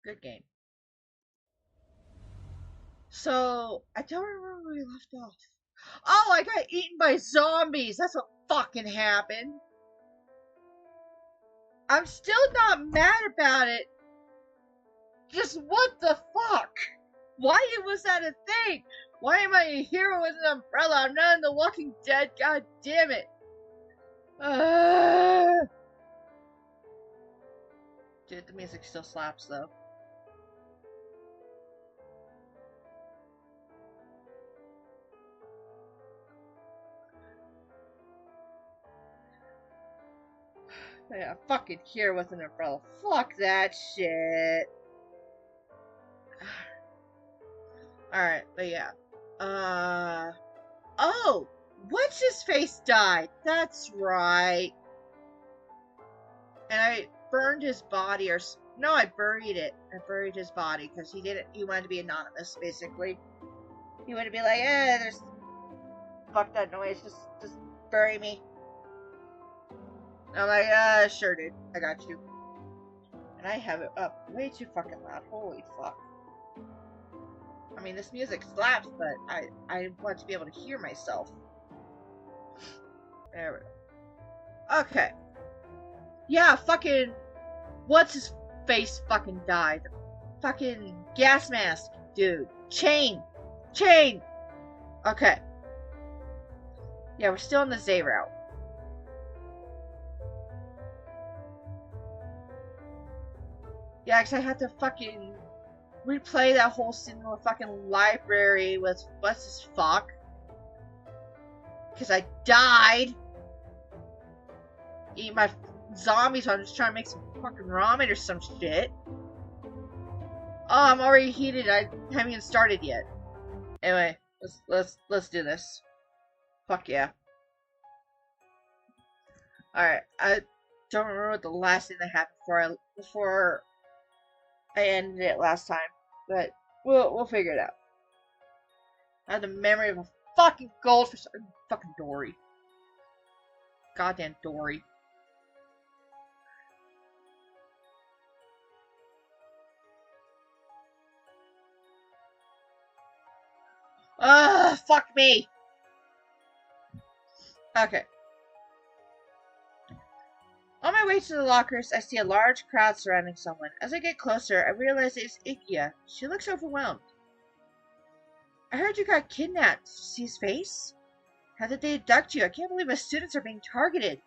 Good game. So, I don't remember where we left off. Oh, I got eaten by zombies. That's what fucking happened. I'm still not mad about it. Just what the fuck? Why was that a thing? Why am I a hero with an umbrella? I'm not in The Walking Dead. God damn it. Dude, the music still slaps though. Yeah, fucking here with an umbrella. Fuck that shit. Alright, but yeah. Oh! What's his face died? That's right. And I burned his body, or no, I buried it. I buried his body because he wanted to be anonymous, basically. He wanted to be like, there's, fuck that noise, just bury me. And I'm like, sure, dude, I got you. And I have it up way too fucking loud. Holy fuck. I mean, this music slaps, but I want to be able to hear myself. There we go. Okay. Yeah, fucking, what's his face fucking died. Fucking gas mask, dude. Chain. Okay. Yeah, we're still in the Z route. Yeah, because I had to fucking replay that whole scene in the fucking library with what's his fuck. Because I died. Eating my zombies, so I'm just trying to make some fucking ramen or some shit. Oh, I'm already heated. I haven't even started yet. Anyway, let's do this. Fuck yeah. Alright, I don't remember what the last thing that happened before I ended it last time, but we'll figure it out. I have the memory of a fucking goldfish. Fucking Dory. Goddamn Dory. Ugh, fuck me. Okay. On my way to the lockers, I see a large crowd surrounding someone. As I get closer, I realize it's Ikia. She looks overwhelmed. I heard you got kidnapped. Did you see his face? How did they abduct you? I can't believe my students are being targeted.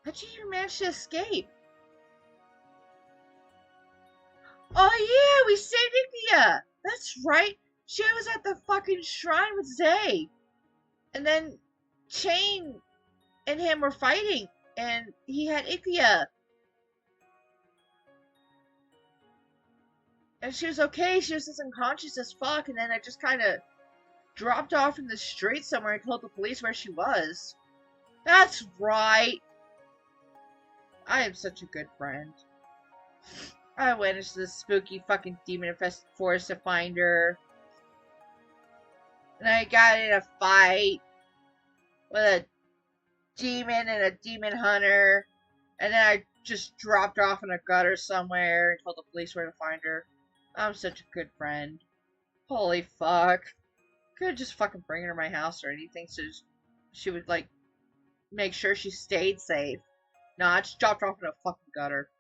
How'd you even manage to escape? Oh yeah, we saved Ikia! That's right. She was at the fucking shrine with Zay. And then Chain and him were fighting. And he had Ikia. And she was okay. She was just unconscious as fuck. And then I just kind of dropped off in the street somewhere and told the police where she was. That's right. I am such a good friend. I went into this spooky fucking demon-infested forest to find her. And I got in a fight with a demon and a demon hunter. And then I just dropped off in a gutter somewhere and told the police where to find her. I'm such a good friend. Holy fuck. Could've just fucking bring her to my house or anything so she would, like, make sure she stayed safe. Nah, I just dropped her off in a fucking gutter.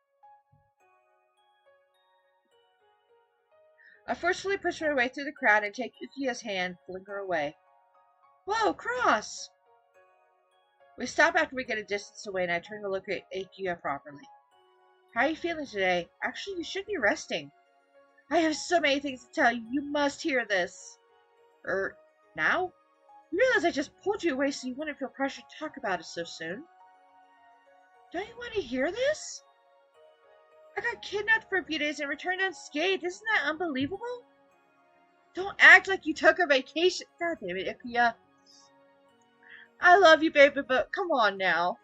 I forcefully push my way through the crowd and take Ukiya's hand, pulling her away. Whoa, Cross! We stop after we get a distance away and I turn to look at Ukiya properly. How are you feeling today? Actually, you should be resting. I have so many things to tell you. You must hear this. Now? You realize I just pulled you away so you wouldn't feel pressured to talk about it so soon? Don't you want to hear this? I got kidnapped for a few days and returned unscathed. Isn't that unbelievable? Don't act like you took a vacation. God damn it, Ikuya. I love you, baby, but come on now.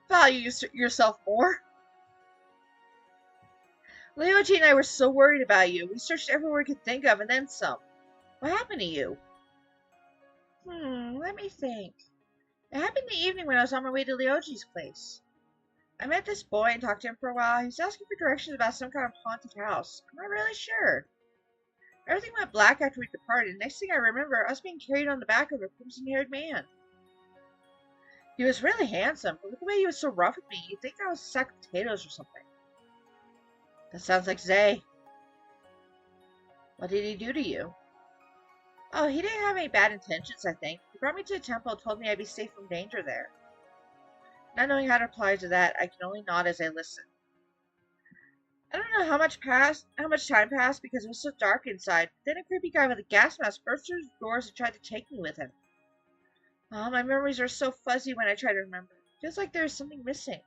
Value yourself more. Leoji and I were so worried about you. We searched everywhere we could think of and then some. What happened to you? Let me think. It happened the evening when I was on my way to Leoji's place. I met this boy and talked to him for a while. He was asking for directions about some kind of haunted house. I'm not really sure. Everything went black after we departed. Next thing I remember, I was being carried on the back of a crimson-haired man. He was really handsome, but with the way he was so rough with me, you'd think I was a sack of potatoes or something. That sounds like Zay. What did he do to you? Oh, he didn't have any bad intentions, I think. He brought me to a temple and told me I'd be safe from danger there. Not knowing how to reply to that, I can only nod as I listen. I don't know how much time passed because it was so dark inside. Then a creepy guy with a gas mask burst through the doors and tried to take me with him. Oh, my memories are so fuzzy when I try to remember. Feels like there's something missing.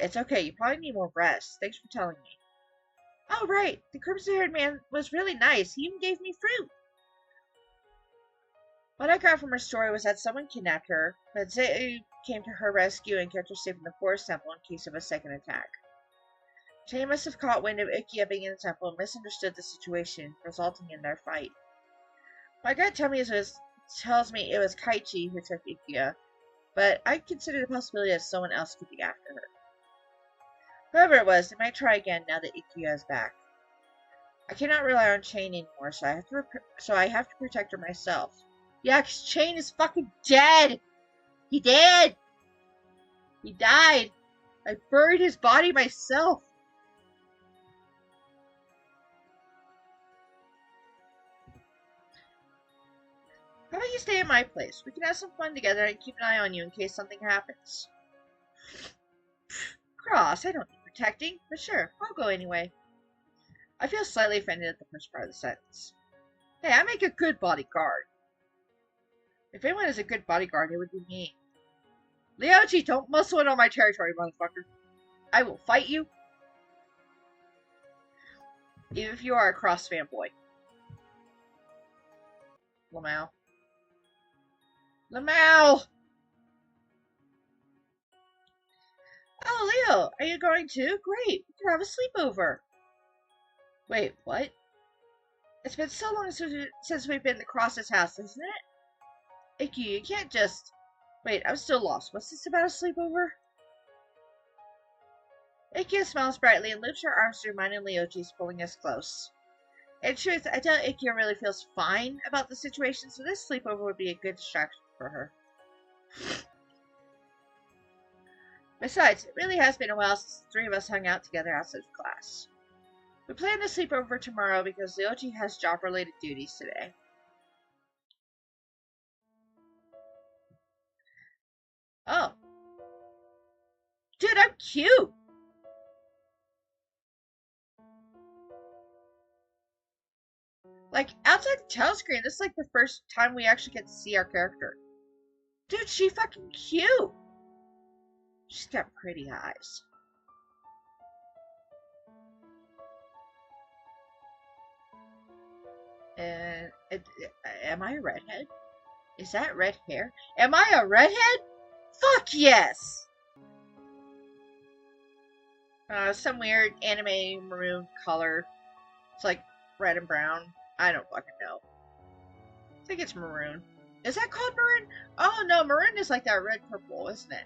It's okay, you probably need more rest. Thanks for telling me. Oh, right. The crimson-haired man was really nice. He even gave me fruit. What I got from her story was that someone kidnapped her, but Zay came to her rescue and kept her safe in the forest temple in case of a second attack. Jay must have caught wind of Ikia being in the temple and misunderstood the situation, resulting in their fight. My gut tells me it was Kaichi who took Ikia, but I consider the possibility that someone else could be after her. Whoever it was, they might try again now that Ikia is back. I cannot rely on Chain anymore, so I have to protect her myself. Yeah, 'cause Chain is fucking dead! He did! He died! I buried his body myself! How about you stay at my place? We can have some fun together and keep an eye on you in case something happens. Cross, I don't need protecting, but sure, I'll go anyway. I feel slightly offended at the first part of the sentence. Hey, I make a good bodyguard. If anyone is a good bodyguard, it would be me. Leochi, don't muscle in on my territory, motherfucker. I will fight you. Even if you are a Cross fanboy. Lamau. Lamau! Oh, Leo, are you going too? Great, we can have a sleepover. Wait, what? It's been so long since we've been to Cross's house, isn't it? Icky, you can't just... Wait, I'm still lost. What's this about a sleepover? Ikia smiles brightly and loops her arms through mine and Leochi's, pulling us close. In truth, I doubt Ikia really feels fine about the situation, so this sleepover would be a good distraction for her. Besides, it really has been a while since the three of us hung out together outside of class. We plan to sleep over tomorrow because Leochi has job-related duties today. Oh. Dude, I'm cute! Like, outside the telescreen, this is like the first time we actually get to see our character. Dude, she fucking cute! She's got pretty eyes. And am I a redhead? Is that red hair? Am I a redhead? Fuck yes! Some weird anime maroon color. It's like red and brown. I don't fucking know. I think it's maroon. Is that called maroon? Oh no, maroon is like that red purple, isn't it?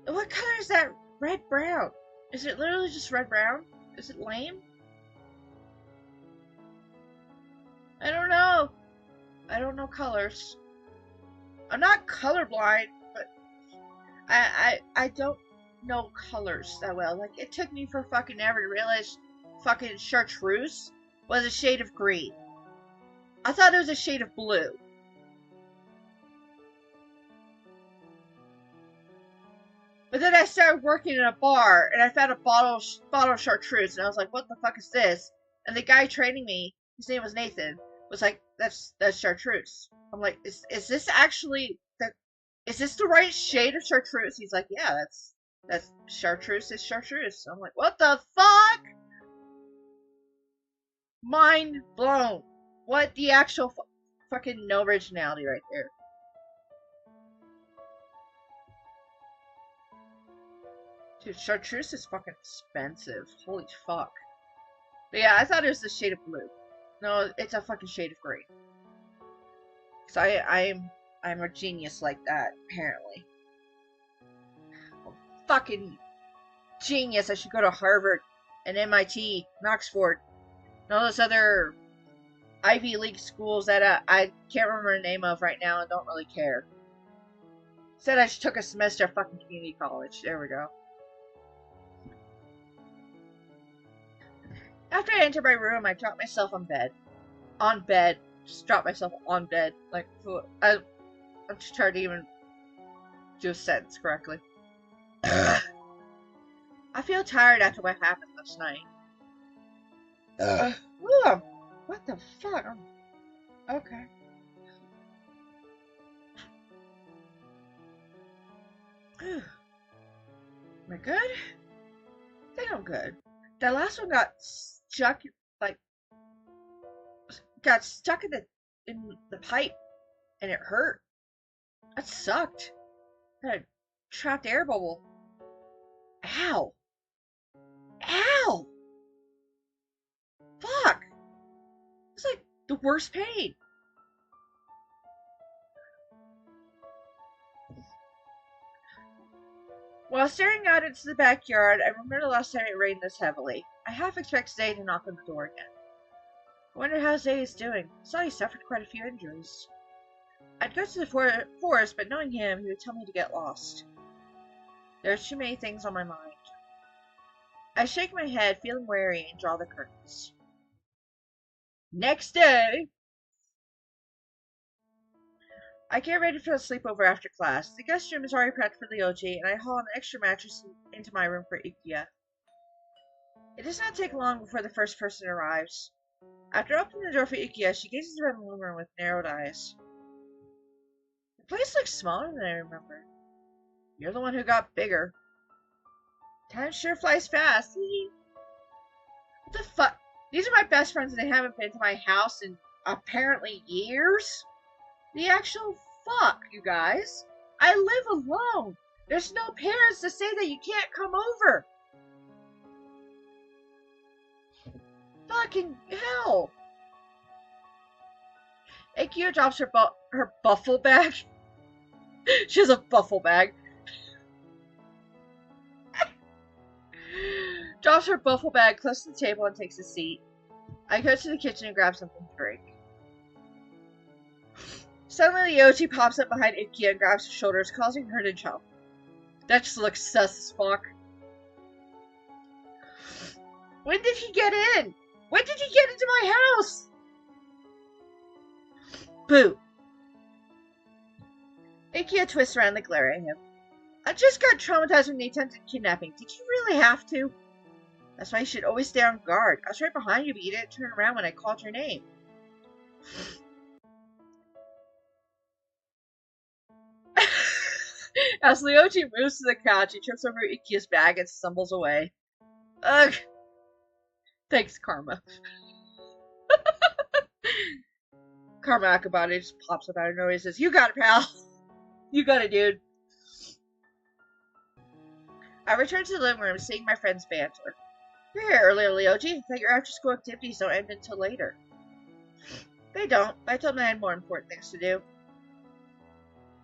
What color is that red brown? Is it literally just red brown? Is it lame? I don't know. I don't know colors. I'm not colorblind, but I don't know colors that well. Like, it took me for fucking ever to realize fucking chartreuse was a shade of green. I thought it was a shade of blue. But then I started working in a bar, and I found a bottle of chartreuse, and I was like, what the fuck is this? And the guy training me, his name was Nathan, was like, that's chartreuse. I'm like, is this actually is this the right shade of chartreuse? He's like, yeah, that's chartreuse is chartreuse. I'm like, what the fuck? Mind blown. What the actual fucking no originality right there. Dude, chartreuse is fucking expensive. Holy fuck. But yeah, I thought it was the shade of blue. No, it's a fucking shade of green. So I'm a genius like that, apparently. Fucking genius. I should go to Harvard and MIT, and Oxford, and all those other Ivy League schools that I can't remember the name of right now and don't really care. Said I should took a semester at fucking community college. There we go. After I enter my room, I drop myself on bed. On bed. Just drop myself on bed. Like, I'm just trying to even do a sentence correctly. I feel tired after what happened last night. What the fuck? Okay. Am I good? I think I'm good. That last one got stuck, in the pipe, and it hurt. That sucked. That trapped air bubble. Ow! Ow! Fuck! It's like the worst pain. While staring out into the backyard, I remember the last time it rained this heavily. I half expect Zay to knock on the door again. I wonder how Zay is doing. I saw he suffered quite a few injuries. I'd go to the forest, but knowing him, he would tell me to get lost. There are too many things on my mind. I shake my head, feeling wary, and draw the curtains. Next day, I get ready for the sleepover after class. The guest room is already prepped for Ryoji, and I haul an extra mattress into my room for Ikuya. It does not take long before the first person arrives. After opening the door for Ikuya, she gazes around the living room with narrowed eyes. The place looks smaller than I remember. You're the one who got bigger. Time sure flies fast. What the fuck? These are my best friends and they haven't been to my house in apparently years? The actual fuck, you guys. I live alone. There's no parents to say that you can't come over. Fucking hell. Akio drops her buffle bag. She has a buffle bag. Drops her buffle bag close to the table and takes a seat. I go to the kitchen and grab something to drink. Suddenly, Ryoji pops up behind Ikuya and grabs her shoulders, causing her to jump. That just looks sus as fuck. When did he get in? When did he get into my house? Boo. Ikuya twists around to glare at him. I just got traumatized when they attempted kidnapping. Did you really have to? That's why you should always stay on guard. I was right behind you, but you didn't turn around when I called your name. As Ryoji moves to the couch, he trips over Ikuya's bag and stumbles away. Ugh. Thanks, Karma. Karma Akabane just pops up out of nowhere and says, You got it, pal. You got it, dude. I return to the living room, seeing my friends banter. You're here earlier, Ryoji. I thought your after-school activities don't end until later. They don't, but I told them I had more important things to do.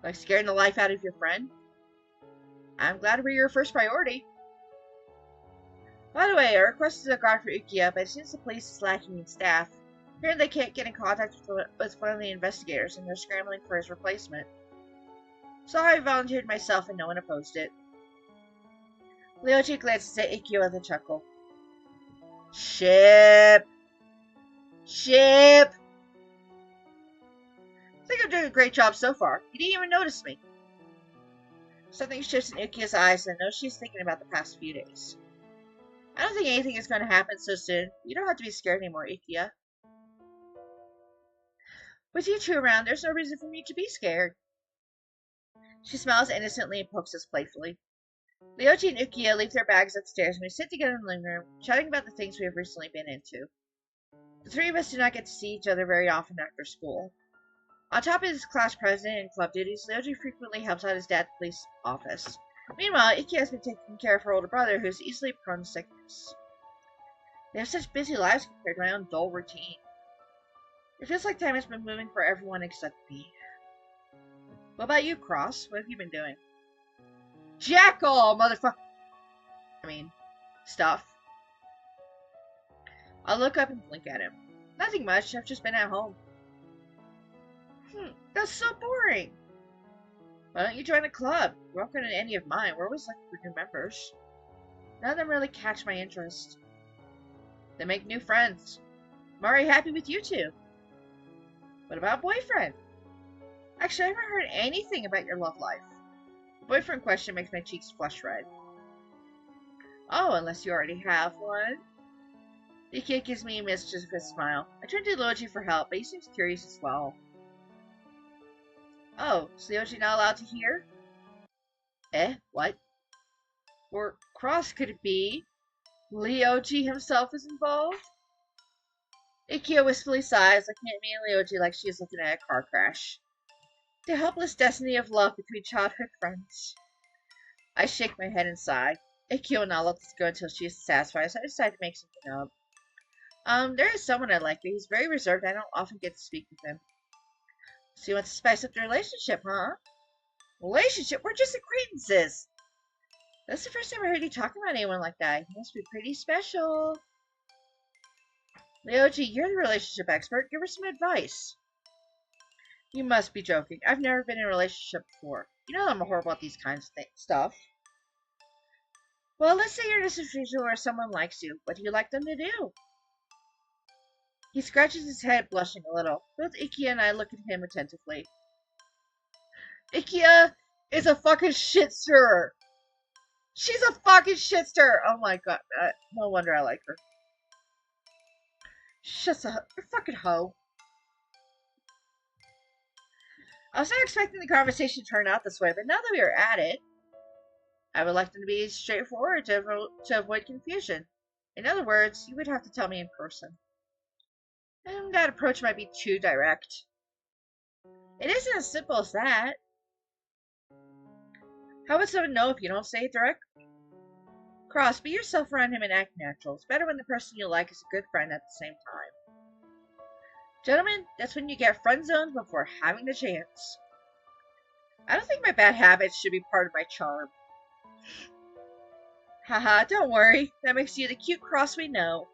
Like scaring the life out of your friend? I'm glad we're your first priority. By the way, I requested a guard for Ikuya, but since the police is lacking in staff, apparently they can't get in contact with one of the investigators, and they're scrambling for his replacement. So I volunteered myself, and no one opposed it. Ryoji glances at Ikuya with a chuckle. Ship! Ship! I think I'm doing a great job so far. You didn't even notice me. Something shifts in Ikuya's eyes, and I know she's thinking about the past few days. I don't think anything is going to happen so soon. You don't have to be scared anymore, Ikuya. With you two around, there's no reason for me to be scared. She smiles innocently and pokes us playfully. Ryoji and Ikuya leave their bags upstairs, and we sit together in the living room, chatting about the things we have recently been into. The three of us do not get to see each other very often after school. On top of his class president and club duties, Ryoji frequently helps out his dad at the police office. Meanwhile, Ikuya has been taking care of her older brother, who is easily prone to sickness. They have such busy lives compared to my own dull routine. It feels like time has been moving for everyone except me. What about you, Cross? What have you been doing? Jackal, motherfucker! I mean, stuff. I'll look up and blink at him. Nothing much, I've just been at home. That's so boring. Why don't you join a club? You're welcome to any of mine. We're always looking for new members. None of them really catch my interest. They make new friends. I'm already happy with you two. What about boyfriend? Actually, I haven't heard anything about your love life. The boyfriend question makes my cheeks flush red. Oh, unless you already have one. The kid gives me a mischievous smile. I turn to Lyoji for help, but he seems curious as well. Oh, is Lyoji not allowed to hear? Eh? What? Or Cross could it be? Lyoji himself is involved? Ikea wistfully sighs, looking at me and Lyoji like she is looking at a car crash. The helpless destiny of love between childhood friends. I shake my head and sigh. Ikea will not let this go until she is satisfied, so I decide to make something up. There is someone I like, but he's very reserved. I don't often get to speak with him. So you want to spice up the relationship, huh? Relationship? We're just acquaintances. That's the first time I heard you talk about anyone like that. He must be pretty special. Lyoji, you're the relationship expert. Give her some advice. You must be joking. I've never been in a relationship before. You know I'm horrible at these kinds of stuff. Well, let's say you're in a situation where someone likes you. What do you like them to do? He scratches his head, blushing a little. Both Ikea and I look at him attentively. Ikea is a fucking shit stirrer. She's a fucking shit stirrer. Oh my god. No wonder I like her. She's a fucking hoe. I was not expecting the conversation to turn out this way, but now that we are at it, I would like them to be straightforward to avoid confusion. In other words, you would have to tell me in person. And that approach might be too direct. It isn't as simple as that. How would someone know if you don't say it directly? Cross, be yourself around him and act natural. It's better when the person you like is a good friend at the same time. Gentlemen, that's when you get friend zoned before having the chance. I don't think my bad habits should be part of my charm. Haha, don't worry. That makes you the cute Cross we know.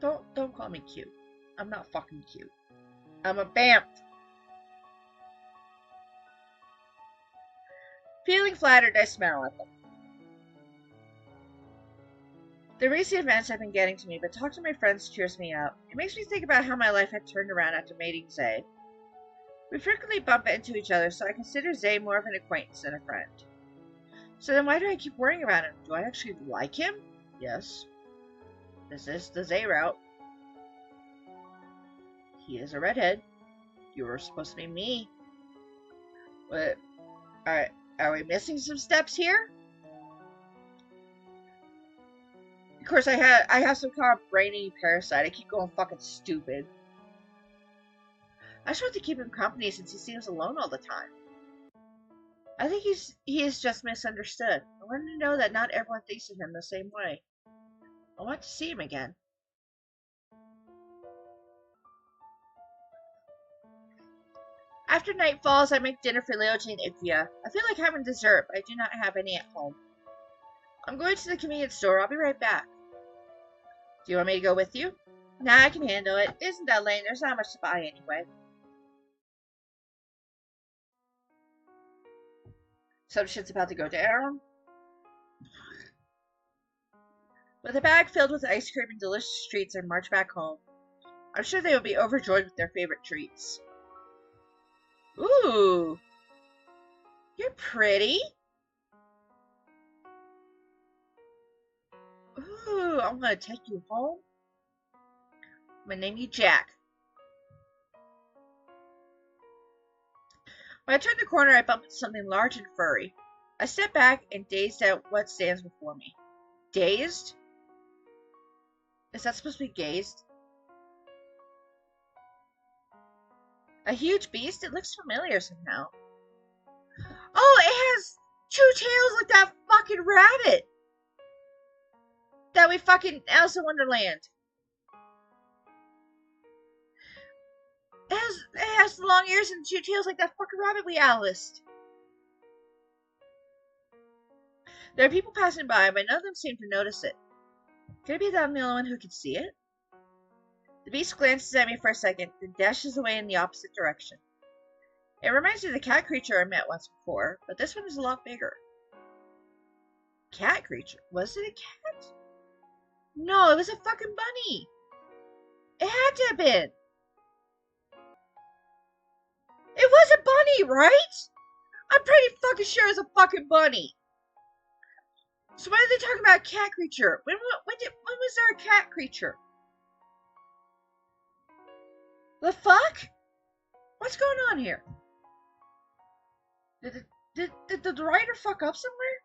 Don't call me cute. I'm not fucking cute. I'm a BAMF. Feeling flattered, I smile at them. The recent events have been getting to me, but talking to my friends cheers me up. It makes me think about how my life had turned around after mating Zay. We frequently bump into each other, so I consider Zay more of an acquaintance than a friend. So then why do I keep worrying about him? Do I actually like him? Yes. This is the Zay route. He is a redhead. You were supposed to be me. What? Are we missing some steps here? Of course, I have some kind of brainy parasite. I keep going fucking stupid. I just want to keep him company since he seems alone all the time. I think he is just misunderstood. I want him to know that not everyone thinks of him the same way. I want to see him again. After night falls, I make dinner for Lyoji and Ikea. I feel like having dessert, but I do not have any at home. I'm going to the convenience store. I'll be right back. Do you want me to go with you? Nah, I can handle it. Isn't that late? There's not much to buy anyway. Some shit's about to go down. With a bag filled with ice cream and delicious treats, I march back home. I'm sure they will be overjoyed with their favorite treats. Ooh! You're pretty! Ooh, I'm gonna take you home. I'm gonna name you Jack. When I turn the corner, I bump into something large and furry. I step back and dazed at what stands before me. Dazed? Is that supposed to be gazed? A huge beast? It looks familiar somehow. Oh, it has two tails like that fucking rabbit! That we fucking Alice in Wonderland. It has the long ears and two tails like that fucking rabbit we outlisted. There are people passing by, but none of them seem to notice it. Could it be that I'm the only one who can see it? The beast glances at me for a second, then dashes away in the opposite direction. It reminds me of the cat creature I met once before, but this one is a lot bigger. Cat creature? Was it a cat? No, it was a fucking bunny. It had to have been. It was a bunny, right? I'm pretty fucking sure it's a fucking bunny. So why are they talking about a cat creature? When was there a cat creature? The fuck? What's going on here? Did the writer fuck up somewhere?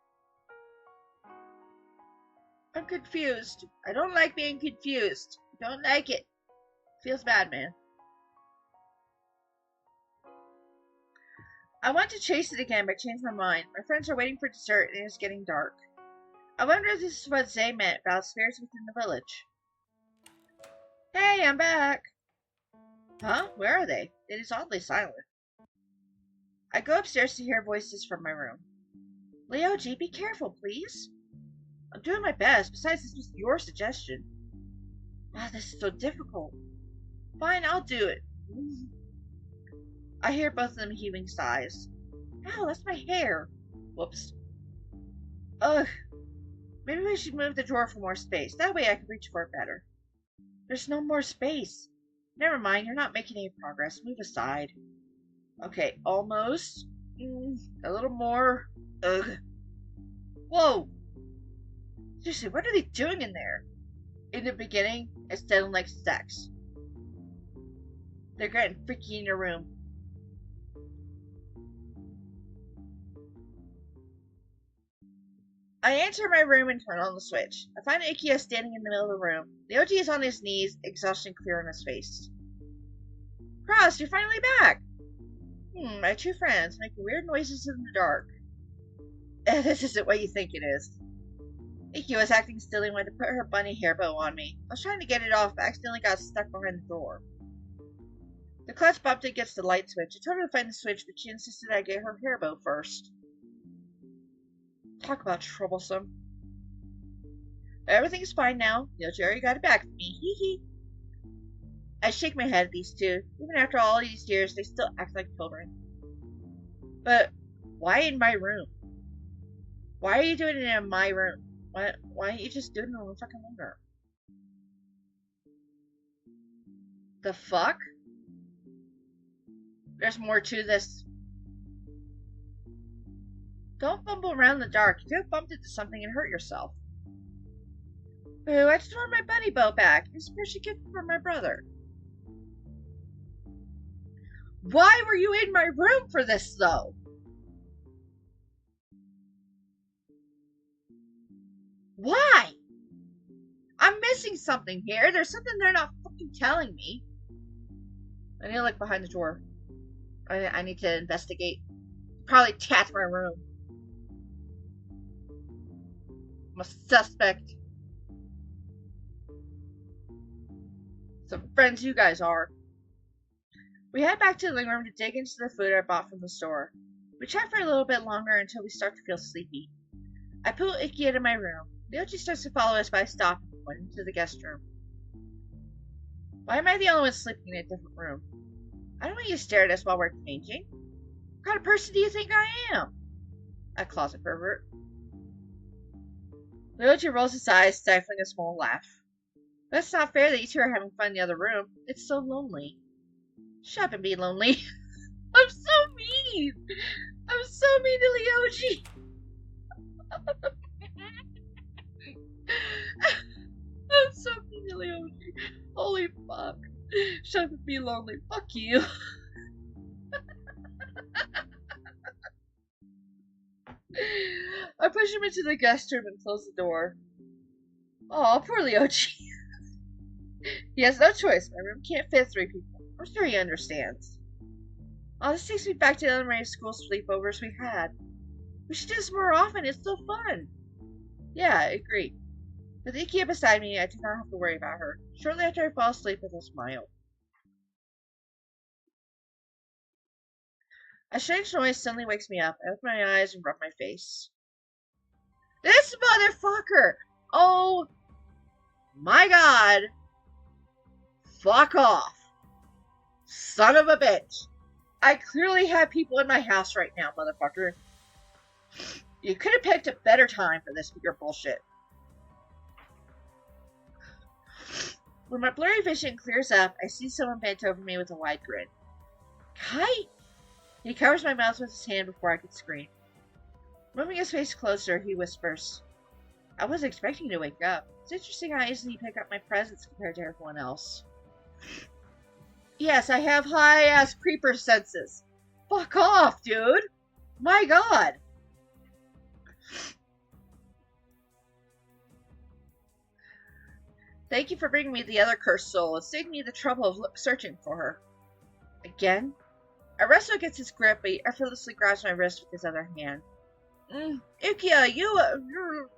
I'm confused. I don't like being confused. Don't like it. Feels bad, man. I want to chase it again, but changed my mind. My friends are waiting for dessert, and it's getting dark. I wonder if this is what Zay meant about spirits within the village. Hey, I'm back. Huh? Where are they? It is oddly silent. I go upstairs to hear voices from my room. Leoji, be careful, please. I'm doing my best. Besides, this was your suggestion. Wow, this is so difficult. Fine, I'll do it. I hear both of them heaving sighs. Ow, that's my hair. Whoops. Ugh. Maybe we should move the drawer for more space. That way I can reach for it better. There's no more space. Never mind, you're not making any progress. Move aside. Okay, almost. A little more. Ugh. Whoa! Seriously, what are they doing in there? In the beginning, it sounded like sex. They're getting freaky in your room. I enter my room and turn on the switch. I find Ikea standing in the middle of the room. Leoji is on his knees, exhaustion clear on his face. Cross, you're finally back! My two friends making weird noises in the dark. This isn't what you think it is. Ikea was acting silly and wanted to put her bunny hair bow on me. I was trying to get it off, but accidentally got stuck behind the door. The clutch bumped against the light switch. I told her to find the switch, but she insisted I get her hair bow first. Talk about troublesome. Everything's fine now. Jerry got it back from me. Hee hee. I shake my head at these two. Even after all these years, they still act like children. But why in my room? Why are you doing it in my room? Why aren't you just doing it in the fucking living room? The fuck? There's more to this. Don't fumble around in the dark. You could have bumped into something and hurt yourself. Boo, I just want my bunny bow back. It's a special gift for my brother. Why were you in my room for this, though? Why? I'm missing something here. There's something they're not fucking telling me. I need to look behind the door. I need to investigate. Probably cat my room. I'm a suspect. Some friends you guys are. We head back to the living room to dig into the food I bought from the store. We chat for a little bit longer until we start to feel sleepy. I pull Icky into my room. Leoji starts to follow us, but I stop and point into the guest room. Why am I the only one sleeping in a different room? I don't want you to stare at us while we're changing. What kind of person do you think I am? A closet pervert. Leoji rolls his eyes, stifling a small laugh. That's not fair that you two are having fun in the other room. It's so lonely. Shut up and be lonely. I'm so mean. I'm so mean to Leoji. I'm so mean to Leoji. Holy fuck. Shut up and be lonely. Fuck you. I push him into the guest room and close the door. Aw, poor Leoji. He has no choice. My room can't fit 3 people. I'm sure he understands. Oh, this takes me back to the elementary school sleepovers we had. We should do this more often. It's so fun. Yeah, I agree. With Ikea beside me, I do not have to worry about her. Shortly after I fall asleep with a smile. A strange noise suddenly wakes me up. I open my eyes and rub my face. This motherfucker! Oh my god! Fuck off! Son of a bitch! I clearly have people in my house right now, motherfucker. You could have picked a better time for this with your bullshit. When my blurry vision clears up, I see someone bent over me with a wide grin. Kite! He covers my mouth with his hand before I could scream. Moving his face closer, he whispers, I wasn't expecting you to wake up. It's interesting how easily you pick up my presence compared to everyone else. Yes, I have high-ass creeper senses. Fuck off, dude! My god! Thank you for bringing me the other cursed soul and saving me the trouble of searching for her. Again? I wrestle against his grip, but he effortlessly grabs my wrist with his other hand. Ukiya, you.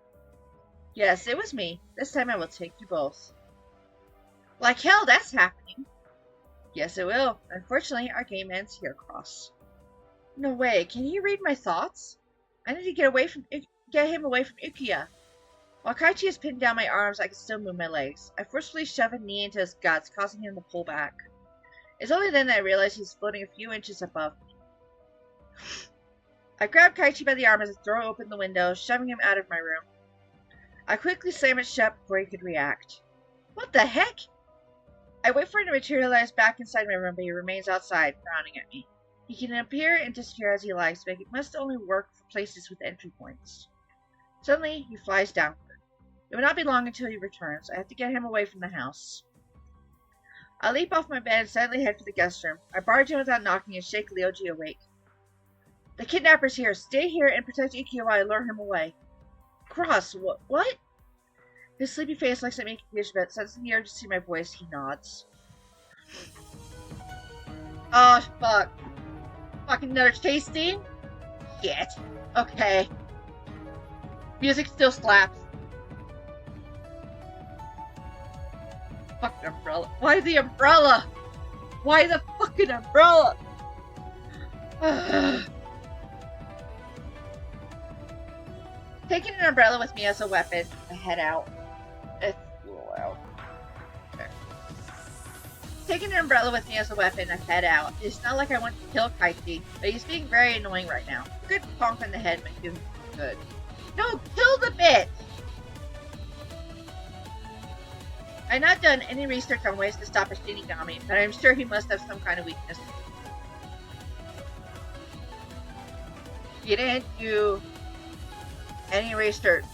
Yes, it was me. This time I will take you both. Like hell, that's happening. Yes, it will. Unfortunately, our game ends here, Cross. No way. Can he read my thoughts? I need to get him away from Ukiya. While Kaichi is pinned down my arms, I can still move my legs. I forcefully shove a knee into his guts, causing him to pull back. It's only then that I realize he's floating a few inches above me. I grab Kaichi by the arm as I throw open the window, shoving him out of my room. I quickly slam it shut before he could react. What the heck? I wait for him to materialize back inside my room, but he remains outside, frowning at me. He can appear and disappear as he likes, but it must only work for places with entry points. Suddenly, he flies downward. It will not be long until he returns. I have to get him away from the house. I leap off my bed and silently head for the guest room. I barge in without knocking and shake Ryoji awake. The kidnapper's here. Stay here and protect Ukiya while I lure him away. Cross, what? His sleepy face looks at me confused, but sensing the urge to see my voice, he nods. Oh, fuck. Fucking another tasting? Shit. Okay. Music still slaps. Fucking umbrella. Why the umbrella? Why the fucking umbrella? Taking an umbrella with me as a weapon, I head out. It's a little loud. Okay. Taking an umbrella with me as a weapon, I head out. It's not like I want to kill Kaichi, but he's being very annoying right now. A good bonk on the head might do him good. No, kill the bitch! I've not done any research on ways to stop a Shinigami, but I'm sure he must have some kind of weakness. You didn't do any research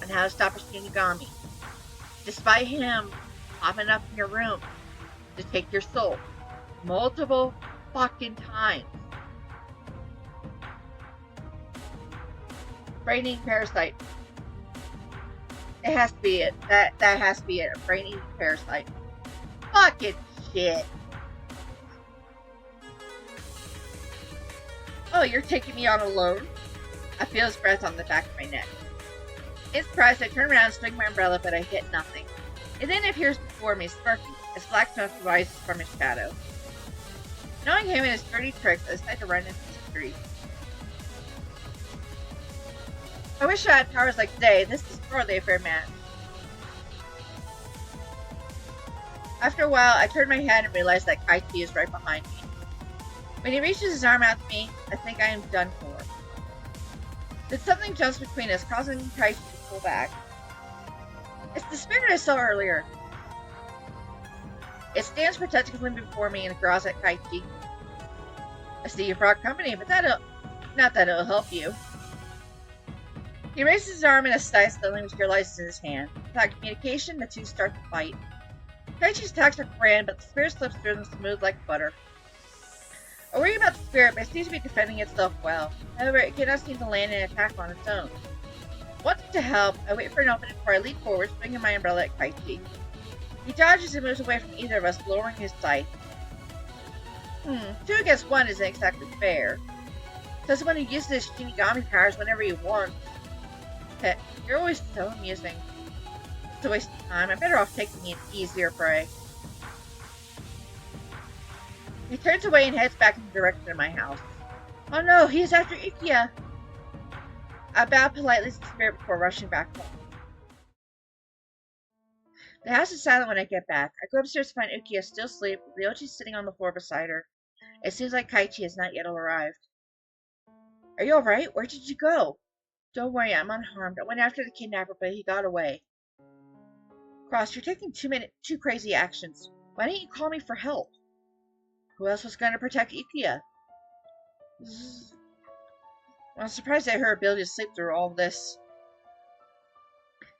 on how to stop a Shinigami, despite him popping up in your room to take your soul multiple fucking times. Brain-eating parasite. It has to be it. That has to be it. A brain-eating parasite. Fucking shit. Oh, you're taking me on alone? I feel his breath on the back of my neck. In surprise, I turn around and swing my umbrella, but I hit nothing. It then appears before me, smirking, as black smoke rises from his shadow. Knowing him and his dirty tricks, I decide to run into the street. I wish I had powers like today. This is hardly a fair match. After a while, I turn my head and realize that Kaichi is right behind me. When he reaches his arm out to me, I think I am done for. Then something jumps between us, causing Kaichi to pull back. It's the spirit I saw earlier. It stands protectively before me and growls at Kaichi. I see you brought company, but not that it'll help you. He raises his arm in a sight, suddenly materializes in his hand. Without communication, the two start to fight. Kaichi's attacks are grand, but the spirit slips through them smooth like butter. I worry about the spirit, but it seems to be defending itself well. However, it cannot seem to land an attack on its own. Wanting to help, I wait for an opening before I leap forward, swinging my umbrella at Kaichi. He dodges and moves away from either of us, lowering his sight. 2 against 1 isn't exactly fair. Says the one who uses his Shinigami powers whenever he wants. Heck, you're always so amusing. It's a waste of time. I'm better off taking an easier prey. He turns away and heads back in the direction of my house. Oh no, he's after Ikea! I bowed politely to the spirit before rushing back home. The house is silent when I get back. I go upstairs to find Ukiya still asleep, with Ryoji sitting on the floor beside her. It seems like Kaichi has not yet arrived. Are you alright? Where did you go? Don't worry, I'm unharmed. I went after the kidnapper, but he got away. Cross, you're taking too crazy actions. Why didn't you call me for help? Who else was going to protect Ukiya? I'm surprised at her ability to sleep through all this.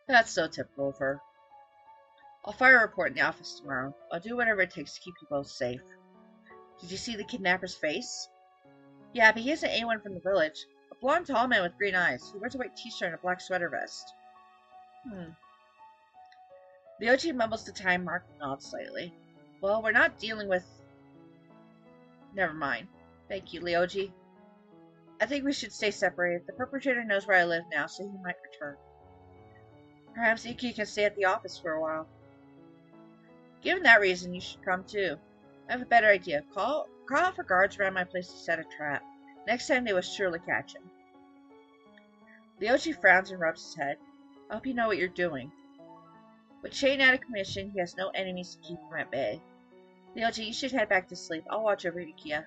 That's so typical of her. I'll file a report in the office tomorrow. I'll do whatever it takes to keep you both safe. Did you see the kidnapper's face? Yeah, but he isn't anyone from the village. A blonde tall man with green eyes. He wears a white t-shirt and a black sweater vest. Ryoji mumbles the time mark and nods slightly. Well, we're not dealing with... Never mind. Thank you, Ryoji. I think we should stay separated. The perpetrator knows where I live now, so he might return. Perhaps Iki can stay at the office for a while. Given that reason, you should come too. I have a better idea. Call out for guards around my place to set a trap. Next time they will surely catch him. Ryoji frowns and rubs his head. I hope you know what you're doing. With Shane out of commission, he has no enemies to keep him at bay. Ryoji, you should head back to sleep. I'll watch over Ukiya.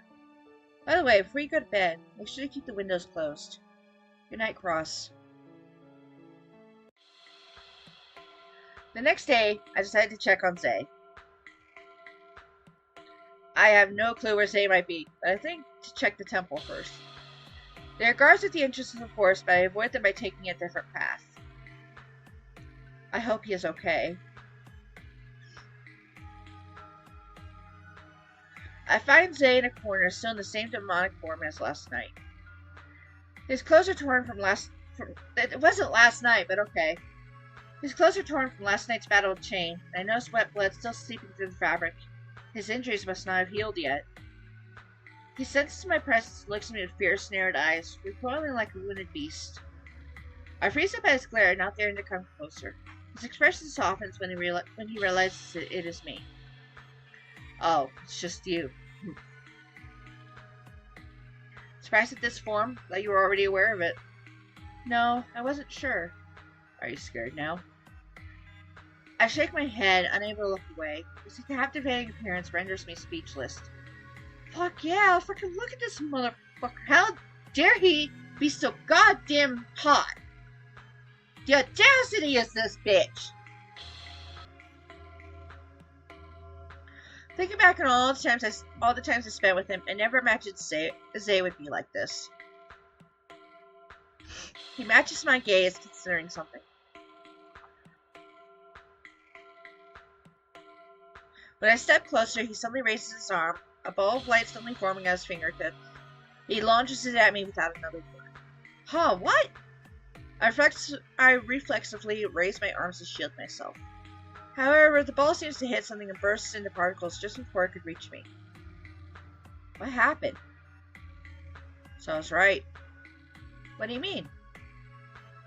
By the way, before you go to bed, make sure to keep the windows closed. Good night, Cross. The next day, I decided to check on Zay. I have no clue where Zay might be, but I think to check the temple first. There are guards at the entrance of the forest, but I avoid them by taking a different path. I hope he is okay. I find Zay in a corner, still in the same demonic form as last night. His clothes are torn from it wasn't last night, but okay. His clothes are torn from last night's battle with Chain, and I notice wet blood still seeping through the fabric. His injuries must not have healed yet. He senses my presence and looks at me with fierce, narrowed eyes, recoiling like a wounded beast. I freeze up at his glare, not daring to come closer. His expression softens when he realizes it is me. Oh, it's just you. Surprised at this form? Thought you were already aware of it. No, I wasn't sure. Are you scared now? I shake my head, unable to look away. His captivating appearance renders me speechless. Fuck yeah, freaking look at this motherfucker. How dare he be so goddamn hot? The audacity is this bitch! Thinking back on all the times I spent with him, I never imagined Zay would be like this. He matches my gaze, considering something. When I step closer, he suddenly raises his arm, a ball of light suddenly forming at his fingertips. He launches it at me without another word. Huh, what? I reflexively raise my arms to shield myself. However, the ball seems to hit something and bursts into particles just before it could reach me. What happened? So I was right. What do you mean?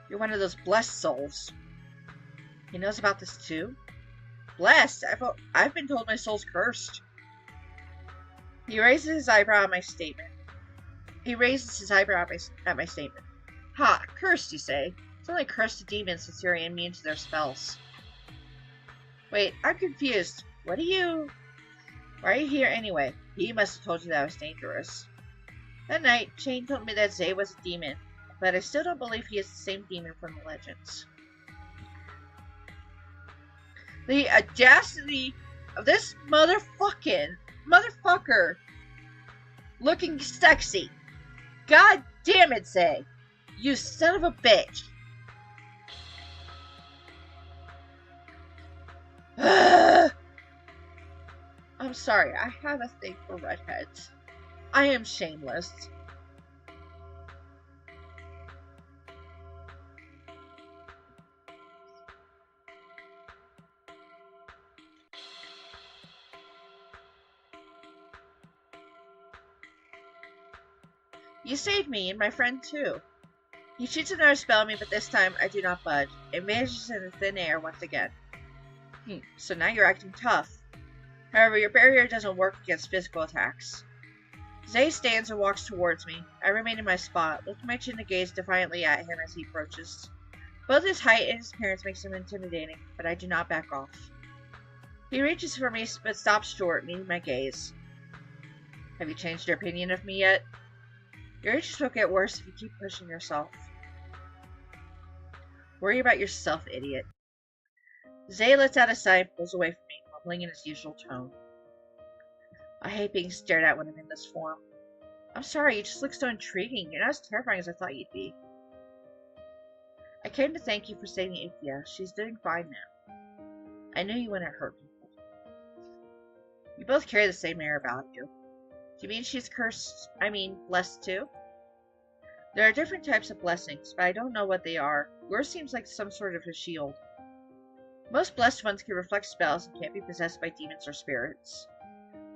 You're one of those blessed souls. He knows about this too? Blessed? I've been told my soul's cursed. He raises his eyebrow at my statement. Ha, cursed, you say? It's only cursed to demons since you're immune to their spells. Wait, I'm confused. Why are you here anyway? He must have told you that I was dangerous. That night, Shane told me that Zay was a demon, but I still don't believe he is the same demon from the legends. The audacity of this motherfucker looking sexy. God damn it, Zay. You son of a bitch. I'm sorry, I have a thing for redheads. I am shameless. You saved me, and my friend too. He shoots another spell at me, but this time I do not budge. It vanishes in the thin air once again. So now you're acting tough. However, your barrier doesn't work against physical attacks. Zay stands and walks towards me. I remain in my spot, lifting my chin to gaze defiantly at him as he approaches. Both his height and his appearance makes him intimidating, but I do not back off. He reaches for me, but stops short, meeting my gaze. Have you changed your opinion of me yet? Your issues will get worse if you keep pushing yourself. Worry about yourself, idiot. Zay lets out a sigh and pulls away from me, mumbling in his usual tone. I hate being stared at when I'm in this form. I'm sorry, you just look so intriguing. You're not as terrifying as I thought you'd be. I came to thank you for saving Ikea. She's doing fine now. I knew you wouldn't hurt people. You both carry the same air about you. Do you mean she's cursed? Blessed too? There are different types of blessings, but I don't know what they are. Yours seems like some sort of a shield. Most blessed ones can reflect spells and can't be possessed by demons or spirits.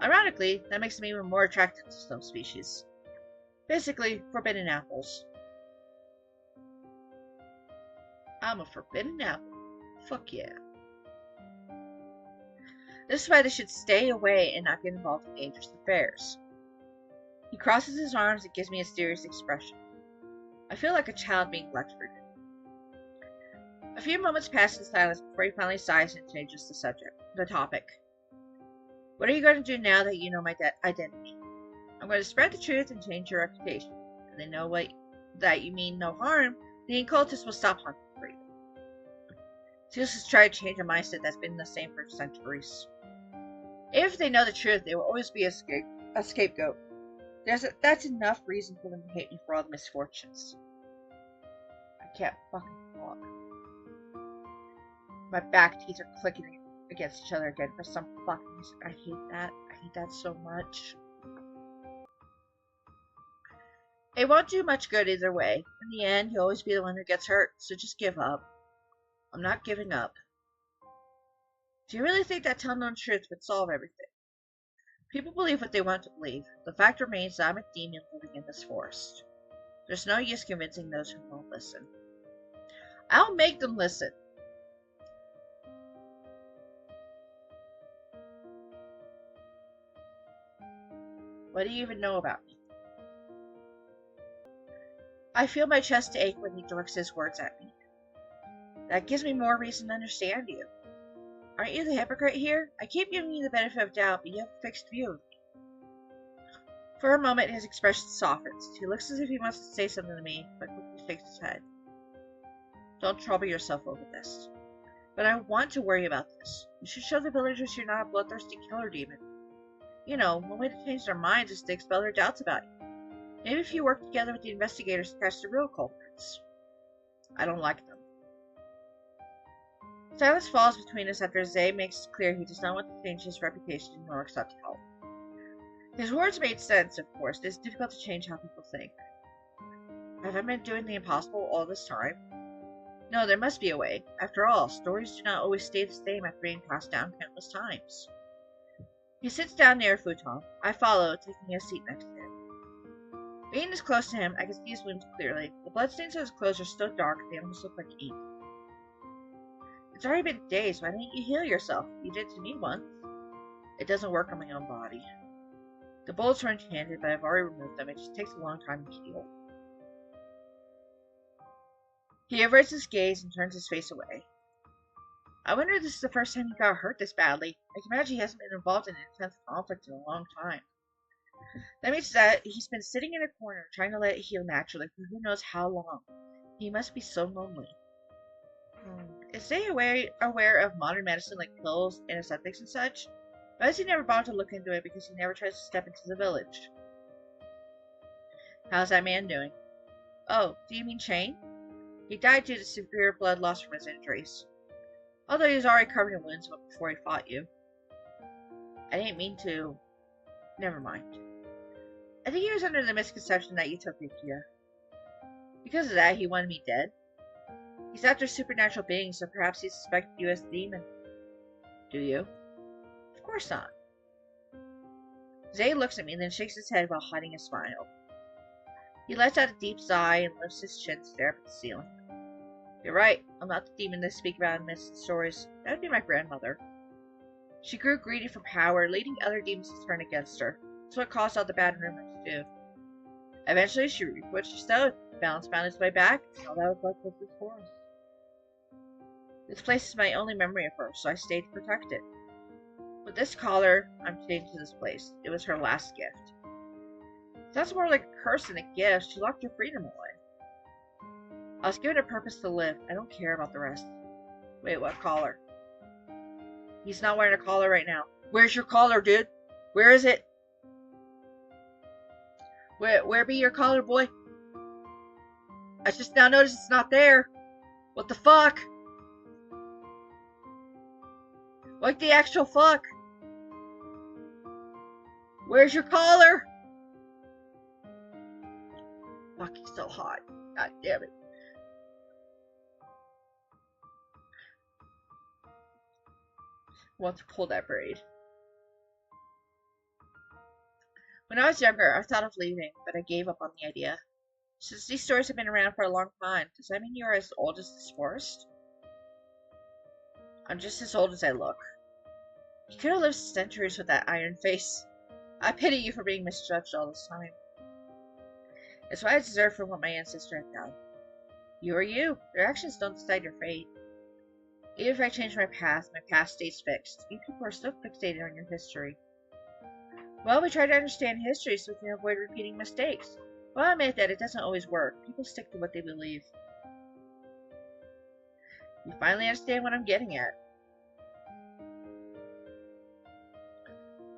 Ironically, that makes them even more attractive to some species. Basically, forbidden apples. I'm a forbidden apple. Fuck yeah. This is why they should stay away and not get involved in dangerous affairs. He crosses his arms and gives me a serious expression. I feel like a child being lectured. A few moments pass in silence before he finally sighs and changes the topic. What are you going to do now that you know my identity? I'm going to spread the truth and change your reputation. And they know that you mean no harm, the occultists will stop hunting for you. Zeus has tried to change a mindset that's been the same for centuries. If they know the truth, they will always be a scapegoat. That's enough reason for them to hate me for all the misfortunes. I can't fucking talk. My back teeth are clicking against each other again for some fucking reason. I hate that. I hate that so much. It won't do much good either way. In the end, you'll always be the one who gets hurt, so just give up. I'm not giving up. Do you really think that telling the truth would solve everything? People believe what they want to believe. The fact remains that I'm a demon living in this forest. There's no use convincing those who won't listen. I'll make them listen. What do you even know about me? I feel my chest ache when he directs his words at me. That gives me more reason to understand you. Aren't you the hypocrite here? I keep giving you the benefit of doubt, but you have a fixed view of me. For a moment, his expression softens. He looks as if he wants to say something to me, but quickly shakes his head. Don't trouble yourself over this. But I want to worry about this. You should show the villagers you're not a bloodthirsty killer demon. You know, one way to change their minds is to expel their doubts about you. Maybe if you work together with the investigators to catch the real culprits. I don't like them. Silence falls between us after Zay makes it clear he does not want to change his reputation nor accept help. His words made sense, of course. It is difficult to change how people think. Have I been doing the impossible all this time? No, there must be a way. After all, stories do not always stay the same after being passed down countless times. He sits down near a futon. I follow, taking a seat next to him. Being as close to him, I can see his wounds clearly. The bloodstains on his clothes are so dark they almost look like ink. It's already been days. Why didn't you heal yourself? You did to me once. It doesn't work on my own body. The bullets were enchanted, but I've already removed them. It just takes a long time to heal. He averts his gaze and turns his face away. I wonder if this is the first time he got hurt this badly. I can imagine he hasn't been involved in an intense conflict in a long time. That means that he's been sitting in a corner trying to let it heal naturally for who knows how long. He must be so lonely. Is he aware of modern medicine like pills, antiseptics, and such? Why has he never bothered to look into it because he never tries to step into the village? How's that man doing? Oh, do you mean Shane? He died due to severe blood loss from his injuries. Although he was already covered in wounds before he fought you. I didn't mean to... Never mind. I think he was under the misconception that you took Ikea. Because of that, he wanted me dead. He's after supernatural beings, so perhaps he suspected you as the demon. Do you? Of course not. Zay looks at me, then shakes his head while hiding a smile. He lets out a deep sigh and lifts his chin to stare up at the ceiling. You're right, I'm not the demon they speak about in myths and stories. That would be my grandmother. She grew greedy for power, leading other demons to turn against her. That's what caused all the bad rumors, too. Eventually, she reaped what she sowed. Balance found its way back, and all that was left was this forest. This place is my only memory of her, so I stayed to protect it. With this collar, I'm chained to this place. It was her last gift. Sounds more like a curse than a gift. She locked her freedom away. I was given a purpose to live. I don't care about the rest. Wait, what collar? He's not wearing a collar right now. Where's your collar, dude? Where is it? Where be your collar, boy? I just now noticed it's not there. What the fuck? What the actual fuck? Where's your collar? Fuck, he's so hot. God damn it. I want to pull that braid. When I was younger, I thought of leaving, but I gave up on the idea. Since these stores have been around for a long time, does that mean you are as old as this forest? I'm just as old as I look. You could have lived centuries with that iron face. I pity you for being misjudged all this time. It's what I deserve for what my ancestor had done. You are you. Your actions don't decide your fate. Even if I change my past stays fixed. You people are still fixated on your history. Well, we try to understand history so we can avoid repeating mistakes. Well, I admit that it doesn't always work. People stick to what they believe. You finally understand what I'm getting at.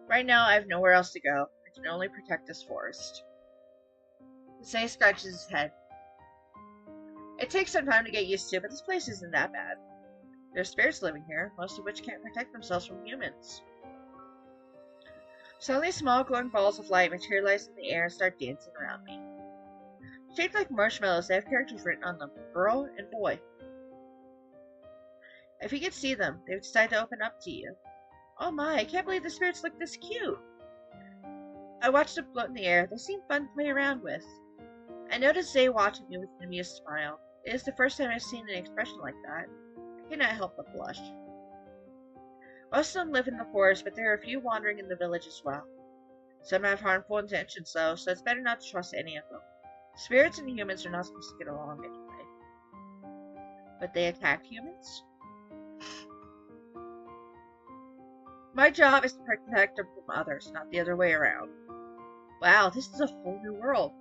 Right now, I have nowhere else to go. I can only protect this forest. Zay scratches his head. It takes some time to get used to, but this place isn't that bad. There are spirits living here, most of which can't protect themselves from humans. Suddenly, small glowing balls of light materialize in the air and start dancing around me. Shaped like marshmallows, they have characters written on them, girl and boy. If you could see them, they would decide to open up to you. Oh my, I can't believe the spirits look this cute! I watched them float in the air. They seemed fun to play around with. I noticed Zay watching me with an amused smile. It is the first time I've seen an expression like that. I cannot help but blush. Most of them live in the forest, but there are a few wandering in the village as well. Some have harmful intentions, though, so it's better not to trust any of them. Spirits and humans are not supposed to get along anyway. But they attack humans? My job is to protect them from others, not the other way around. Wow, this is a whole new world.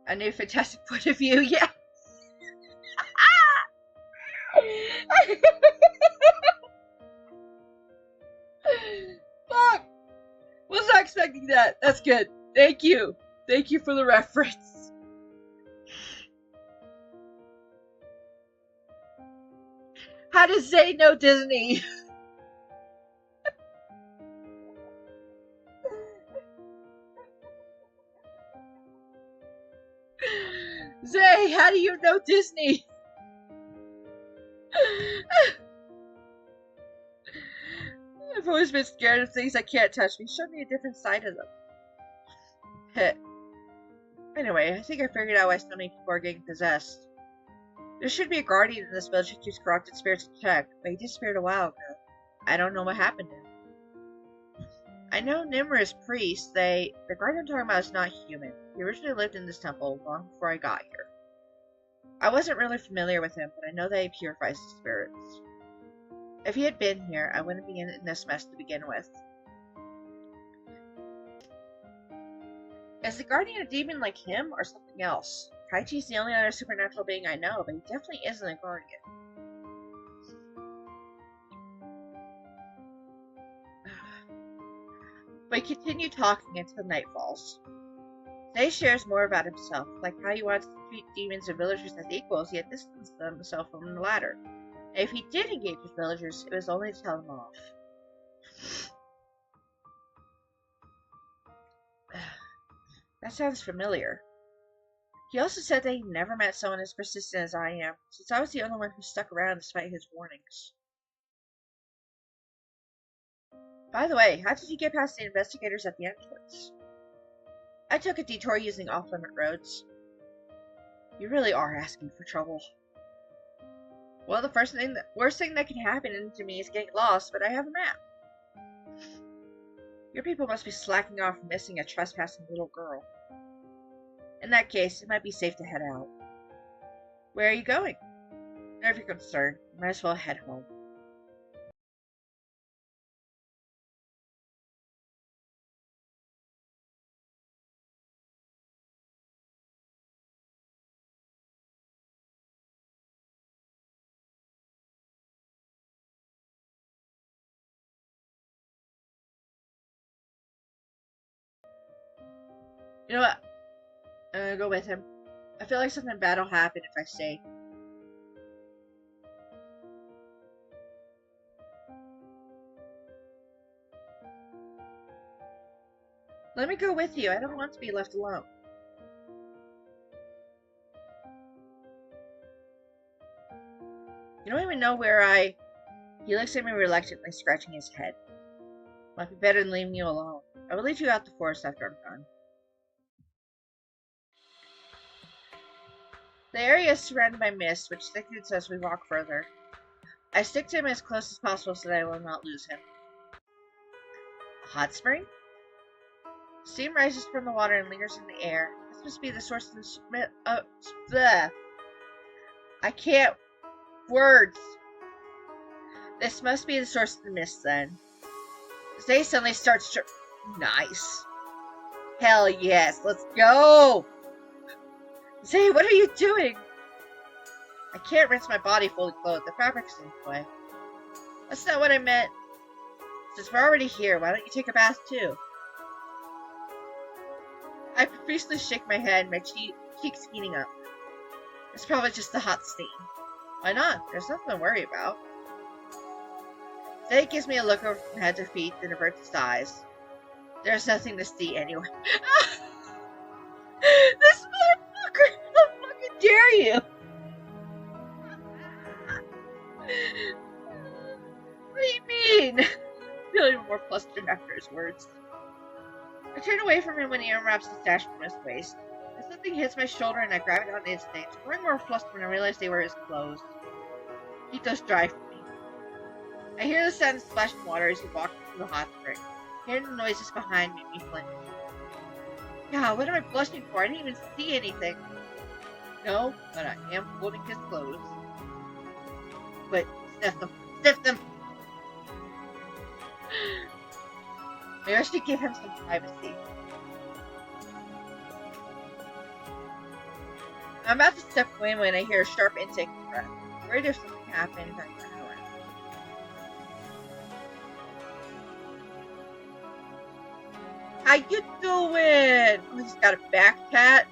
A new fantastic point of view, yeah. Fuck! Was not expecting that. That's good. Thank you. Thank you for the reference. How does Zay know Disney? Zay, how do you know Disney? I've always been scared of things I can't touch. Show me a different side of them. Heh. Anyway, I think I figured out why so many people are getting possessed. There should be a guardian in this village who keeps corrupted spirits in check, but he disappeared a while ago. I don't know what happened to him. I know numerous priests. The guardian I'm talking about is not human. He originally lived in this temple long before I got here. I wasn't really familiar with him, but I know that he purifies the spirits. If he had been here, I wouldn't be in this mess to begin with. Is the guardian a demon like him, or something else? Kaichi's the only other supernatural being I know, but he definitely isn't a guardian. We continue talking until night falls. Zay shares more about himself, like how he wants to treat demons and villagers as equals, yet distanced himself from the latter. And if he did engage with villagers, it was only to tell them off. That sounds familiar. He also said that he never met someone as persistent as I am, since I was the only one who stuck around despite his warnings. By the way, how did you get past the investigators at the entrance? I took a detour using off-limit roads. You really are asking for trouble. Well, the worst thing that can happen to me is getting lost, but I have a map. Your people must be slacking off missing a trespassing little girl. In that case, it might be safe to head out. Where are you going? None of your concern. You might as well head home. You know what? I'm gonna go with him. I feel like something bad will happen if I stay. Let me go with you. I don't want to be left alone. You don't even know where I... He looks at me reluctantly, scratching his head. Might be better than leaving you alone. I will lead you out the forest after I'm done. The area is surrounded by mist, which thickens as we walk further. I stick to him as close as possible so that I will not lose him. A hot spring? Steam rises from the water and lingers in the air. This must be the source of the bleh. I can't... Words! This must be the source of the mist, then. Zay suddenly starts Nice. Hell yes, let's go! Zay, what are you doing? I can't rinse my body fully clothed. The fabric's in the way. That's not what I meant. Since we're already here, why don't you take a bath too? I profusely shake my head, my cheeks heating up. It's probably just the hot steam. Why not? There's nothing to worry about. Zay gives me a look over from head to feet, then averts his eyes. There's nothing to see anyway. This motherfucker! How fucking dare you! What do you mean? Feeling even more flustered after his words. I turn away from him when he unwraps the stash from his waist. As something hits my shoulder and I grab it on instinct, growing more flustered when I realize they were his clothes. Keep those dry for me. I hear the sound of splashing water as he walks into the hot spring. Hearing the noises behind me make me flinch. God, what am I blushing for? I didn't even see anything. No, but I am holding his clothes. But sniff them. Sniff them! Maybe I should give him some privacy. I'm about to step away when I hear a sharp intake of breath. Worried if something happened, I turn around. How you doing? Oh, he's got a back tat.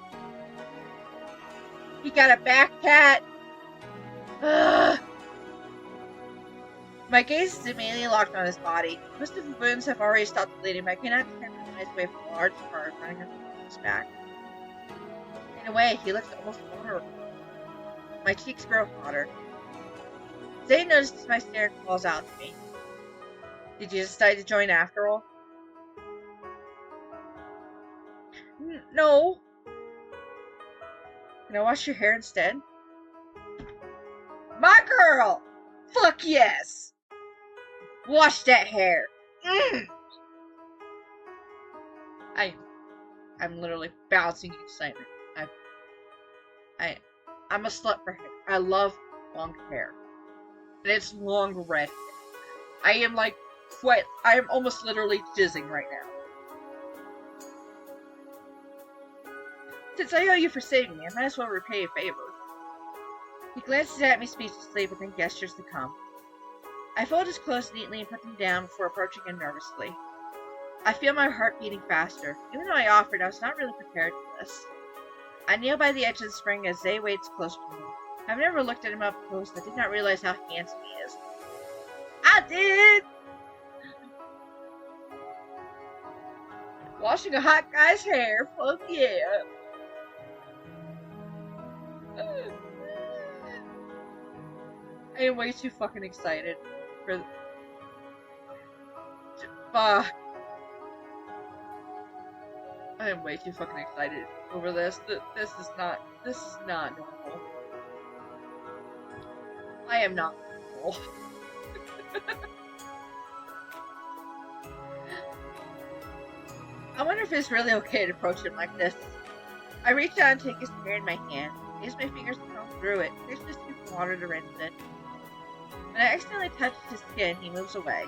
He got a back tat. Ugh. My gaze is immediately locked on his body. Most of the wounds have already stopped bleeding, but I cannot turn my eyes away from a large scar running on his back. In a way, he looks almost vulnerable. My cheeks grow hotter. Zay notices my stare and calls out to me. Did you decide to join after all? No. Can I wash your hair instead? My girl! Fuck yes! Wash that hair! I'm literally bouncing in excitement. I'm a slut for hair. I love long hair. And it's long red hair. I am almost literally jizzing right now. Since I owe you for saving me, I might as well repay a favor. He glances at me speechlessly, but then gestures to come. I fold his clothes neatly and put them down before approaching him nervously. I feel my heart beating faster. Even though I offered, I was not really prepared for this. I kneel by the edge of the spring as Zay waits close to me. I've never looked at him up close. I did not realize how handsome he is. I did! Washing a hot guy's hair. Fuck yeah. I am way too fucking excited for fuck. I am way too fucking excited over this. This is not normal. I am not normal. I wonder if it's really okay to approach him like this. I reach out and take his hair in my hand. I use my fingers to comb through it, occasionally scooping water to rinse it. When I accidentally touch his skin, he moves away.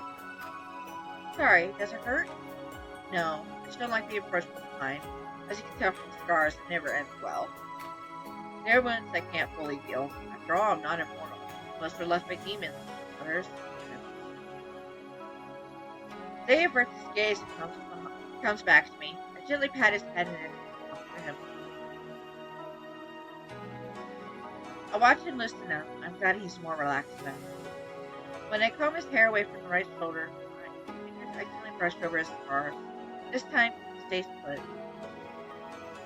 Sorry, does it hurt? No, I just don't like the approach from behind. As you can tell from the scars, it never ends well. There are wounds I can't fully heal. After all, I'm not immortal. Most are left by demons. Others, demons. They avert his gaze and comes back to me. I gently pat his head and comfort him. I watch him loosen up. I'm glad he's more relaxed now. When I comb his hair away from the right shoulder, my fingers accidentally brush over his scars. This time, he stays put.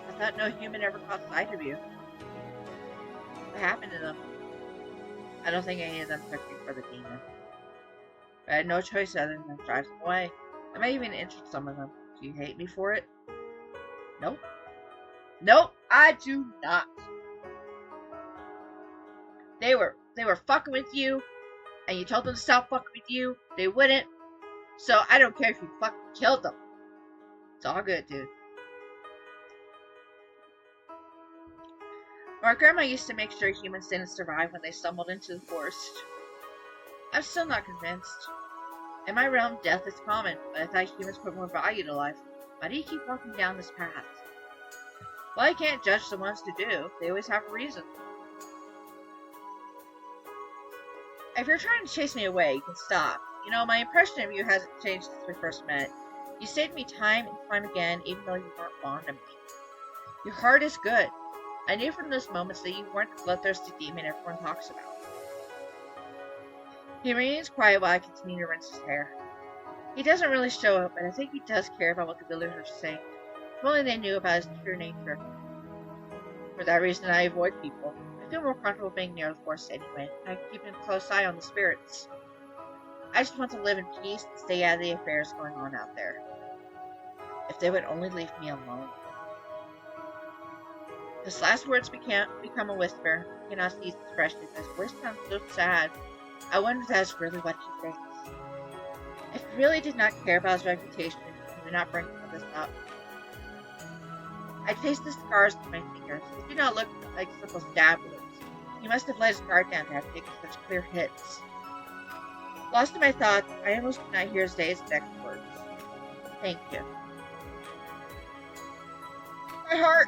I thought no human ever caught sight of you. What happened to them? I don't think any of them took me for the demon. But I had no choice other than to drive them away. I may even injured some of them. Do you hate me for it? Nope. Nope, I do not. They were fucking with you, and you told them to stop fucking with you. They wouldn't. So I don't care if you fucking killed them. It's all good, dude. Our grandma used to make sure humans didn't survive when they stumbled into the forest. I'm still not convinced. In my realm, death is common, but I thought humans put more value to life. Why do you keep walking down this path? Well, I can't judge the ones who do. They always have a reason. If you're trying to chase me away, you can stop. You know, my impression of you hasn't changed since we first met. You saved me time and time again, even though you weren't fond of me. Your heart is good. I knew from those moments that you weren't the bloodthirsty demon everyone talks about. He remains quiet while I continue to rinse his hair. He doesn't really show up, but I think he does care about what the villagers say. If only they knew about his true nature. For that reason, I avoid people. I feel more comfortable being near the forest anyway. I keep a close eye on the spirits. I just want to live in peace and stay out of the affairs going on out there. If they would only leave me alone. His last words become a whisper. I cannot see his expression. His voice sounds so sad. I wonder if that's really what he thinks. If he really did not care about his reputation, he would not bring this up. I taste the scars with my fingers. They do not look like simple stab wounds. He must have let his guard down to have taken such clear hits. Lost in my thoughts, I almost could not hear Zay's next words. Thank you. My heart!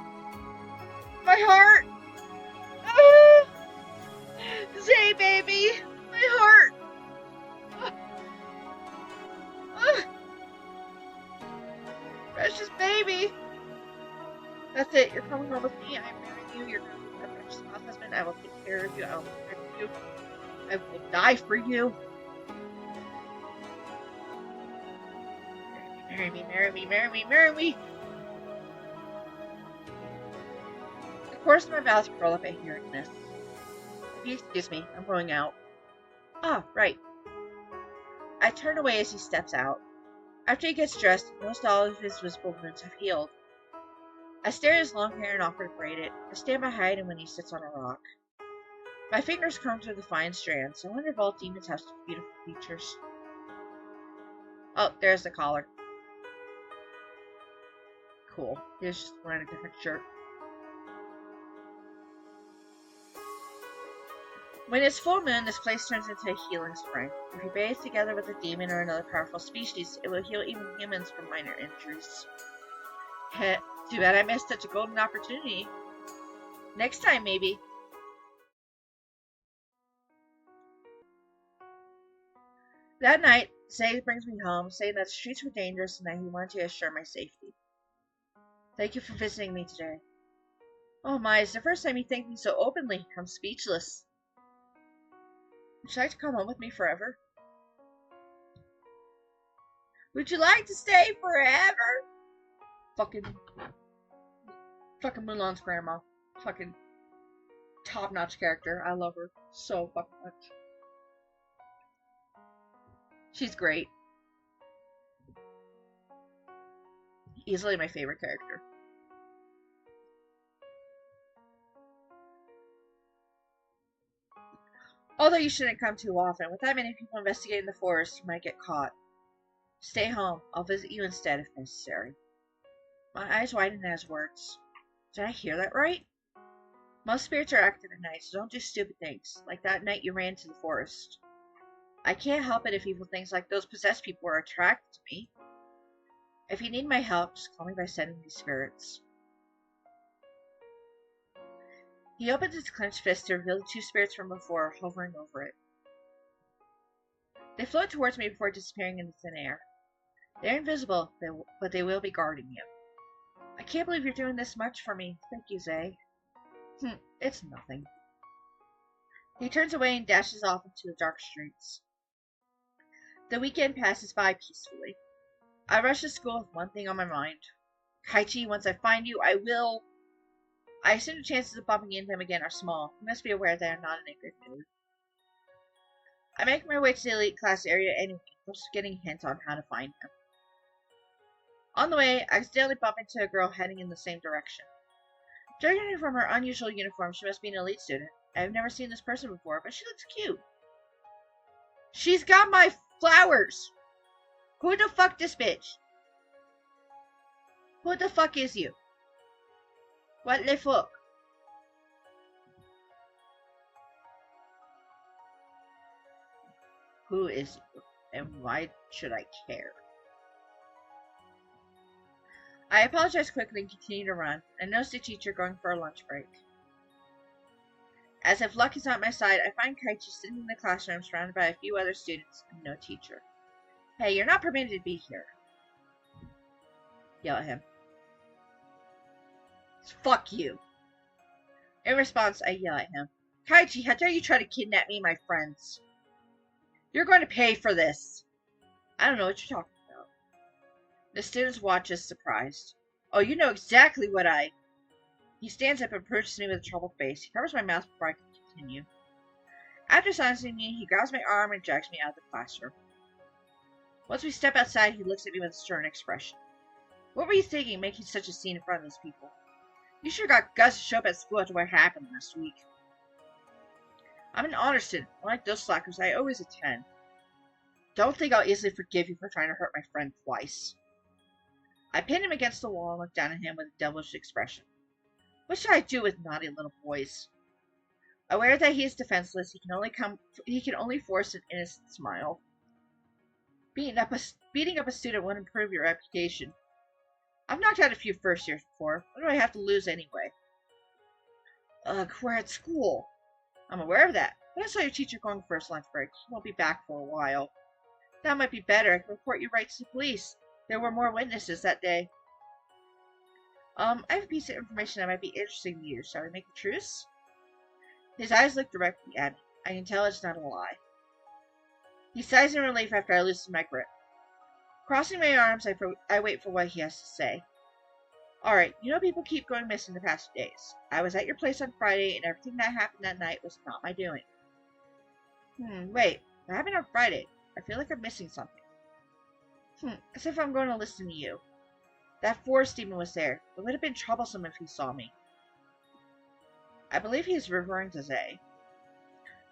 My heart! Ah! Zay, baby! My heart! Precious baby! That's it. You're coming home with me. I'm marrying you. You're going to be my precious husband. I will take care of you. I will protect you. I will die for you. Marry me, marry me, marry me, marry me! The corners of my mouth curl up at hearing this. If you excuse me, I'm going out. Ah, right. I turn away as he steps out. After he gets dressed, most all of his visible wounds have healed. I stare at his long hair and offer to braid it. I stand behind him when he sits on a rock. My fingers comb through the fine strands. I wonder if all demons have such beautiful features. Oh, there's the collar. Cool. He's just wearing a different shirt. When it's full moon, this place turns into a healing spring. If you bathe together with a demon or another powerful species, it will heal even humans from minor injuries. Heh, too bad I missed such a golden opportunity. Next time, maybe. That night, Zay brings me home, saying that the streets were dangerous and that he wanted to assure my safety. Thank you for visiting me today. Oh my, it's the first time he thanked me so openly. I'm speechless. Would you like to come home with me forever? Would you like to stay forever? Fucking Mulan's grandma. Fucking top-notch character. I love her so fucking much. She's great. Easily my favorite character. Although you shouldn't come too often. With that many people investigating the forest, you might get caught. Stay home. I'll visit you instead if necessary. My eyes widened at his words. Did I hear that right? Most spirits are active at night, so don't do stupid things, like that night you ran to the forest. I can't help it if evil things like those possessed people are attracted to me. If you need my help, just call me by sending these spirits. He opened his clenched fist to reveal the two spirits from before, hovering over it. They float towards me before disappearing into thin air. They're invisible, but they will be guarding you. I can't believe you're doing this much for me. Thank you, Zay. It's nothing. He turns away and dashes off into the dark streets. The weekend passes by peacefully. I rush to school with one thing on my mind. Kaichi, once I find you, I assume the chances of bumping into him again are small. You must be aware that I'm not in a good mood. I make my way to the elite class area anyway, just getting hints on how to find him. On the way, I accidentally bump into a girl heading in the same direction. Judging from her unusual uniform, she must be an elite student. I've never seen this person before, but she looks cute. She's got my flowers! Who the fuck this bitch? Who the fuck is you? What the fuck? Who is you? And why should I care? I apologize quickly and continue to run. I notice the teacher going for a lunch break. As if luck is on my side, I find Kaichi sitting in the classroom surrounded by a few other students and no teacher. Hey, you're not permitted to be here. Yell at him. Fuck you. In response, I yell at him. Kaichi, how dare you try to kidnap me and my friends? You're going to pay for this. I don't know what you're talking about. The students watch us surprised. Oh, you know exactly what He stands up and approaches me with a troubled face. He covers my mouth before I can continue. After silencing me, he grabs my arm and drags me out of the classroom. Once we step outside, he looks at me with a stern expression. What were you thinking, making such a scene in front of those people? You sure got guts to show up at school after what happened last week. I'm an honor student. Unlike those slackers, I always attend. Don't think I'll easily forgive you for trying to hurt my friend twice. I pin him against the wall and look down at him with a devilish expression. What should I do with naughty little boys? Aware that he is defenseless, he can only force an innocent smile. Beating up a student won't improve your reputation. I've knocked out a few first years before. What do I have to lose anyway? Ugh, we're at school. I'm aware of that. But I saw your teacher going for his lunch break. He won't be back for a while. That might be better. I can report you right to the police. There were more witnesses that day. I have a piece of information that might be interesting to you. Shall we make a truce? His eyes look directly at me. I can tell it's not a lie. He sighs in relief after I loosen my grip. Crossing my arms, I wait for what he has to say. Alright, you know people keep going missing the past few days. I was at your place on Friday, and everything that happened that night was not my doing. Wait. What happened on Friday? I feel like I'm missing something. As if I'm going to listen to you. That forest demon was there. It would have been troublesome if he saw me. I believe he is referring to Zay.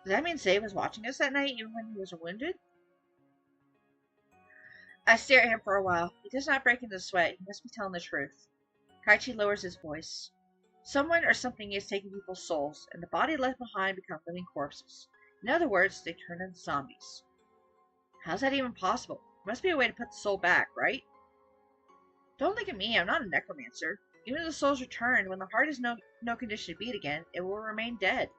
Does that mean Zay was watching us that night, even when he was wounded? I stare at him for a while. He does not break into sweat. He must be telling the truth. Kaichi lowers his voice. Someone or something is taking people's souls, and the body left behind become living corpses. In other words, they turn into zombies. How's that even possible? There must be a way to put the soul back, right? Don't look at me, I'm not a necromancer. Even if the soul's returned, when the heart is no condition to beat again, it will remain dead.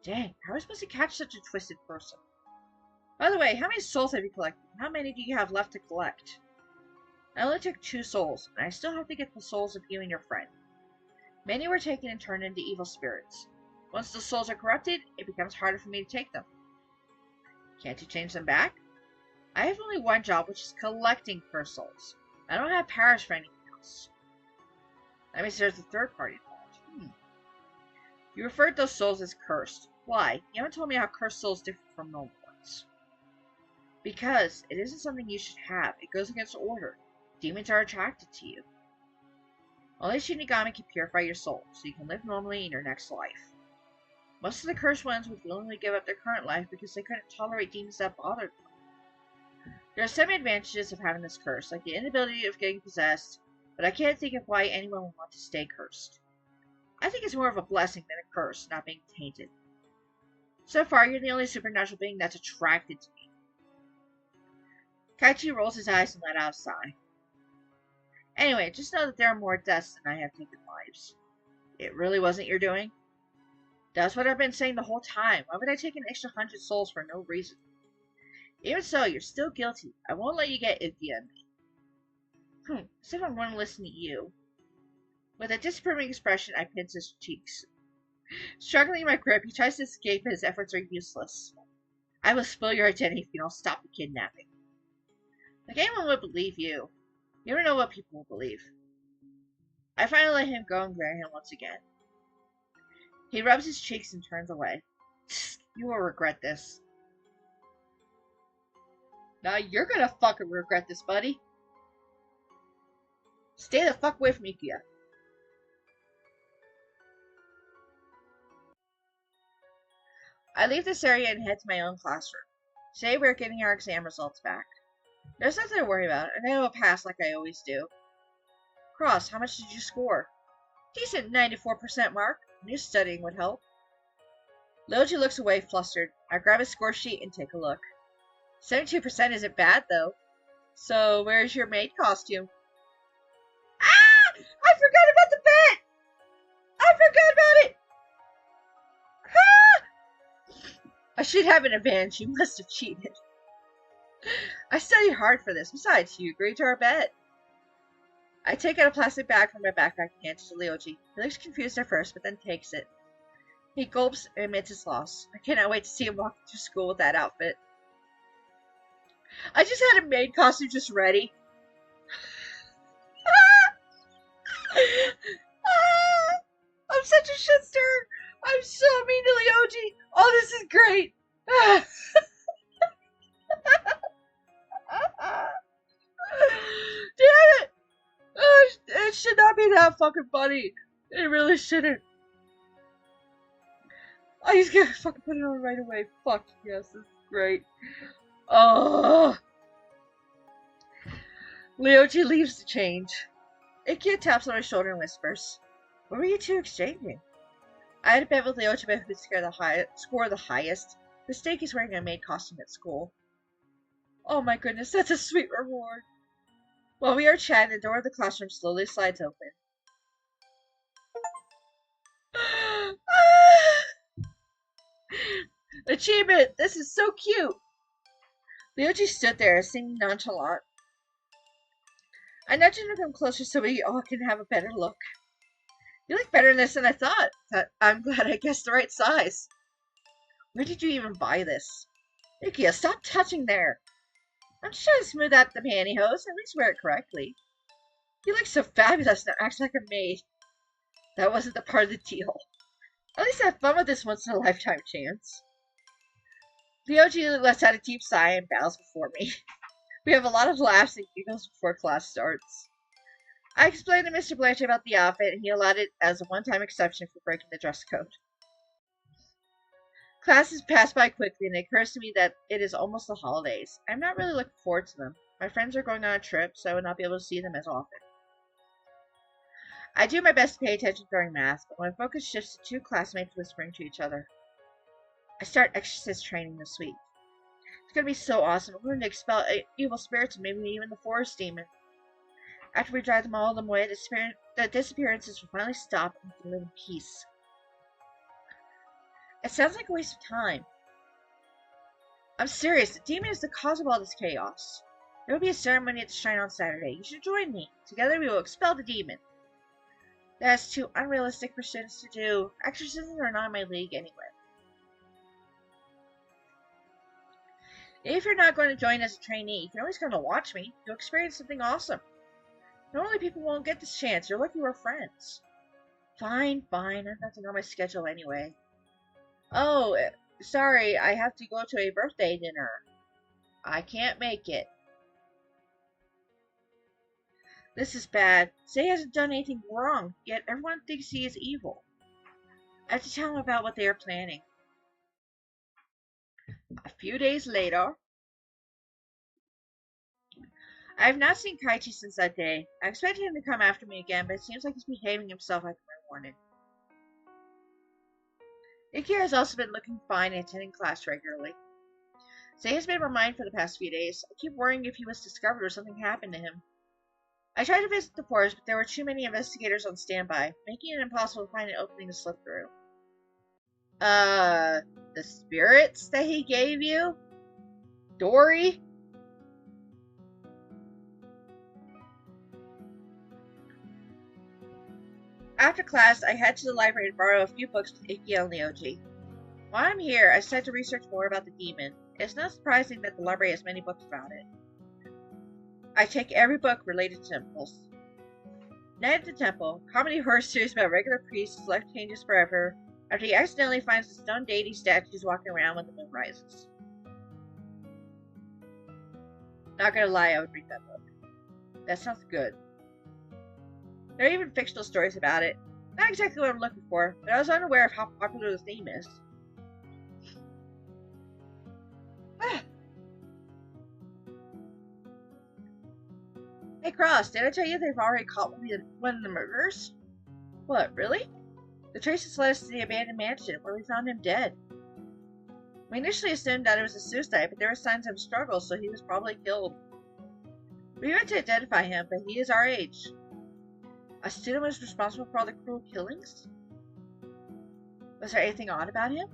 Dang, how are we supposed to catch such a twisted person? By the way, how many souls have you collected? How many do you have left to collect? I only took 2 souls, and I still have to get the souls of you and your friend. Many were taken and turned into evil spirits. Once the souls are corrupted, it becomes harder for me to take them. Can't you change them back? I have only one job, which is collecting cursed souls. I don't have powers for anything else. That means there's a third party involved. You referred to those souls as cursed. Why? You haven't told me how cursed souls differ from normal ones. Because it isn't something you should have. It goes against order. Demons are attracted to you. Only Shinigami can purify your soul, so you can live normally in your next life. Most of the cursed ones would willingly give up their current life because they couldn't tolerate demons that bothered them. There are some advantages of having this curse, like the inability of getting possessed, but I can't think of why anyone would want to stay cursed. I think it's more of a blessing than a curse, not being tainted. So far, you're the only supernatural being that's attracted to me. Kaichi rolls his eyes and let out a sigh. Anyway, just know that there are more deaths than I have taken lives. It really wasn't your doing? That's what I've been saying the whole time. Why would I take an extra 100 souls for no reason? Even so, you're still guilty. I won't let you get icky on me. As if I want to listen to you. With a disapproving expression, I pinch his cheeks. Struggling in my grip, he tries to escape, but his efforts are useless. I will spill your identity if you don't stop the kidnapping. Like anyone would believe you. You never know what people will believe. I finally let him go and glare at him once again. He rubs his cheeks and turns away. You will regret this. Now you're gonna fucking regret this, buddy. Stay the fuck away from Ikea. I leave this area and head to my own classroom. Today we're getting our exam results back. There's nothing to worry about, and I will pass like I always do. Cross, how much did you score? Decent 94% mark. New studying would help. Loji looks away, flustered. I grab his score sheet and take a look. 72% isn't bad, though. So, where's your maid costume? Ah! I forgot about the bet! I forgot about it! Ah! I should have an advantage. You must have cheated. I studied hard for this. Besides, you agreed to our bet. I take out a plastic bag from my backpack and hand it to Ryoji. He looks confused at first, but then takes it. He gulps and admits his loss. I cannot wait to see him walking through school with that outfit. I just had a maid costume just ready. I'm such a shitster. I'm so mean to Ryoji. Oh, this is great. Damn it! It should not be that fucking funny. It really shouldn't. Oh, he's gonna fucking put it on right away. Fuck yes, this is great. Oh. Ryoji leaves the change. Ikea taps on my shoulder and whispers, "What were you two exchanging?" I had a bet with Ryoji about who would score the highest. The stake is wearing a maid costume at school. Oh my goodness, that's a sweet reward. While we are chatting, the door of the classroom slowly slides open. Achievement! This is so cute! Ryoji stood there, singing nonchalant. I nudged him to come closer so we all can have a better look. You look better in this than I thought. I'm glad I guessed the right size. Where did you even buy this? Ikea, stop touching there. I'm just trying to smooth out the pantyhose, at least wear it correctly. You look so fabulous and acts like a maid. That wasn't the part of the deal. At least have fun with this once-in-a-lifetime chance. Ryoji lets out a deep sigh and bows before me. We have a lot of laughs and giggles before class starts. I explained to Mr. Blanchard about the outfit, and he allowed it as a one-time exception for breaking the dress code. Classes pass by quickly, and it occurs to me that it is almost the holidays. I'm not really looking forward to them. My friends are going on a trip, so I will not be able to see them as often. I do my best to pay attention during math, but my focus shifts to two classmates whispering to each other. I start exorcist training this week. It's going to be so awesome. I'm going to expel evil spirits and maybe even the forest demon. After we drive all of them away, the disappearances will finally stop and we can live in peace. It sounds like a waste of time. I'm serious. The demon is the cause of all this chaos. There will be a ceremony at the shrine on Saturday. You should join me. Together we will expel the demon. That's too unrealistic for students to do. Exorcisms are not in my league anyway. If you're not going to join as a trainee, you can always come to watch me. You'll experience something awesome. Normally people won't get this chance. You're lucky we're friends. Fine. I've nothing on my schedule anyway. Oh, sorry, I have to go to a birthday dinner. I can't make it. This is bad. Say hasn't done anything wrong, yet everyone thinks he is evil. I have to tell him about what they are planning. A few days later, I have not seen Kaichi since that day. I expected him to come after me again, but it seems like he's behaving himself after my warning. Ikea has also been looking fine and attending class regularly. Say has been my mind for the past few days. I keep worrying if he was discovered or something happened to him. I tried to visit the forest, but there were too many investigators on standby, making it impossible to find an opening to slip through. The spirits that he gave you? Dory? After class, I head to the library to borrow a few books with Ikea and Ryoji. While I'm here, I decided to research more about the demon. It's not surprising that the library has many books about it. I take every book related to temples. Night at the Temple, comedy horror series about regular priests life changes forever after he accidentally finds the stone deity statues walking around when the moon rises. Not gonna lie, I would read that book. That sounds good. There are even fictional stories about it. Not exactly what I'm looking for, but I was unaware of how popular the theme is. Hey Cross, did I tell you they've already caught one of the murderers? What, really? The traces led us to the abandoned mansion, where we found him dead. We initially assumed that it was a suicide, but there were signs of a struggle, so he was probably killed. We went to identify him, but he is our age. A student was responsible for all the cruel killings? Was there anything odd about him?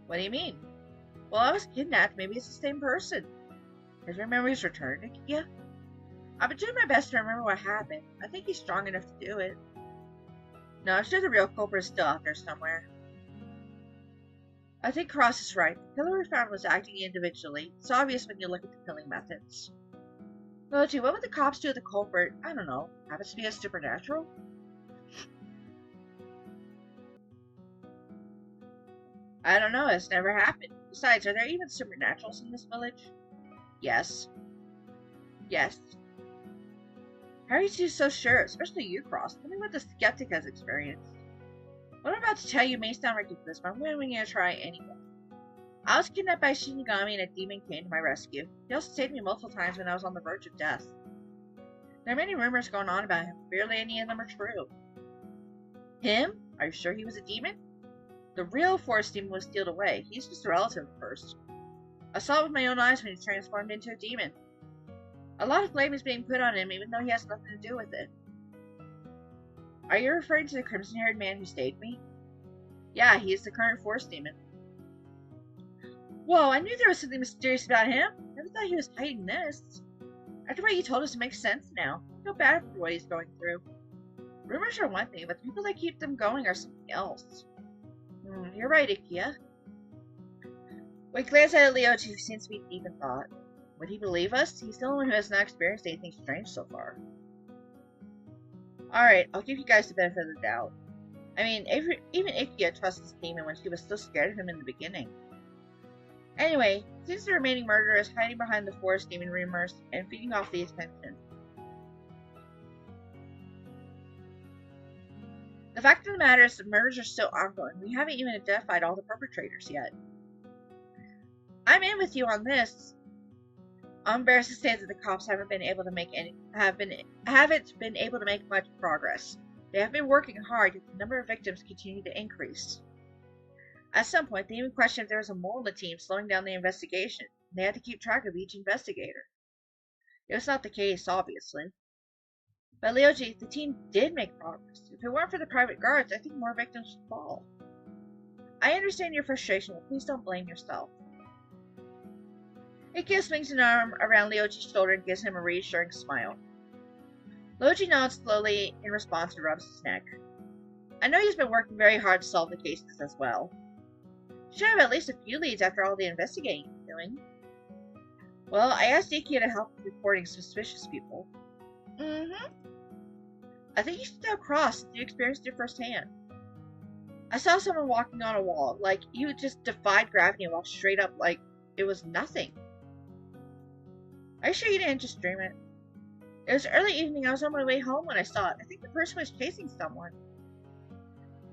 What do you mean? Well, I was kidnapped. Maybe it's the same person. Has your memories returned, Ikea? I've been doing my best to remember what happened. I think he's strong enough to do it. No, I'm sure the real culprit is still out there somewhere. I think Cross is right. The killer we found was acting individually. It's obvious when you look at the killing methods. Loji, what would the cops do with the culprit? I don't know. Happens to be a supernatural? I don't know. It's never happened. Besides, are there even supernaturals in this village? Yes. Yes. How are you so sure? Especially you, Cross. Tell me what the skeptic has experienced. What I'm about to tell you may sound ridiculous, but I'm willing to try anyway. I was kidnapped by Shinigami and a demon came to my rescue. He also saved me multiple times when I was on the verge of death. There are many rumors going on about him. Barely any of them are true. Him? Are you sure he was a demon? The real forest demon was sealed away. He's just a relative at first. I saw it with my own eyes when he transformed into a demon. A lot of blame is being put on him, even though he has nothing to do with it. Are you referring to the crimson-haired man who saved me? Yeah, he is the current forest demon. Whoa, I knew there was something mysterious about him. Never thought he was hiding this. After what you told us, it makes sense now. I feel bad for what he's going through. Rumors are one thing, but the people that keep them going are something else. You're right, Ikea. We glance at Ryoji, who seems to be deep in thought. Would he believe us? He's the only one who has not experienced anything strange so far. Alright, I'll give you guys the benefit of the doubt. I mean, even Ikea trusts this demon when she was so scared of him in the beginning. Anyway, since the remaining murderer is hiding behind the forest demon rumors and feeding off the attention. The fact of the matter is the murders are still ongoing. We haven't even identified all the perpetrators yet. I'm in with you on this. I'm embarrassed to say that the cops haven't been able to make much progress. They have been working hard, yet the number of victims continue to increase. At some point, they even questioned if there was a mole in the team slowing down the investigation. They had to keep track of each investigator. It was not the case, obviously. But Ryoji, the team did make progress. If it weren't for the private guards, I think more victims would fall. I understand your frustration, but please don't blame yourself. Ikea swings an arm around Ryoji's shoulder and gives him a reassuring smile. Ryoji nods slowly in response and rubs his neck. I know he's been working very hard to solve the cases as well. Should have at least a few leads after all the investigating he's doing. Well, I asked Ikea to help with reporting suspicious people. I think you should tell Cross since you experienced it firsthand. I saw someone walking on a wall, like you just defied gravity and walked straight up like it was nothing. Are you sure you didn't just dream it? It was early evening. I was on my way home when I saw it. I think the person was chasing someone.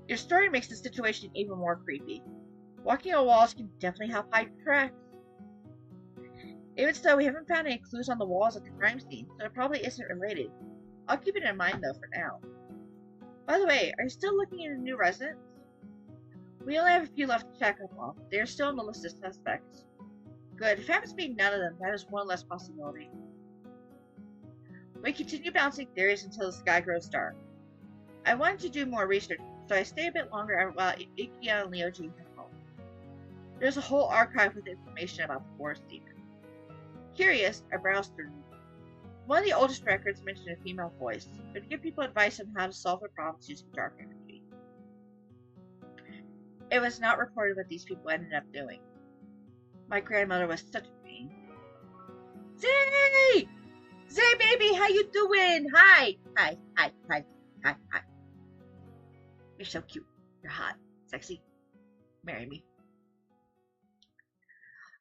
Your story makes the situation even more creepy. Walking on walls can definitely help hide tracks. Even so, we haven't found any clues on the walls at the crime scene, so it probably isn't related. I'll keep it in mind, though, for now. By the way, are you still looking at a new residence? We only have a few left to check up on. They are still on the list of suspects. Good. If it happens to be none of them, that is one less possibility. We continue bouncing theories until the sky grows dark. I wanted to do more research, so I stay a bit longer while Ikea and Leo Jean come home. There's a whole archive with information about the forest demon. Curious, I browsed through. One of the oldest records mentioned a female voice, but to give people advice on how to solve their problems using dark energy. It was not reported what these people ended up doing. My grandmother was such a pain. Zay! Zay, baby, how you doing? Hi! Hi. You're so cute. You're hot. Sexy. Marry me.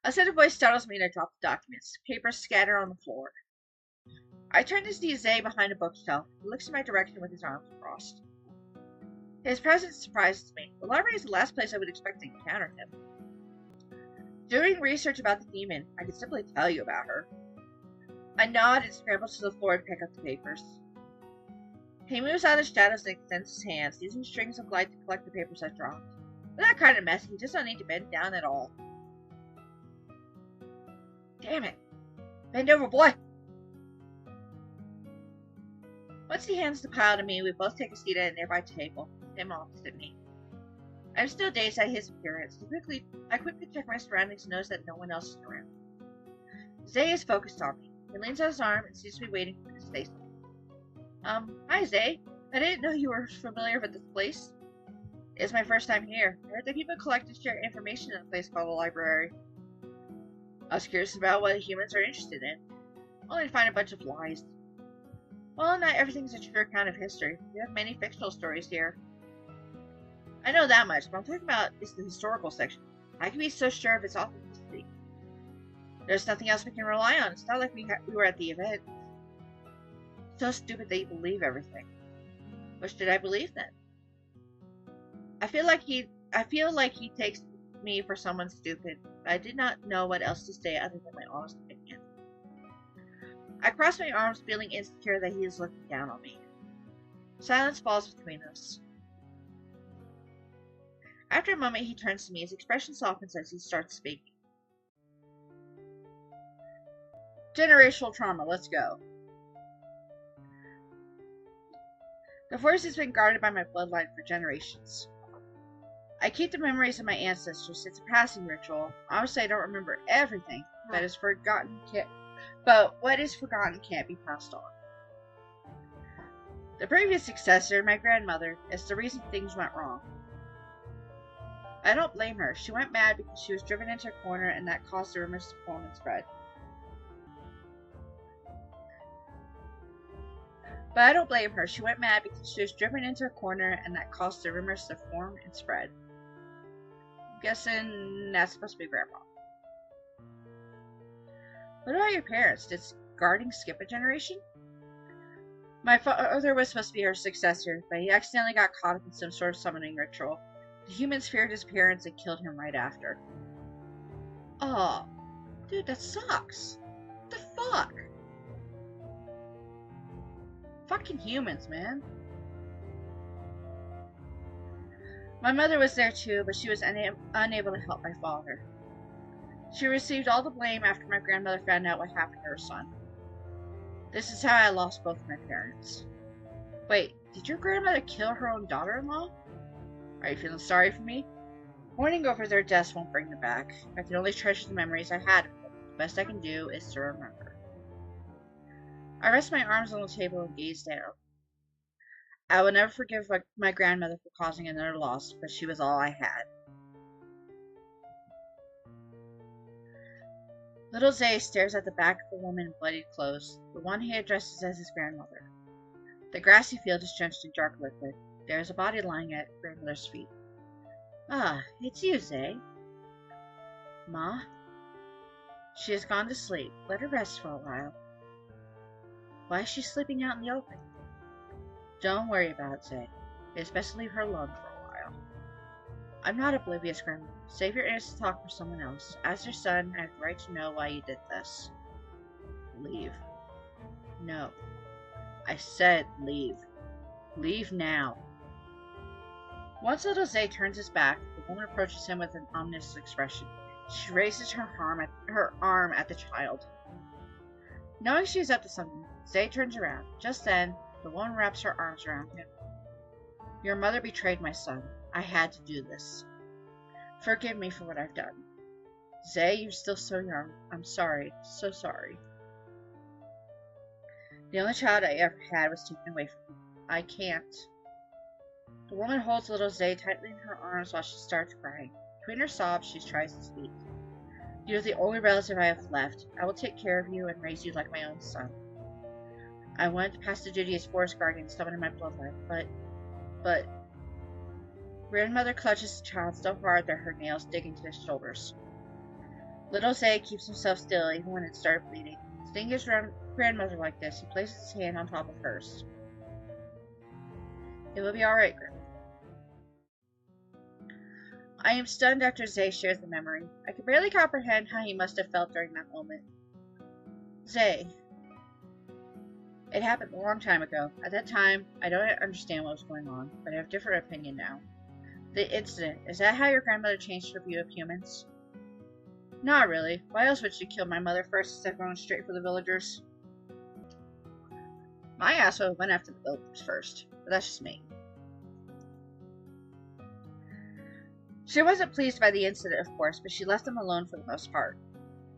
A sudden voice startles me and I drop the documents. Papers scatter on the floor. I turn to see Zay behind a bookshelf. He looks in my direction with his arms crossed. His presence surprises me. The library is the last place I would expect to encounter him. Doing research about the demon, I could simply tell you about her. I nod and scramble to the floor to pick up the papers. He moves out of the shadows and extends his hands, using strings of light to collect the papers I dropped. They're not kind of messy, he just don't need to bend down at all. Damn it! Bend over, boy! Once he hands the pile to me, we both take a seat at a nearby table, him opposite me. I'm still dazed at his appearance. I quickly check my surroundings and notice that no one else is around. Zay is focused on me. He leans on his arm and seems to be waiting for me to say something. Hi Zay. I didn't know you were familiar with this place. It's my first time here. I heard that people collect and share information in a place called a library. I was curious about what humans are interested in, only to find a bunch of lies. Well, not everything's a true account of history. We have many fictional stories here. I know that much, but I'm talking about is the historical section. I can be so sure of its authenticity. There's nothing else we can rely on. It's not like we were at the event. So stupid that you believe everything. What should I believe then? I feel like he takes me for someone stupid, but I did not know what else to say other than my honest opinion. I cross my arms, feeling insecure that he is looking down on me. Silence falls between us. After a moment, he turns to me. His expression softens as he starts speaking. Generational trauma, let's go. The forest has been guarded by my bloodline for generations. I keep the memories of my ancestors. It's a passing ritual. Obviously, I don't remember everything that is forgotten, but what is forgotten can't be passed on. The previous successor, my grandmother, is the reason things went wrong. I don't blame her. She went mad because she was driven into a corner and that caused the rumors to form and spread. But I don't blame her. She went mad because she was driven into a corner and that caused the rumors to form and spread. I'm guessing that's supposed to be Grandpa. What about your parents? Did guarding skip a generation? My father was supposed to be her successor, but he accidentally got caught up in some sort of summoning ritual. The humans feared his appearance and killed him right after. Oh, dude, that sucks. What the fuck? Fucking humans, man. My mother was there too, but she was unable to help my father. She received all the blame after my grandmother found out what happened to her son. This is how I lost both my parents. Wait, did your grandmother kill her own daughter-in-law? Are you feeling sorry for me? Mourning over their deaths won't bring them back. I can only treasure the memories I had of them. The best I can do is to remember. I rest my arms on the table and gaze down. I will never forgive my grandmother for causing another loss, but she was all I had. Little Zay stares at the back of the woman in bloodied clothes, the one he addresses as his grandmother. The grassy field is drenched in dark liquid. There is a body lying at grandmother's feet. Ah, it's you, Zay. Ma? She has gone to sleep. Let her rest for a while. Why is she sleeping out in the open? Don't worry about it, Zay. It's best to leave her alone for a while. I'm not oblivious, Grandma. Save your innocent talk for someone else. As your son, I have the right to know why you did this. Leave. No. I said leave. Leave now. Once little Zay turns his back, the woman approaches him with an ominous expression. She raises her arm at the child. Knowing she is up to something, Zay turns around. Just then, the woman wraps her arms around him. Your mother betrayed my son. I had to do this. Forgive me for what I've done. Zay, you're still so young. I'm sorry. So sorry. The only child I ever had was taken away from me. I can't. The woman holds little Zay tightly in her arms while she starts crying. Between her sobs, she tries to speak. You're the only relative I have left. I will take care of you and raise you like my own son. I wanted to pass the duty as forest guardian, someone in my bloodline, but... Grandmother clutches the child so hard that her nails dig into his shoulders. Little Zay keeps himself still even when it started bleeding. Seeing his grandmother like this, he places his hand on top of hers. It will be alright, Grandma. I am stunned after Zay shares the memory. I can barely comprehend how he must have felt during that moment. Zay. It happened a long time ago. At that time, I don't understand what was going on, but I have a different opinion now. The incident, is that how your grandmother changed her view of humans? Not really. Why else would she kill my mother first instead of going straight for the villagers? My ass would have went after the villagers first, but that's just me. She wasn't pleased by the incident, of course, but she left them alone for the most part.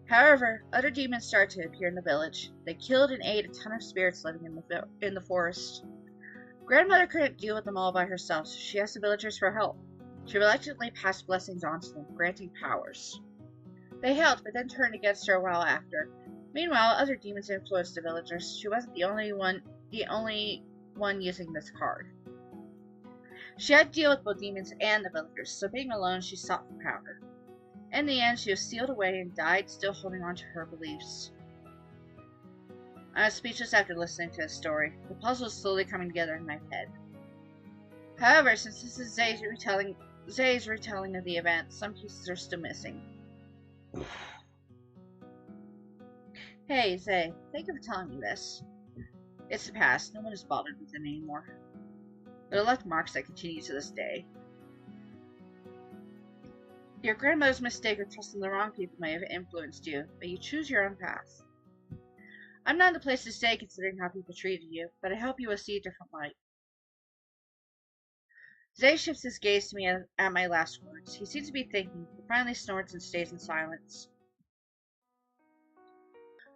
However, other demons started to appear in the village. They killed and ate a ton of spirits living in the forest. Grandmother couldn't deal with them all by herself, so she asked the villagers for help. She reluctantly passed blessings on to them, granting powers. They helped, but then turned against her a while after. Meanwhile, other demons influenced the villagers. She wasn't the only one using this card. She had to deal with both demons and the villagers, so being alone, she sought for power. In the end, she was sealed away and died, still holding on to her beliefs. I was speechless after listening to his story. The puzzle was slowly coming together in my head. However, since this is Zay's retelling of the event, some pieces are still missing. Hey, Zay, thank you for telling me this. It's the past. No one is bothered with it anymore. But it left marks that continue to this day. Your grandmother's mistake of trusting the wrong people may have influenced you, but you choose your own path. I'm not in the place to say considering how people treated you, but I hope you will see a different light. Zay shifts his gaze to me at my last words. He seems to be thinking, but finally snorts and stays in silence.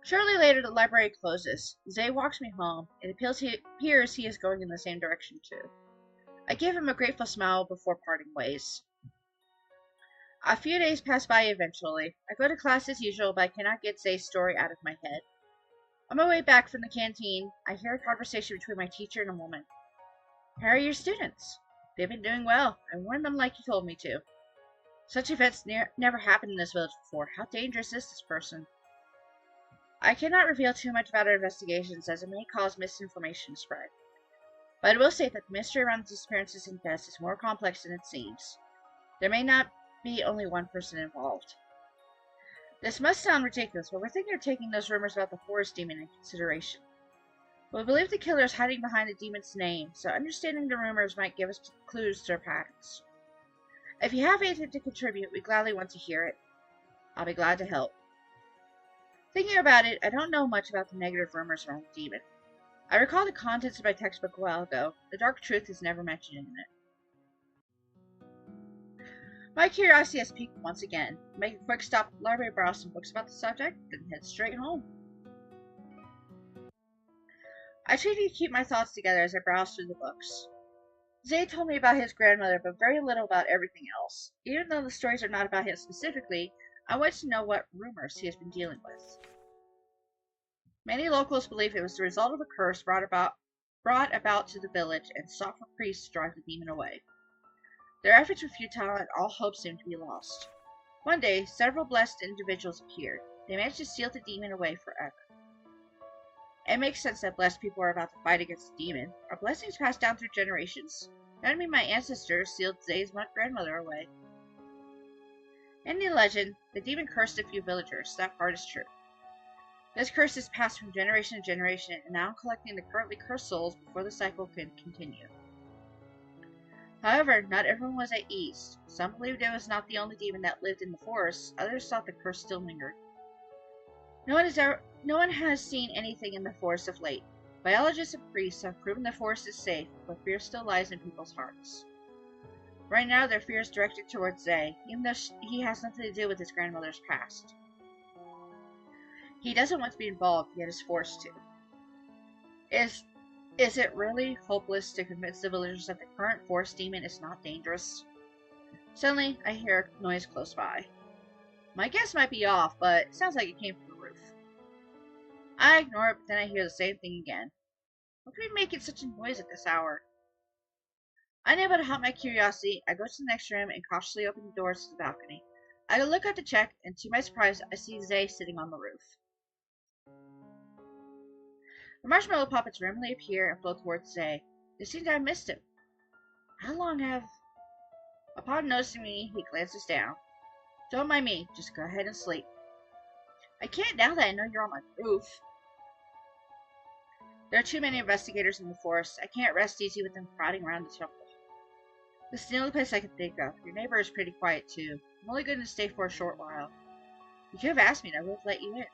Shortly later, the library closes. Zay walks me home. It appears he is going in the same direction too. I give him a grateful smile before parting ways. A few days pass by eventually. I go to class as usual, but I cannot get Zay's story out of my head. On my way back from the canteen, I hear a conversation between my teacher and a woman. How are your students? They've been doing well. I warned them like you told me to. Such events never happened in this village before. How dangerous is this person? I cannot reveal too much about our investigations as it may cause misinformation to spread. But I will say that the mystery around the disappearances and deaths is more complex than it seems. There may not be only one person involved. This must sound ridiculous, but we're thinking of taking those rumors about the forest demon in consideration. We believe the killer is hiding behind the demon's name, so understanding the rumors might give us clues to their patterns. If you have anything to contribute, we gladly want to hear it. I'll be glad to help. Thinking about it, I don't know much about the negative rumors around the demon. I recall the contents of my textbook a while ago. The dark truth is never mentioned in it. My curiosity has piqued once again. Make a quick stop at the library, browse some books about the subject, then head straight home. I tried to keep my thoughts together as I browsed through the books. Zay told me about his grandmother, but very little about everything else. Even though the stories are not about him specifically, I wanted to know what rumors he has been dealing with. Many locals believe it was the result of a curse brought about to the village and sought for priests to drive the demon away. Their efforts were futile and all hope seemed to be lost. One day, several blessed individuals appeared. They managed to seal the demon away forever. It makes sense that blessed people are about to fight against the demon. Our blessings passed down through generations. That means my ancestors sealed Zay's grandmother away. In the legend, the demon cursed a few villagers. That part is true. This curse is passed from generation to generation, and now I'm collecting the currently cursed souls before the cycle can continue. However, not everyone was at ease. Some believed it was not the only demon that lived in the forest, others thought the curse still lingered. No one has seen anything in the forest of late. Biologists and priests have proven the forest is safe, but fear still lies in people's hearts. Right now, their fear is directed towards Zay, even though he has nothing to do with his grandmother's past. He doesn't want to be involved, yet is forced to. Is it really hopeless to convince the villagers that the current forest demon is not dangerous? Suddenly, I hear a noise close by. My guess might be off, but it sounds like it came from the roof. I ignore it, but then I hear the same thing again. What could be making such a noise at this hour? Unable to help my curiosity, I go to the next room and cautiously open the doors to the balcony. I look out to check, and to my surprise, I see Zay sitting on the roof. The marshmallow puppets randomly appear and float towards Zay. It seems I have missed him. How long have... Upon noticing me, he glances down. Don't mind me, just go ahead and sleep. I can't now that I know you're on my roof. There are too many investigators in the forest. I can't rest easy with them crowding around the temple. This is the only place I can think of. Your neighbor is pretty quiet too. I'm only going to stay for a short while. You could have asked me and I would have let you in.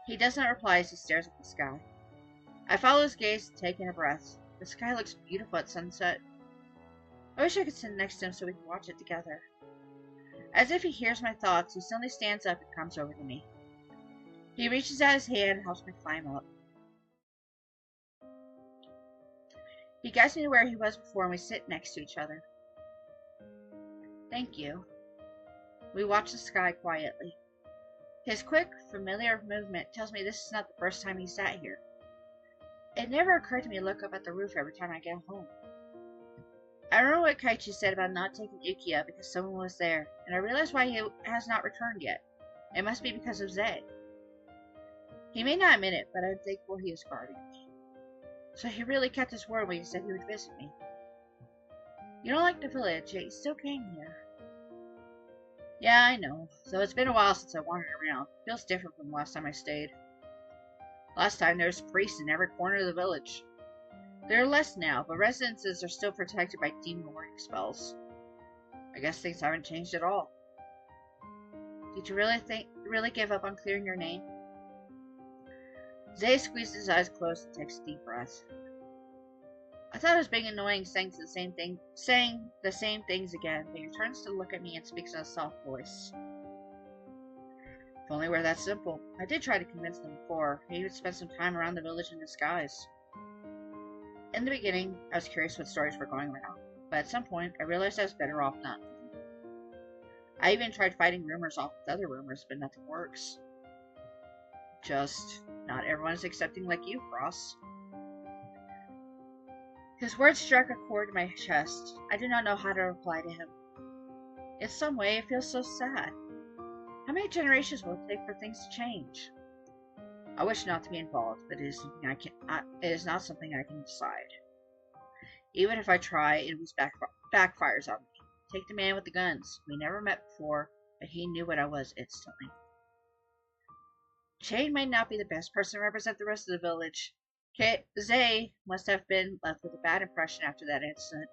He does not reply as he stares at the sky. I follow his gaze, taking a breath. The sky looks beautiful at sunset. I wish I could sit next to him so we could watch it together. As if he hears my thoughts, he suddenly stands up and comes over to me. He reaches out his hand and helps me climb up. He guides me to where he was before and we sit next to each other. Thank you. We watch the sky quietly. His quick, familiar movement tells me this is not the first time he sat here. It never occurred to me to look up at the roof every time I get home. I remember what Kaichi said about not taking Yuki up because someone was there, and I realized why he has not returned yet. It must be because of Zay. He may not admit it, but I'm thankful he is guarding me. So he really kept his word when he said he would visit me. You don't like the village, yet you still came here. Yeah, I know. So it's been a while since I wandered around. Feels different from the last time I stayed. Last time there was priests in every corner of the village. There are less now, but residences are still protected by demon warding spells. I guess things haven't changed at all. Did you really give up on clearing your name? Zay squeezed his eyes closed and takes a deep breath. I thought it was being annoying saying the same things again, but he turns to look at me and speaks in a soft voice. If only were that simple. I did try to convince them before. Maybe would spend some time around the village in disguise. In the beginning, I was curious what stories were going around, but at some point, I realized I was better off not. I even tried fighting rumors off with other rumors, but nothing works. Just, not everyone is accepting like you, Cross. His words struck a chord in my chest. I did not know how to reply to him. In some way, it feels so sad. How many generations will it take for things to change? I wish not to be involved, but it is not something I can decide. Even if I try, it always backfires on me. Take the man with the guns. We never met before, but he knew what I was instantly. Chain may not be the best person to represent the rest of the village. Zay must have been left with a bad impression after that incident.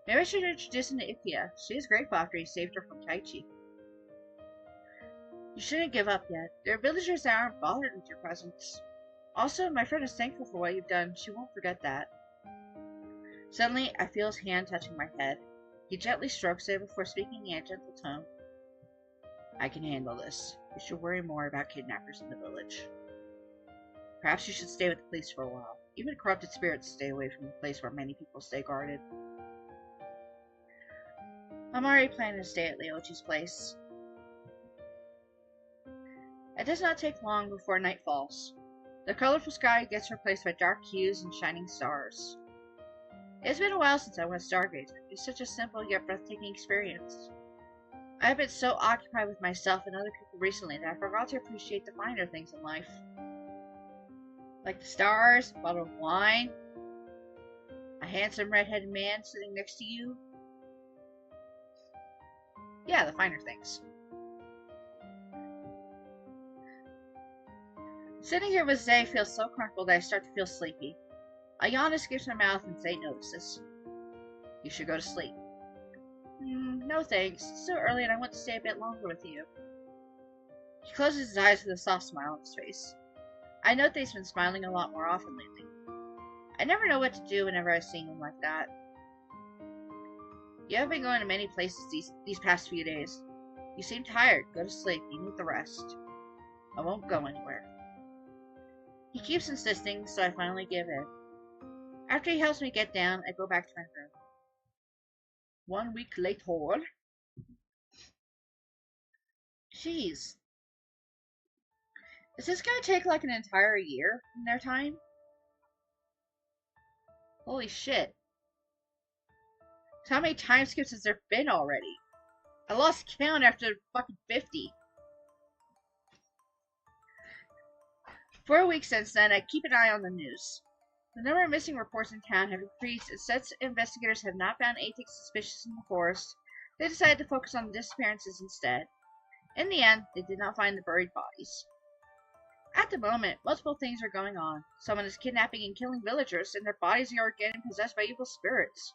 Maybe I should introduce him to Ikia. She is grateful after he saved her from Kaichi. You shouldn't give up yet. There are villagers that aren't bothered with your presence. Also, my friend is thankful for what you've done. She won't forget that. Suddenly, I feel his hand touching my head. He gently strokes it before speaking in a gentle tone. I can handle this. You should worry more about kidnappers in the village. Perhaps you should stay with the police for a while. Even corrupted spirits stay away from a place where many people stay guarded. I'm already planning to stay at Leochi's place. It does not take long before night falls. The colorful sky gets replaced by dark hues and shining stars. It's been a while since I went stargazing. It's such a simple yet breathtaking experience. I have been so occupied with myself and other people recently that I forgot to appreciate the finer things in life. Like the stars, a bottle of wine, a handsome red-headed man sitting next to you. Yeah, the finer things. Sitting here with Zay feels so comfortable that I start to feel sleepy. A yawn escapes my mouth and Zay notices. You should go to sleep. No thanks. It's so early and I want to stay a bit longer with you. He closes his eyes with a soft smile on his face. I note that he's been smiling a lot more often lately. I never know what to do whenever I see him like that. You have been going to many places these past few days. You seem tired. Go to sleep. You need the rest. I won't go anywhere. He keeps insisting, so I finally give in. After he helps me get down, I go back to my room. 1 week later. Jeez. Is this gonna take like an entire year in their time? Holy shit. So how many time skips has there been already? I lost count after fucking 50. For a week since then, I keep an eye on the news. The number of missing reports in town have increased, and since investigators have not found anything suspicious in the forest, they decided to focus on the disappearances instead. In the end, they did not find the buried bodies. At the moment, multiple things are going on. Someone is kidnapping and killing villagers, and their bodies are getting possessed by evil spirits.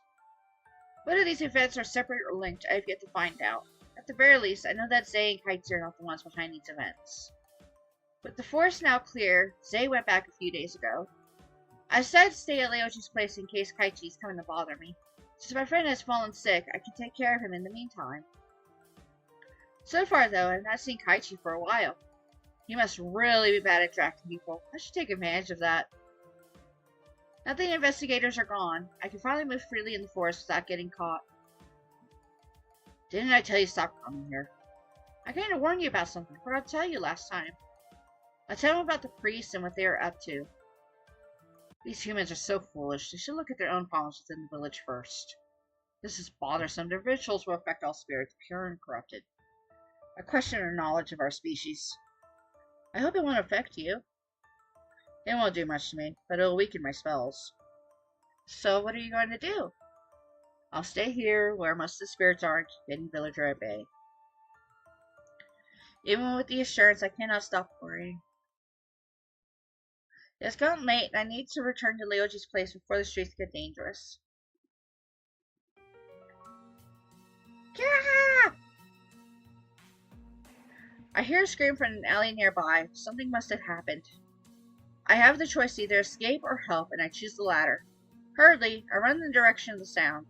Whether these events are separate or linked, I have yet to find out. At the very least, I know that Zay and Kaitsu are not the ones behind these events. With the forest now clear, Zay went back a few days ago. I decided to stay at Leoji's place in case Kaichi is coming to bother me. Since my friend has fallen sick, I can take care of him in the meantime. So far, though, I have not seen Kaichi for a while. He must really be bad at attracting people. I should take advantage of that. Now that the investigators are gone, I can finally move freely in the forest without getting caught. Didn't I tell you to stop coming here? I came to warn you about something, but I'll tell you last time. I'll tell them about the priests and what they are up to. These humans are so foolish. They should look at their own problems within the village first. This is bothersome. Their rituals will affect all spirits, pure and corrupted. I question their knowledge of our species. I hope it won't affect you. It won't do much to me, but it'll weaken my spells. So what are you going to do? I'll stay here, where most of the spirits are, and keep any villager at bay. Even with the assurance, I cannot stop worrying. It's gotten late, and I need to return to Leoji's place before the streets get dangerous. Gah! I hear a scream from an alley nearby. Something must have happened. I have the choice to either escape or help, and I choose the latter. Hurriedly, I run in the direction of the sound.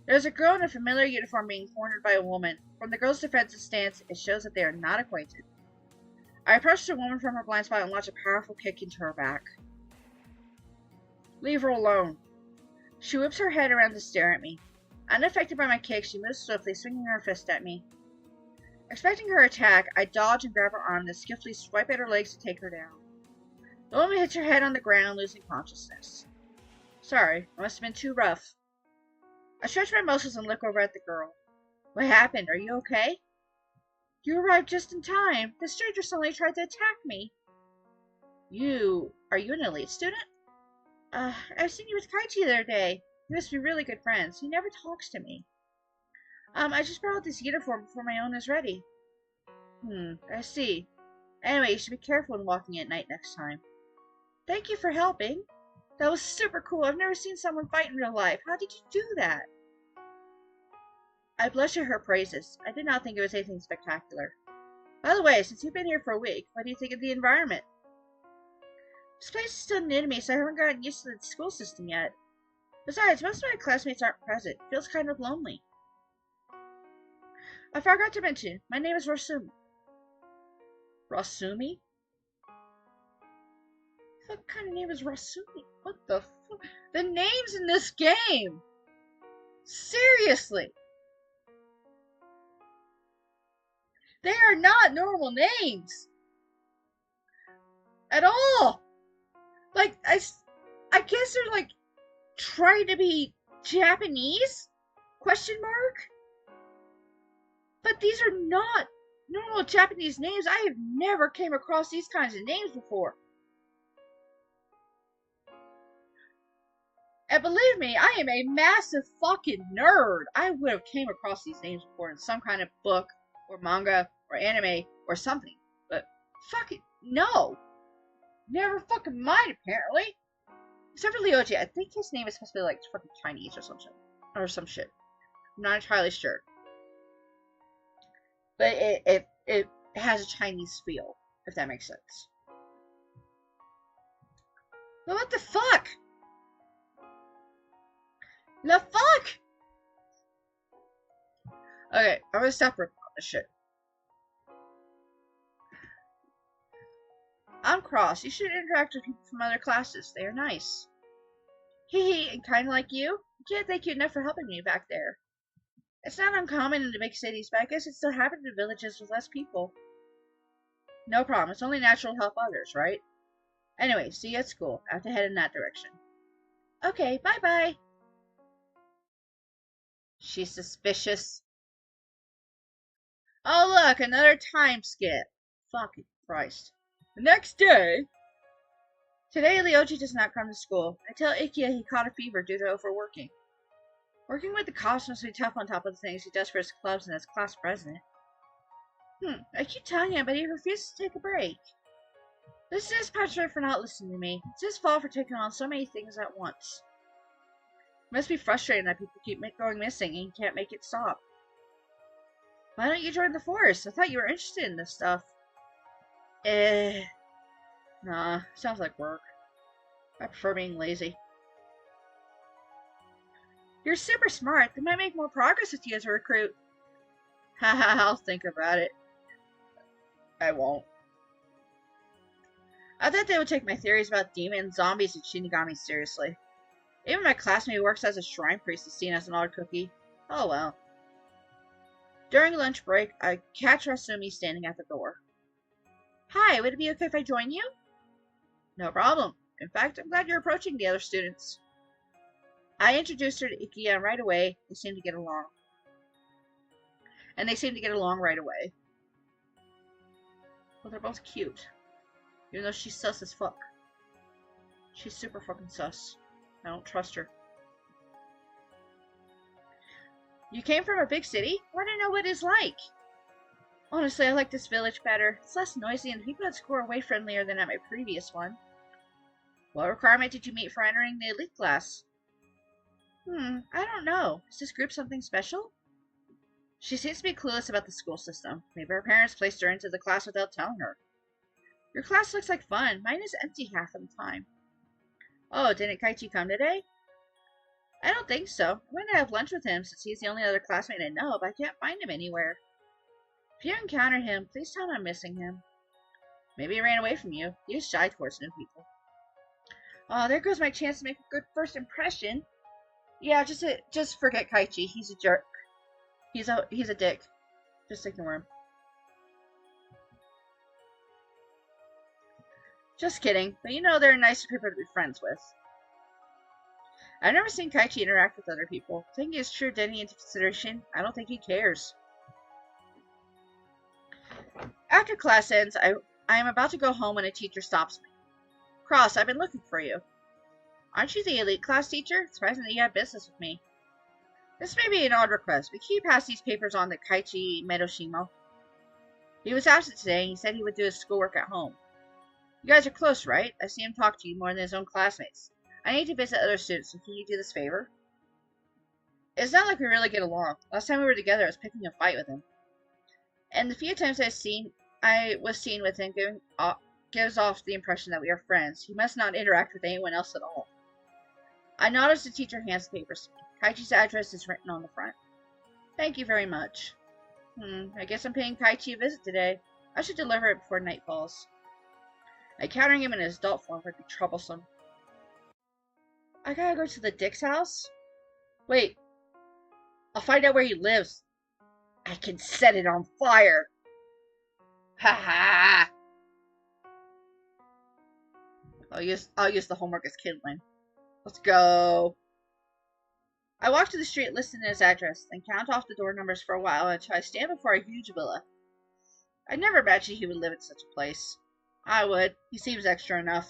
There is a girl in a familiar uniform being cornered by a woman. From the girl's defensive stance, it shows that they are not acquainted. I approach the woman from her blind spot and launch a powerful kick into her back. Leave her alone. She whips her head around to stare at me. Unaffected by my kick, she moves swiftly, swinging her fist at me. Expecting her attack, I dodge and grab her arm, then skillfully swipe at her legs to take her down. The woman hits her head on the ground, losing consciousness. Sorry, I must have been too rough. I stretch my muscles and look over at the girl. What happened? Are you okay? You arrived just in time. The stranger suddenly tried to attack me. Are you an elite student? I've seen you with Kaichi the other day. You must be really good friends. He never talks to me. I just brought out this uniform before my own is ready. I see. Anyway, you should be careful when walking at night next time. Thank you for helping. That was super cool. I've never seen someone fight in real life. How did you do that? I blush at her praises. I did not think it was anything spectacular. By the way, since you've been here for a week, what do you think of the environment? This place is still new to me, so I haven't gotten used to the school system yet. Besides, most of my classmates aren't present. It feels kind of lonely. I forgot to mention, my name is Rasumi. Rasumi? What kind of name is Rasumi? What the fuck? The names in this game! Seriously! They are not normal names! At all! Like, I guess they're like, trying to be Japanese? Question mark? But these are not normal Japanese names. I have never came across these kinds of names before. And believe me, I am a massive fucking nerd. I would have came across these names before in some kind of book or manga or anime or something. But fucking no. Never fucking mind, apparently. Except for Ryoji. I think his name is supposed to be like fucking Chinese or some shit. Or some shit. I'm not entirely sure. But it has a Chinese feel, if that makes sense. But what the fuck? The fuck? Okay, I'm gonna stop ripping on this shit. I'm Cross. You should interact with people from other classes. They are nice. Hee and kinda like you? I can't thank you enough for helping me back there. It's not uncommon in the big cities, but I guess it still happens in villages with less people. No problem. It's only natural to help others, right? Anyway, see you at school. I have to head in that direction. Okay, bye-bye. She's suspicious. Oh, look, another time skip. Fucking Christ. The next day. Today, Ryoji does not come to school. I tell Ikia he caught a fever due to overworking. Working with the cops must be tough on top of the things he does for his clubs and as class president. I keep telling him, but he refuses to take a break. This is his punishment for not listening to me. It's his fault for taking on so many things at once. It must be frustrating that people keep going missing and he can't make it stop. Why don't you join the force? I thought you were interested in this stuff. Nah, sounds like work. I prefer being lazy. You're super smart. They might make more progress with you as a recruit. Haha, I'll think about it. I won't. I thought they would take my theories about demons, zombies, and shinigami seriously. Even my classmate who works as a shrine priest is seen as an odd cookie. Oh well. During lunch break, I catch Rasumi standing at the door. Hi, would it be okay if I join you? No problem. In fact, I'm glad you're approaching the other students. I introduced her to Ikia and right away, they seemed to get along. Right away. Well, they're both cute. Even though she's sus as fuck. She's super fucking sus. I don't trust her. You came from a big city? I want to know what it's like. Honestly, I like this village better. It's less noisy and the people at school are way friendlier than at my previous one. What requirement did you meet for entering the elite class? I don't know. Is this group something special? She seems to be clueless about the school system. Maybe her parents placed her into the class without telling her. Your class looks like fun. Mine is empty half of the time. Oh, didn't Kaichi come today? I don't think so. I'm going to have lunch with him since he's the only other classmate I know, but I can't find him anywhere. If you encounter him, please tell him I'm missing him. Maybe he ran away from you. He is shy towards new people. Oh, there goes my chance to make a good first impression. Yeah, just forget Kaichi. He's a jerk. He's a dick. Just ignore him. Just kidding, but you know they're nicer people to be friends with. I've never seen Kaichi interact with other people. Taking his true identity into consideration, I don't think he cares. After class ends, I am about to go home when a teacher stops me. Cross, I've been looking for you. Aren't you the elite class teacher? It's surprising that you have business with me. This may be an odd request, but can you pass these papers on to Kaichi Medoshimo? He was absent today, and he said he would do his schoolwork at home. You guys are close, right? I see him talk to you more than his own classmates. I need to visit other students, so can you do this favor? It's not like we really get along. Last time we were together, I was picking a fight with him. And the few times I was seen with him gives off the impression that we are friends. He must not interact with anyone else at all. I nod as the teacher hands the papers to me. Kaichi's address is written on the front. Thank you very much. I guess I'm paying Kaichi a visit today. I should deliver it before night falls. Encountering him in his adult form would be troublesome. I gotta go to the Dick's house? Wait. I'll find out where he lives. I can set it on fire. Ha ha! I'll use the homework as kindling. Let's go. I walk to the street, listen to his address, then count off the door numbers for a while until I stand before a huge villa. I never imagined he would live in such a place. I would. He seems extra enough.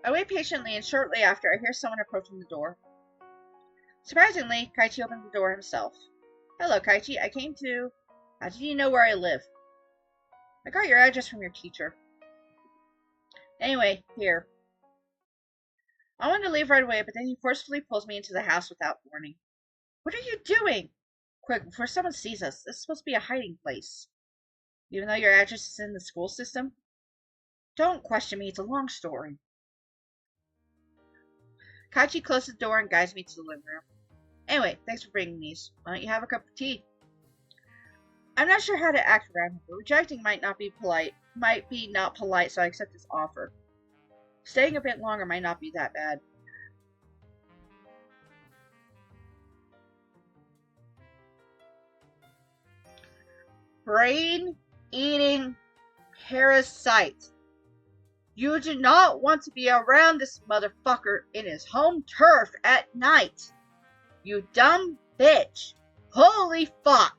I wait patiently, and shortly after, I hear someone approaching the door. Surprisingly, Kaichi opens the door himself. Hello, Kaichi. I came to... How did you know where I live? I got your address from your teacher. Anyway, here. I wanted to leave right away, but then he forcefully pulls me into the house without warning. What are you doing? Quick, before someone sees us. This is supposed to be a hiding place. Even though your address is in the school system? Don't question me, it's a long story. Kaichi closes the door and guides me to the living room. Anyway, thanks for bringing these. Why don't you have a cup of tea? I'm not sure how to act around him, but rejecting might not be polite. Might be not polite, so I accept his offer. Staying a bit longer might not be that bad. Brain-eating parasite. You do not want to be around this motherfucker in his home turf at night. You dumb bitch. Holy fuck.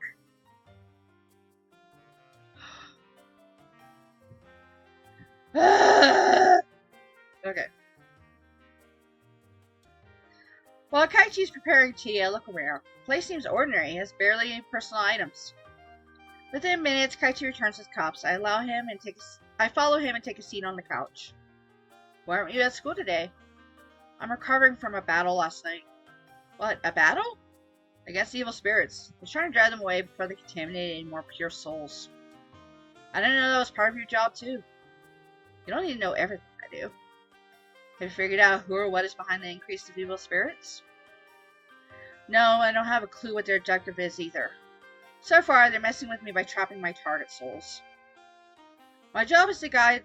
Okay. While Kaichi's preparing tea, I look around. The place seems ordinary. It has barely any personal items. Within minutes, Kaichi returns his cups. I follow him and take a seat on the couch. Why aren't you at school today? I'm recovering from a battle last night. What, a battle? Against evil spirits. I was trying to drive them away before they contaminated any more pure souls. I didn't know that was part of your job, too. You don't need to know everything I do. Have you figured out who or what is behind the increase of evil spirits? No, I don't have a clue what their objective is either. So far, they're messing with me by trapping my target souls. My job is to guide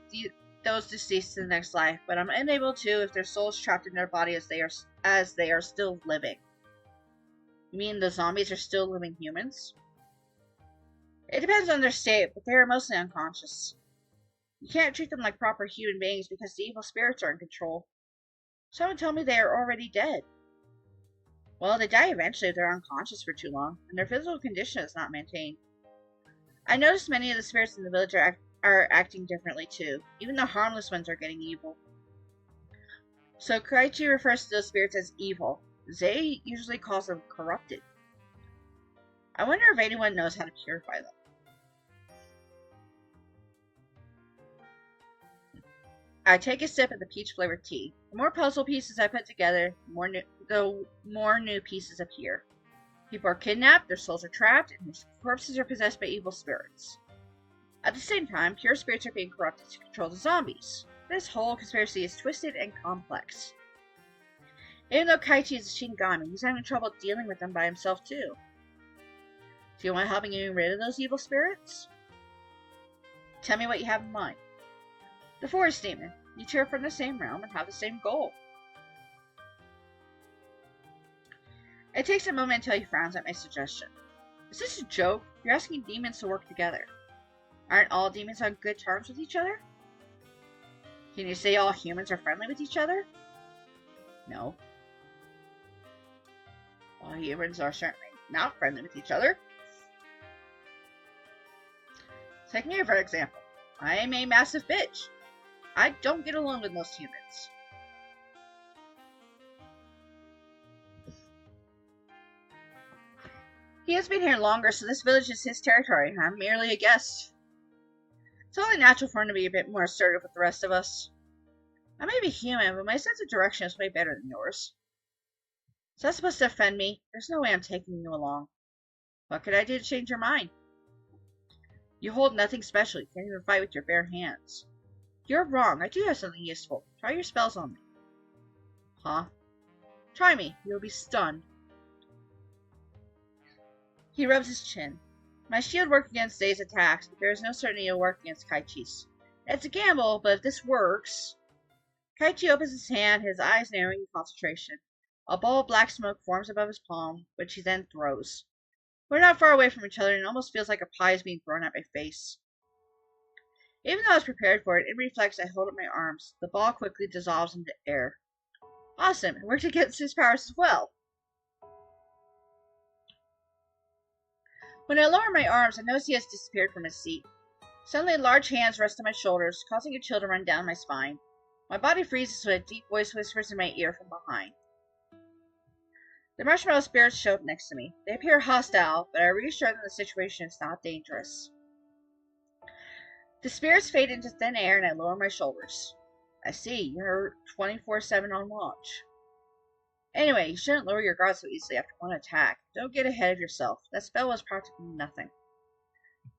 those deceased to the next life, but I'm unable to if their souls trapped in their body as they are still living. You mean the zombies are still living humans? It depends on their state, but they are mostly unconscious. You can't treat them like proper human beings because the evil spirits are in control. Someone told me they are already dead. Well, they die eventually if they're unconscious for too long, and their physical condition is not maintained. I noticed many of the spirits in the village are acting differently too. Even the harmless ones are getting evil. So Kaichi refers to those spirits as evil. They usually calls them corrupted. I wonder if anyone knows how to purify them. I take a sip of the peach-flavored tea. The more puzzle pieces I put together, the more new pieces appear. People are kidnapped, their souls are trapped, and their corpses are possessed by evil spirits. At the same time, pure spirits are being corrupted to control the zombies. This whole conspiracy is twisted and complex. Even though Kaichi is a Shinigami, he's having trouble dealing with them by himself too. Do you want help in getting rid of those evil spirits? Tell me what you have in mind. The Forest Demon. You two are from the same realm and have the same goal. It takes a moment until he frowns at my suggestion. Is this a joke? You're asking demons to work together. Aren't all demons on good terms with each other? Can you say all humans are friendly with each other? No. All humans are certainly not friendly with each other. Take me for example. I am a massive bitch. I don't get along with most humans. He has been here longer, so this village is his territory. I'm merely a guest. It's only natural for him to be a bit more assertive with the rest of us. I may be human, but my sense of direction is way better than yours. Is that supposed to offend me? There's no way I'm taking you along. What could I do to change your mind? You hold nothing special. You can't even fight with your bare hands. You're wrong. I do have something useful. Try your spells on me. Huh? Try me. You'll be stunned. He rubs his chin. My shield works against Zay's attacks, but there is no certainty it'll work against Kaichi's. It's a gamble, but if this works... Kaichi opens his hand, his eyes narrowing in concentration. A ball of black smoke forms above his palm, which he then throws. We're not far away from each other, and it almost feels like a pie is being thrown at my face. Even though I was prepared for it, in reflex I hold up my arms. The ball quickly dissolves into air. Awesome, it worked against his powers as well. When I lower my arms, I notice he has disappeared from his seat. Suddenly, large hands rest on my shoulders, causing a chill to run down my spine. My body freezes when a deep voice whispers in my ear from behind. The marshmallow spirits show up next to me. They appear hostile, but I reassure them the situation is not dangerous. The spirits fade into thin air and I lower my shoulders. I see, you're 24/7 on watch. Anyway, you shouldn't lower your guard so easily after one attack. Don't get ahead of yourself. That spell was practically nothing.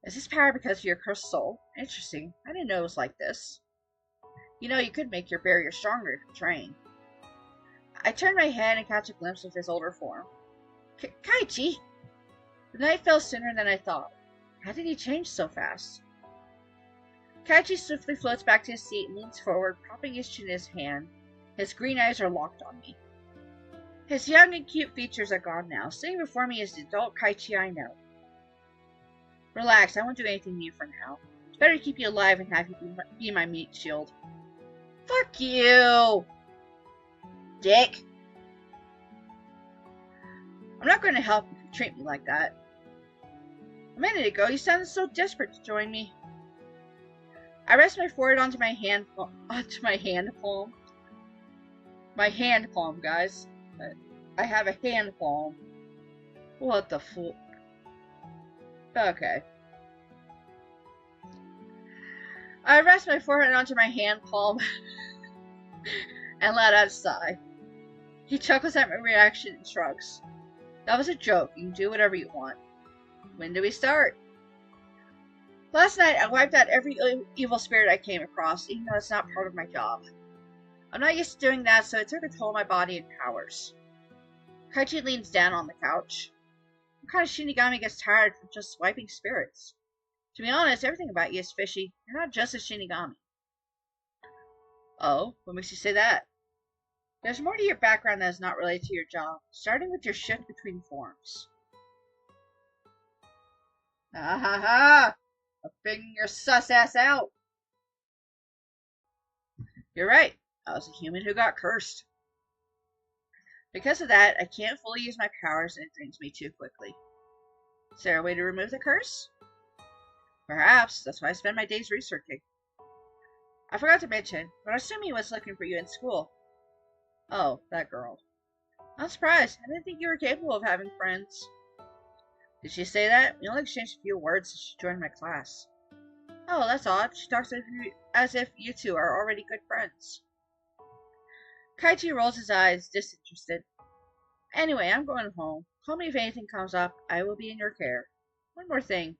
Is this power because of your cursed soul? Interesting. I didn't know it was like this. You know, you could make your barrier stronger if you train. I turn my head and catch a glimpse of his older form. Kaichi! The night fell sooner than I thought. How did he change so fast? Kaichi swiftly floats back to his seat and leans forward, propping his chin in his hand. His green eyes are locked on me. His young and cute features are gone now. Sitting before me is the adult Kaichi I know. Relax, I won't do anything to you for now. It's better to keep you alive and have you be my meat shield. Fuck you! Dick! I'm not going to help if you treat me like that. A minute ago, you sounded so desperate to join me. I rest my forehead onto my hand palm. My hand palm, guys. I have a hand palm. What the fuck? Okay. I rest my forehead onto my hand palm and let out a sigh. He chuckles at my reaction and shrugs. That was a joke. You can do whatever you want. When do we start? Last night, I wiped out every evil spirit I came across, even though it's not part of my job. I'm not used to doing that, so it took a toll on my body and powers. Kaichi leans down on the couch. What kind of Shinigami gets tired from just wiping spirits? To be honest, everything about you is fishy. You're not just a Shinigami. Oh, what makes you say that? There's more to your background that is not related to your job, starting with your shift between forms. Ah ha ha! I'm figuring your sus ass out. You're right. I was a human who got cursed. Because of that, I can't fully use my powers and it drains me too quickly. Is there a way to remove the curse? Perhaps. That's why I spend my days researching. I forgot to mention, but I assume he was looking for you in school. Oh, that girl. I'm surprised. I didn't think you were capable of having friends. Did she say that? We only exchanged a few words since she joined my class. Oh, that's odd. She talks as if you two are already good friends. Kaichi rolls his eyes, disinterested. Anyway, I'm going home. Call me if anything comes up. I will be in your care. One more thing.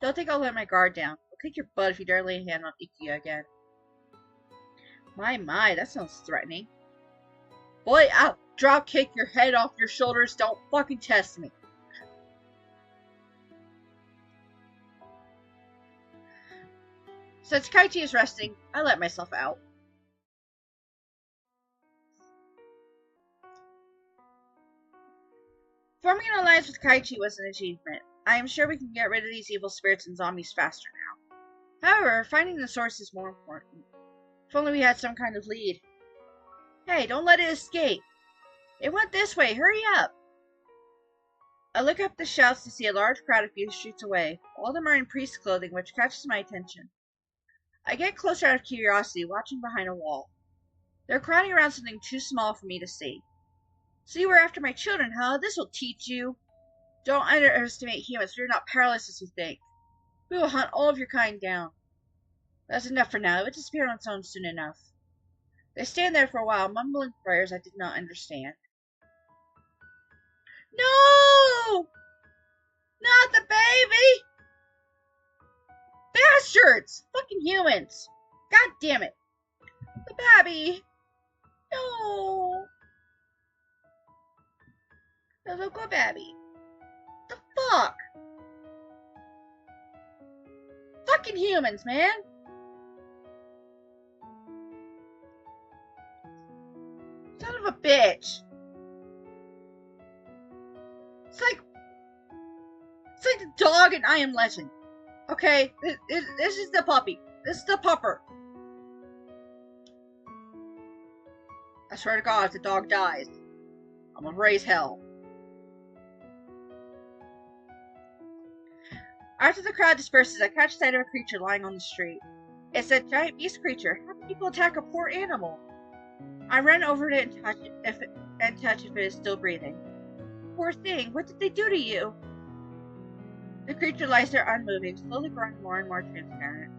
Don't think I'll let my guard down. I'll kick your butt if you dare lay a hand on Ikiya again. My, that sounds threatening. Boy, I'll drop kick your head off your shoulders. Don't fucking test me. Since Kaichi is resting, I let myself out. Forming an alliance with Kaichi was an achievement. I am sure we can get rid of these evil spirits and zombies faster now. However, finding the source is more important. If only we had some kind of lead. Hey, don't let it escape. It went this way. Hurry up. I look up the shouts to see a large crowd a few streets away. All of them are in priest clothing, which catches my attention. I get closer out of curiosity, watching behind a wall. They're crowding around something too small for me to see. So you were after my children, huh? This'll teach you. Don't underestimate humans. We're not powerless as you think. We will hunt all of your kind down. That's enough for now. It will disappear on its own soon enough. They stand there for a while, mumbling prayers I did not understand. No! Not the baby! Bastards! Fucking humans! God damn it! The baby! No! The little baby. The fuck? Fucking humans, man! Son of a bitch! It's like the dog in I Am Legend. Okay, this is the puppy. This is the pupper. I swear to God, if the dog dies, I'm gonna raise hell. After the crowd disperses, I catch sight of a creature lying on the street. It's a giant beast creature. How can people attack a poor animal? I run over to it and touch if it is still breathing. Poor thing, what did they do to you? The creature lies there unmoving, slowly growing more and more transparent.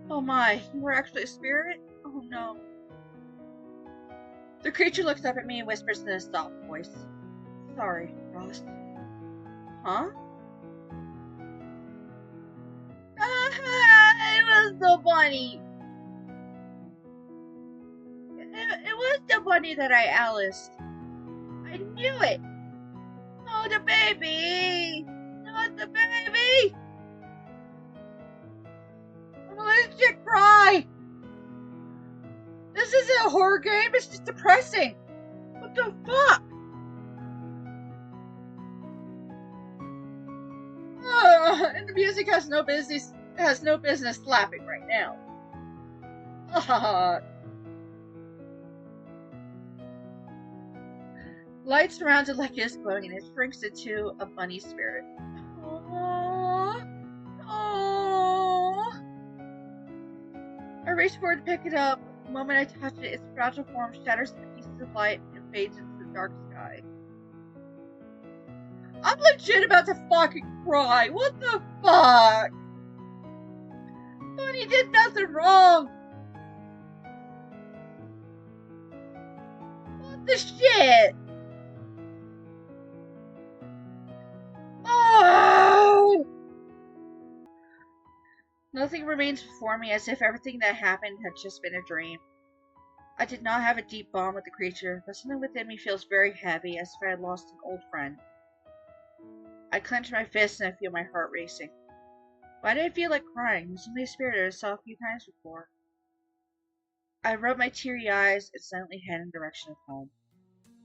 Oh my, you were actually a spirit? Oh no. The creature looks up at me and whispers in a soft voice. Sorry, Ross. Huh? It was the bunny. It was the bunny that I Aliced. I knew it. Oh, the baby. Not the baby. I'm gonna legit cry. This isn't a horror game. It's just depressing. What the fuck? And the music has no business slapping right now. Light surrounds it like it is glowing, and it shrinks into a bunny spirit. Aww. Aww. I reach forward to pick it up. The moment I touch it, its fragile form shatters into pieces of light and fades into the dark sky. I'm legit about to fucking cry. What the fuck? Bunny did nothing wrong. What the shit? Oh! Nothing remains before me, as if everything that happened had just been a dream. I did not have a deep bond with the creature, but something within me feels very heavy, as if I had lost an old friend. I clench my fists and I feel my heart racing. Why did I feel like crying? It was only a spirit I saw a few times before. I rub my teary eyes and silently head in the direction of home.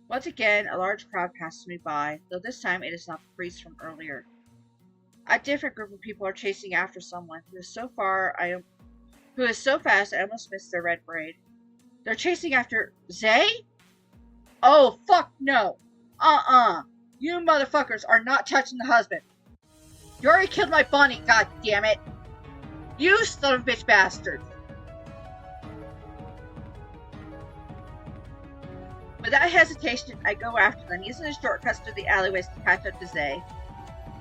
Once again, a large crowd passes me by, though this time it is not the priest from earlier. A different group of people are chasing after someone who is so fast I almost missed their red braid. They're chasing after Zay? Oh, fuck no. You motherfuckers are not touching the husband. You already killed my bunny, god damn it. You son of a bitch bastards. Without hesitation, I go after them, using the shortcuts through the alleyways to catch up to Zay.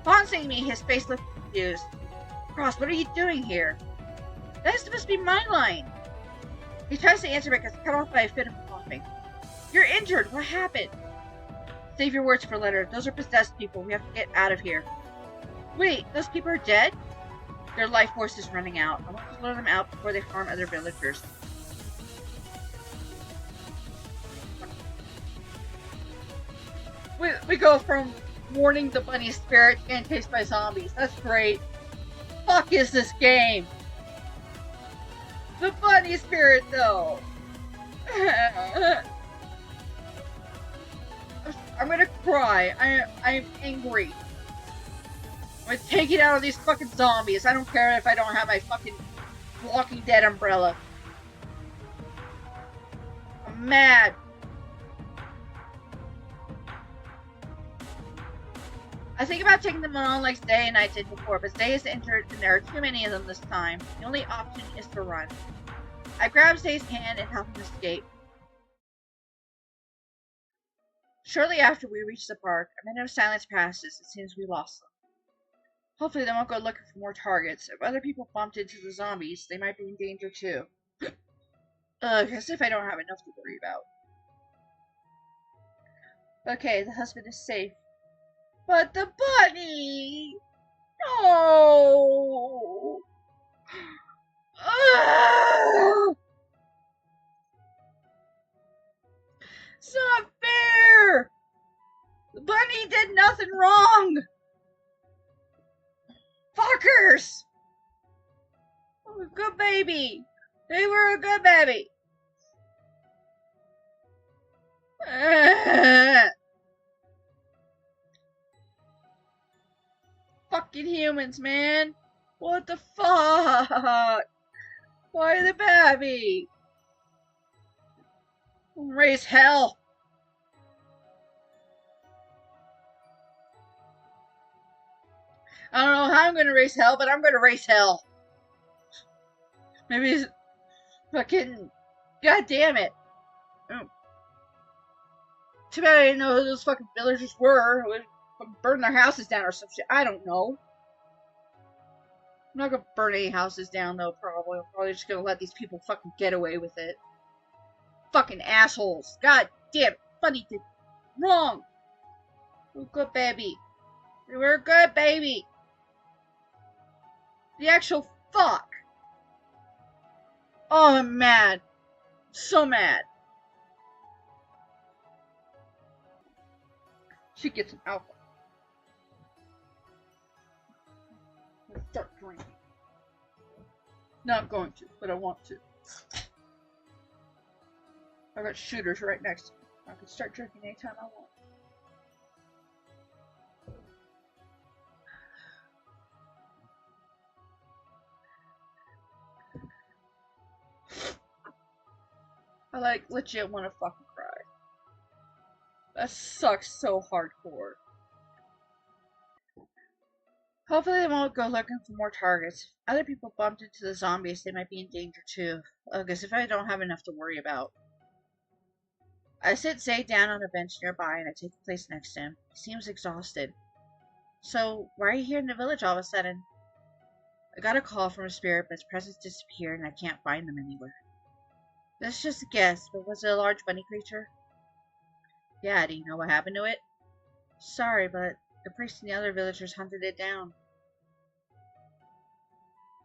Upon seeing me, his face looked confused. Cross, what are you doing here? That is supposed to be my line. He tries to answer but gets cut off by a fit of coughing. You're injured. What happened? Save your words for later. Those are possessed people. We have to get out of here. Wait, those people are dead? Their life force is running out. I want to let them out before they harm other villagers. We go from warning the bunny spirit and chased by zombies. That's great. Fuck is this game? The bunny spirit, though. I'm gonna cry. I'm angry. I'm gonna take it out of these fucking zombies. I don't care if I don't have my fucking Walking Dead umbrella. I'm mad. I think about taking them on like Zay and I did before, but Zay is injured and there are too many of them this time. The only option is to run. I grab Zay's hand and help him escape. Shortly after we reach the park, a minute of silence passes. It seems we lost them. Hopefully they won't go looking for more targets. If other people bumped into the zombies, they might be in danger too. As if I don't have enough to worry about. Okay, the husband is safe. But the bunny! No! It's not fair! The bunny did nothing wrong! Fuckers! Oh, good baby! They were a good baby! Fucking humans, man! What the fuck? Why the baby? Raise hell! I don't know how I'm gonna raise hell, but I'm gonna raise hell. Maybe he's fucking... God damn it. Oh. Too bad I didn't know who those fucking villagers were. Who would burn their houses down or some shit. I don't know. I'm not gonna burn any houses down though, probably. I'm probably just gonna let these people fucking get away with it. Fucking assholes. God damn. Funny did wrong. We're good, baby. We're good, baby. The actual fuck. Oh, I'm mad. So mad. She gets an alcohol. Let's start drinking. Not going to, but I want to. I got shooters right next to me. I can start drinking anytime I want. I like legit want to fucking cry. That sucks so hardcore. Hopefully they won't go looking for more targets. If other people bumped into the zombies, they might be in danger too. I guess if I don't have enough to worry about. I sit Zay down on a bench nearby and I take the place next to him. He seems exhausted. So, why are you here in the village all of a sudden? I got a call from a spirit, but his presence disappeared and I can't find them anywhere. This is just a guess, but was it a large bunny creature? Yeah, do you know what happened to it? Sorry, but the priest and the other villagers hunted it down.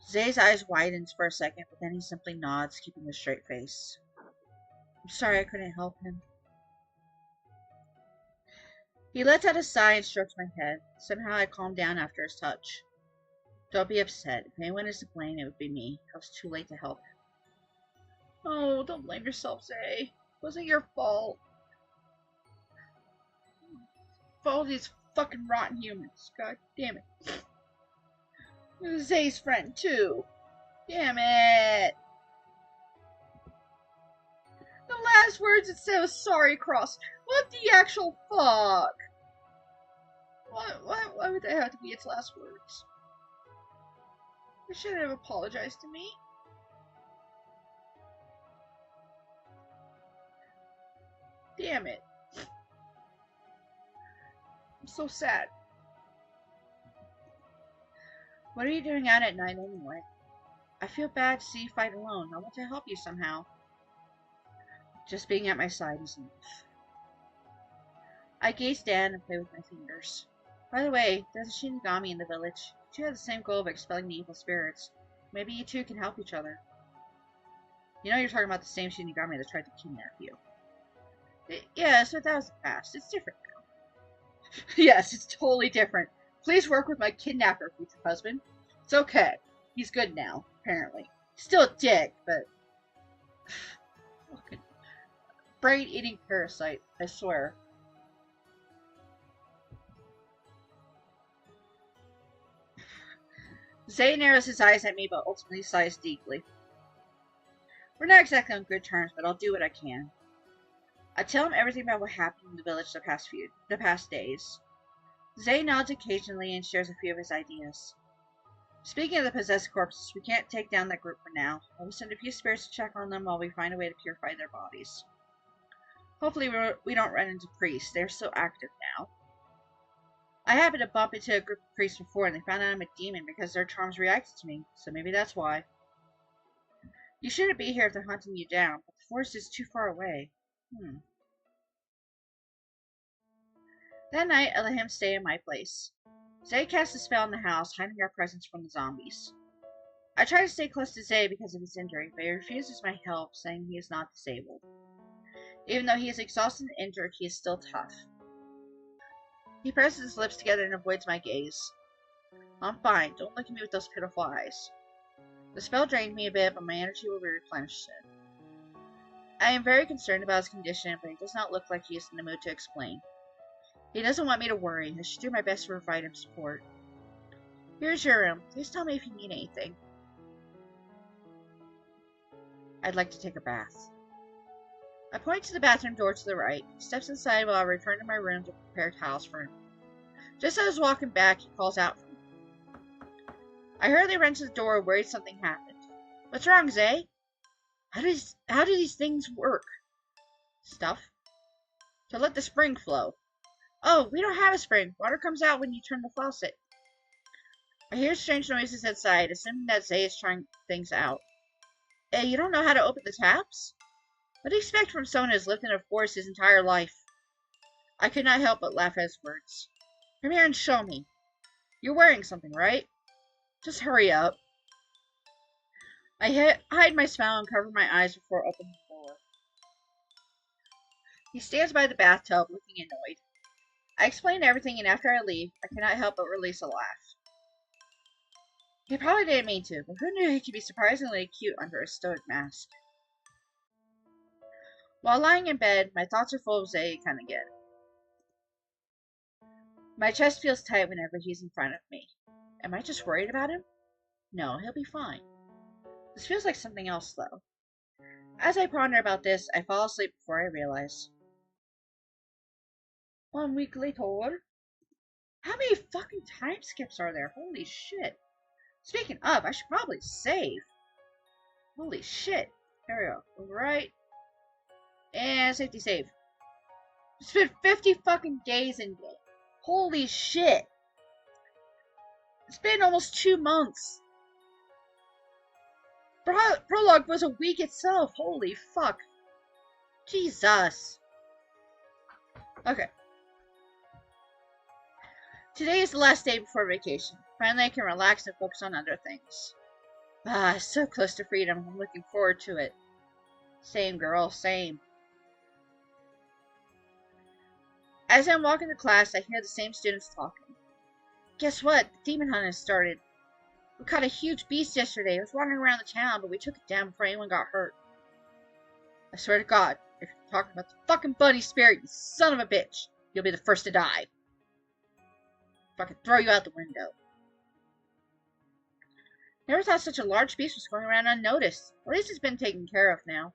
Zay's eyes widens for a second, but then he simply nods, keeping a straight face. I'm sorry I couldn't help him. He lets out a sigh and strokes my head. Somehow I calm down after his touch. Don't be upset. If anyone is to blame, it would be me. I was too late to help him. Oh, don't blame yourself, Zay. It wasn't your fault. All these fucking rotten humans. God damn it. It was Zay's friend, too. Damn it. The last words it said was sorry cross. What the actual fuck? Why would that have to be its last words? It shouldn't have apologized to me. Damn it. I'm so sad. What are you doing out at night anyway? I feel bad to see you fight alone. I want to help you somehow. Just being at my side is enough. I gaze down and play with my fingers. By the way, there's a Shinigami in the village. She has the same goal of expelling the evil spirits. Maybe you two can help each other. You know you're talking about the same Shinigami that tried to kidnap you. Yes, but that was the past. It's different now. Yes, it's totally different. Please work with my kidnapper, future husband. It's okay. He's good now, apparently. Still a dick, but... Fucking... brain-eating parasite, I swear. Zay narrows his eyes at me, but ultimately sighs deeply. We're not exactly on good terms, but I'll do what I can. I tell him everything about what happened in the village the past days. Zay nods occasionally and shares a few of his ideas. Speaking of the possessed corpses, we can't take down that group for now. I will send a few spirits to check on them while we find a way to purify their bodies. Hopefully we don't run into priests. They're so active now. I happened to bump into a group of priests before and they found out I'm a demon because their charms reacted to me, so maybe that's why. You shouldn't be here if they're hunting you down, but the forest is too far away. That night, I let him stay in my place. Zay cast a spell in the house, hiding our presence from the zombies. I try to stay close to Zay because of his injury, but he refuses my help, saying he is not disabled. Even though he is exhausted and injured, he is still tough. He presses his lips together and avoids my gaze. I'm fine, don't look at me with those pitiful eyes. The spell drained me a bit, but my energy will be replenished soon. I am very concerned about his condition, but he does not look like he is in the mood to explain. He doesn't want me to worry. I should do my best to provide him support. Here's your room. Please tell me if you need anything. I'd like to take a bath. I point to the bathroom door to the right. He steps inside while I return to my room to prepare towels for him. Just as I was walking back, he calls out for me. I hurriedly run to the door, worried something happened. What's wrong, Zay? How do these things work? Stuff. To let the spring flow. Oh, we don't have a spring. Water comes out when you turn the faucet. I hear strange noises outside, assuming that Zay is trying things out. You don't know how to open the taps? What do you expect from someone who's lived in a forest his entire life? I could not help but laugh at his words. Come here and show me. You're wearing something, right? Just hurry up. I hide my smile and cover my eyes before opening the door. He stands by the bathtub, looking annoyed. I explain everything, and after I leave, I cannot help but release a laugh. He probably didn't mean to, but who knew he could be surprisingly cute under a stoic mask? While lying in bed, my thoughts are full of Zayakan again. My chest feels tight whenever he's in front of me. Am I just worried about him? No, he'll be fine. This feels like something else, though. As I ponder about this, I fall asleep before I realize. 1 week later? How many fucking time skips are there? Holy shit. Speaking of, I should probably save. Holy shit. There we go. Right. And safety save. It's been 50 fucking days in game. Holy shit. It's been almost 2 months. Prologue was a week itself. Holy fuck. Jesus. Okay. Today is the last day before vacation. Finally, I can relax and focus on other things. So close to freedom. I'm looking forward to it. Same, girl. Same. As I'm walking to class, I hear the same students talking. Guess what? The demon hunt has started. We caught a huge beast yesterday. It was wandering around the town, but we took it down before anyone got hurt. I swear to God, if you're talking about the fucking bunny spirit, you son of a bitch, you'll be the first to die. Fucking throw you out the window. Never thought such a large beast was going around unnoticed. At least it's been taken care of now.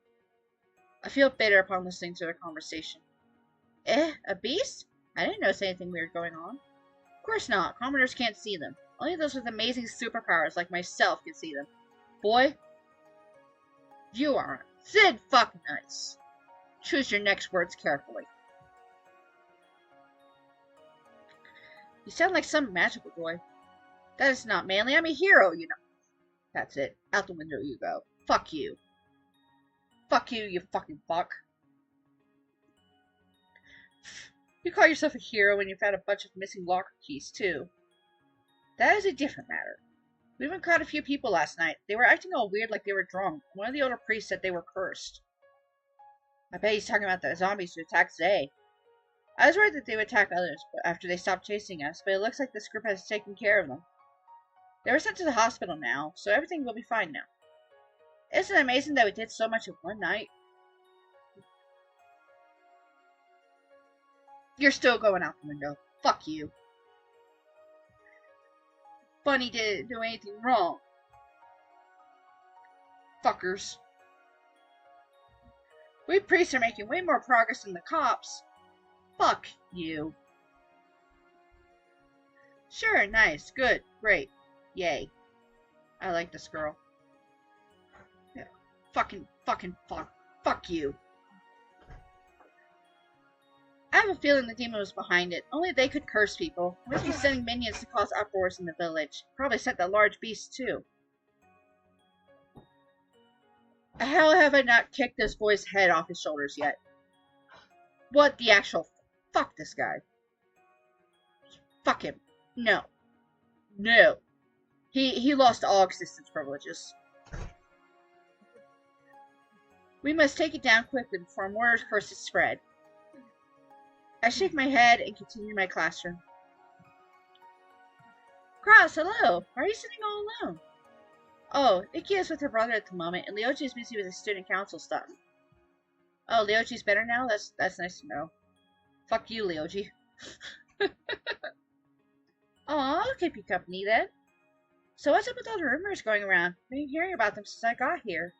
I feel bitter upon listening to their conversation. A beast? I didn't notice anything weird going on. Of course not. Commoners can't see them. Only those with amazing superpowers like myself can see them. Boy, you are Sid fucking nice. Choose your next words carefully. You sound like some magical boy. That is not manly. I'm a hero, you know. That's it. Out the window you go. Fuck you. Fuck you, you fucking fuck. You call yourself a hero when you found a bunch of missing locker keys, too. That is a different matter. We even caught a few people last night. They were acting all weird like they were drunk. One of the older priests said they were cursed. I bet he's talking about the zombies who attacked Zay. I was worried that they would attack others after they stopped chasing us, but it looks like this group has taken care of them. They were sent to the hospital now, so everything will be fine now. Isn't it amazing that we did so much in one night? You're still going out the window. Fuck you. Bunny didn't do anything wrong. Fuckers. We priests are making way more progress than the cops. Fuck you. Sure, nice, good, great. Yay. I like this girl. Yeah. Fuck. Fuck you. I have a feeling the demon was behind it. Only they could curse people. He must be sending minions to cause uproars in the village. Probably sent that large beast, too. How have I not kicked this boy's head off his shoulders yet? What the actual... Fuck this guy. Fuck him. No. No. He lost all existence privileges. We must take it down quickly before more curses spread. I shake my head and continue my classroom. Cross, hello! Why are you sitting all alone? Oh, Ikki is with her brother at the moment, and Leochi is busy with his student council stuff. Oh, Leochi's better now? That's nice to know. Fuck you, Leochi. Aw, I'll keep you company then. So what's up with all the rumors going around? I've been hearing about them since I got here.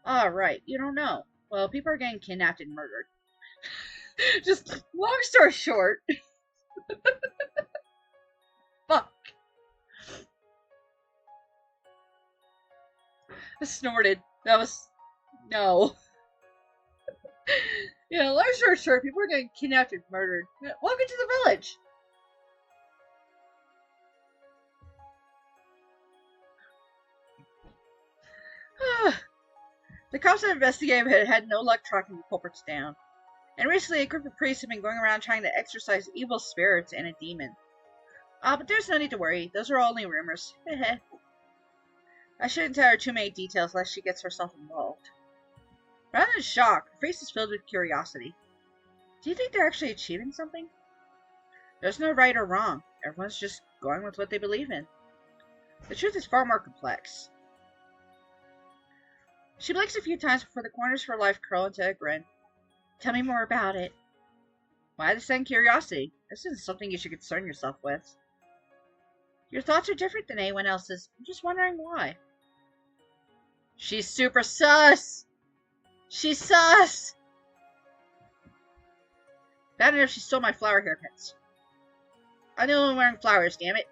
Ah, right, you don't know. Well, people are getting kidnapped and murdered. Just, long story short. Fuck. I snorted. That was... No. Yeah, long story short, people are getting kidnapped and murdered. Welcome to the village! The cops that investigated had no luck tracking the culprits down. And recently, a group of priests have been going around trying to exorcise evil spirits and a demon. But there's no need to worry. Those are all only rumors. I shouldn't tell her too many details lest she gets herself involved. Rather than shock, her face is filled with curiosity. Do you think they're actually achieving something? There's no right or wrong. Everyone's just going with what they believe in. The truth is far more complex. She blinks a few times before the corners of her life curl into a grin. Tell me more about it. Why the sudden curiosity? This isn't something you should concern yourself with. Your thoughts are different than anyone else's. I'm just wondering why. She's super sus! She's sus! Bad enough she stole my flower haircuts. I know I'm wearing flowers, damn it.